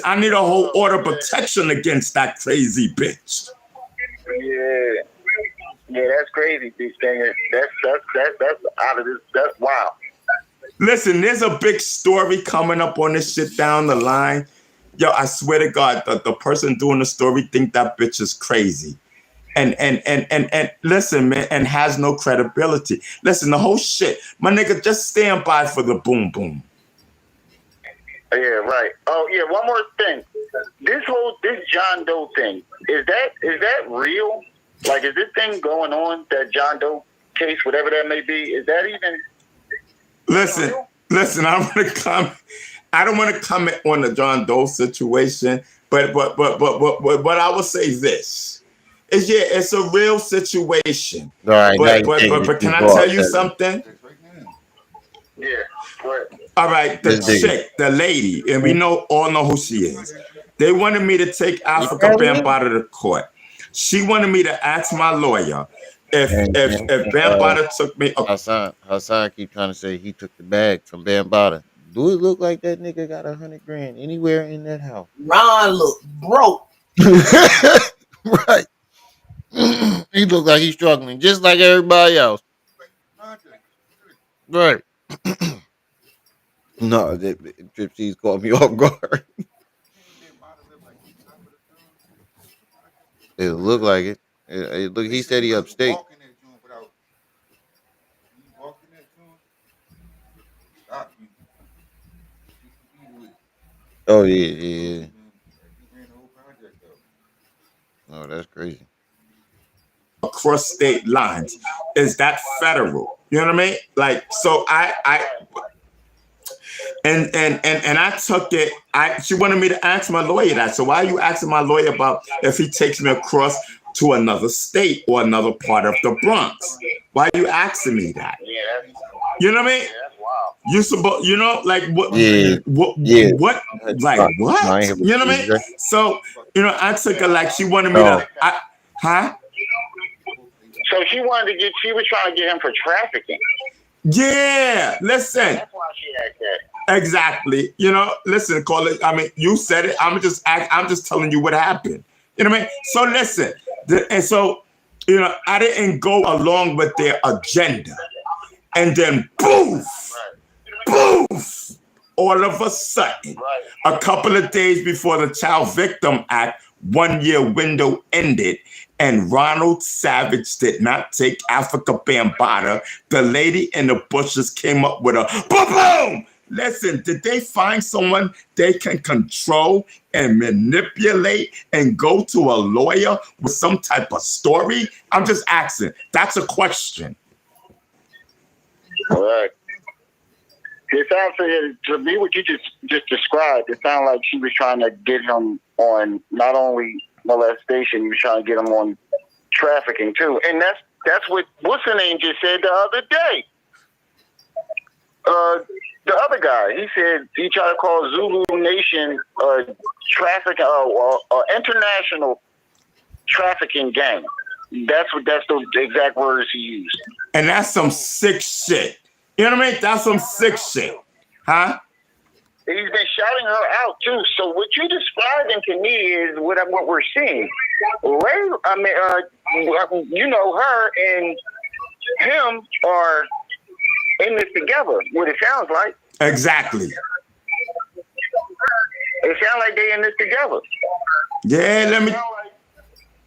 S15: I need a whole order of protection against that crazy bitch.
S14: Yeah, that's crazy, bitch. That's out of this. That's wild.
S15: Listen, there's a big story coming up on this shit down the line. Yo, I swear to God, the person doing the story think that bitch is crazy. And listen, man, and has no credibility. Listen, the whole shit. My nigga, just stand by for the boom boom.
S14: Yeah, right. Oh, yeah, one more thing. This John Doe thing, is that real? Like, is this thing going on, that John Doe case, whatever that may be, is that even...
S15: Listen, I don't want to comment on the John Doe situation, but what I will say is this. It's a real situation.
S1: All right,
S15: but can I tell you something?
S14: Yeah, right.
S15: All right, the chick, the lady, and we all know who she is. They wanted me to take Africa Bambaataa to court. She wanted me to ask my lawyer if Bambaataa took me.
S1: Hassan keep trying to say he took the bag from Bambaataa. Do it look like that nigga got $100,000 anywhere in that house?
S2: Ron look broke.
S1: Right. He look like he's struggling just like everybody else. Right. No, Trip C's caught me off guard. It looked like it. Look, he said he upstate. Oh yeah. Oh, that's crazy.
S15: Across state lines, is that federal? You know what I mean? Like, so I took it. She wanted me to ask my lawyer that. So why are you asking my lawyer about if he takes me across to another state or another part of the Bronx? Why are you asking me that? You know what I mean? You know, like what?
S1: Yeah.
S15: What? Like what? You know what I mean? So I took her like she wanted me to.
S14: So she was trying to get him for trafficking.
S15: Yeah, listen.
S14: That's why she asked that.
S15: Exactly. Listen, call it. I mean, you said it. I'm just telling you what happened. You know what I mean? So listen, and so I didn't go along with their agenda, and then poof, all of a sudden, a couple of days before the Child Victim Act 1-year window ended, and Ronald Savage did not take Africa Bambaataa, the lady in the bushes came up with a boom. Listen, did they find someone they can control and manipulate and go to a lawyer with some type of story? I'm just asking. That's a question.
S14: All right. It sounds to me what you just described. It sounded like she was trying to get him on not only molestation, he was trying to get him on trafficking too. And that's what's her name just said the other day. The other guy, he said he tried to call Zulu Nation trafficking international trafficking gang. That's the exact words he used.
S15: And that's some sick shit. You know what I mean? That's some sick shit. Huh?
S14: He's been shouting her out too. So what you describing to me is what we're seeing. Ray, you know, her and him are in this together. What it sounds like.
S15: Exactly.
S14: It sounds like they in this together.
S15: Yeah, let me.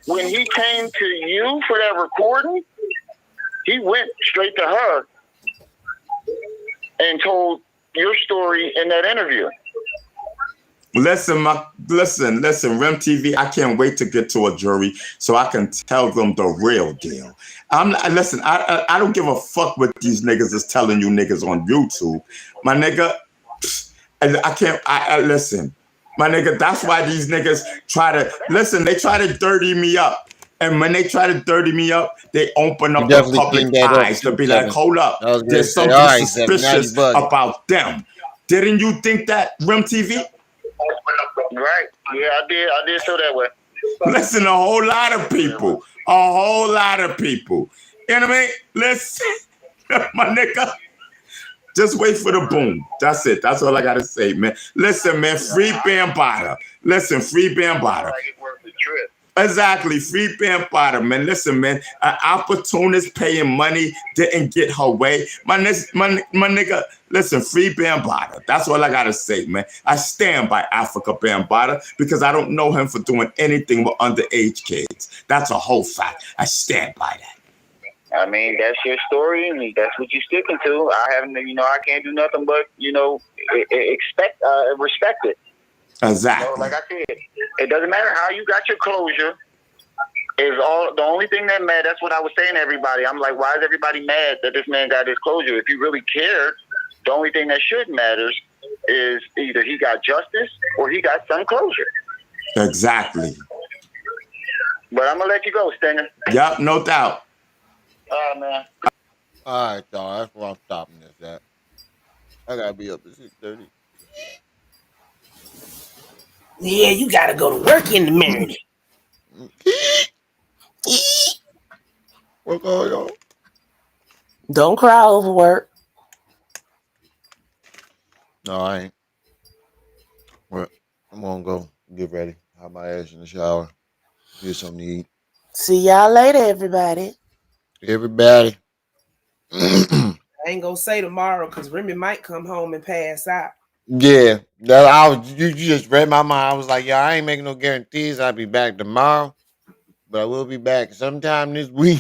S14: When he came to you for that recording, he went straight to her and told your story in that interview.
S15: Listen, Rem TV. I can't wait to get to a jury so I can tell them the real deal. I don't give a fuck what these niggas is telling you niggas on YouTube, my nigga. I can't. I listen, my nigga. That's why these niggas try to listen. They try to dirty me up. And when they try to dirty me up, they open up the public eyes to be like, hold up, there's something suspicious about them. Didn't you think that, Rim TV?
S14: Right. Yeah, I did feel that way.
S15: Listen, a whole lot of people. You know what I mean? Listen, my nigga. Just wait for the boom. That's it. That's all I got to say, man. Listen, man, free Bambaataa. Listen, free Bambaataa. Exactly, free Bambaataa, man. Listen, man, an opportunist paying money didn't get her way. My nigga, listen, free Bambaataa. That's all I gotta say, man. I stand by Africa Bambaataa because I don't know him for doing anything with underage kids. That's a whole fact. I stand by that.
S14: I mean, that's your story, and that's what you're sticking to. I can't do nothing but, respect it.
S15: Exactly.
S14: Like I said, it doesn't matter how you got your closure. The only thing that matters. That's what I was saying to everybody. I'm like, why is everybody mad that this man got his closure? If you really cared, the only thing that should matters is either he got justice or he got some closure.
S15: Exactly.
S14: But I'm gonna let you go, Stinger.
S15: Yep, no doubt.
S14: All right, man.
S1: All right, dog. That's where I'm stopping this at. I gotta be up at 6:30.
S2: Yeah, you gotta go to work in the morning.
S1: What's going on?
S2: Don't cry over work.
S1: No, I ain't. Well, I'm gonna go get ready. Have my ass in the shower. Get something to eat.
S2: See y'all later, everybody.
S1: Everybody.
S2: I ain't gonna say tomorrow because Remy might come home and pass out.
S1: Yeah, you just read my mind. I was like, I ain't making no guarantees. I'll be back tomorrow, but I will be back sometime this week.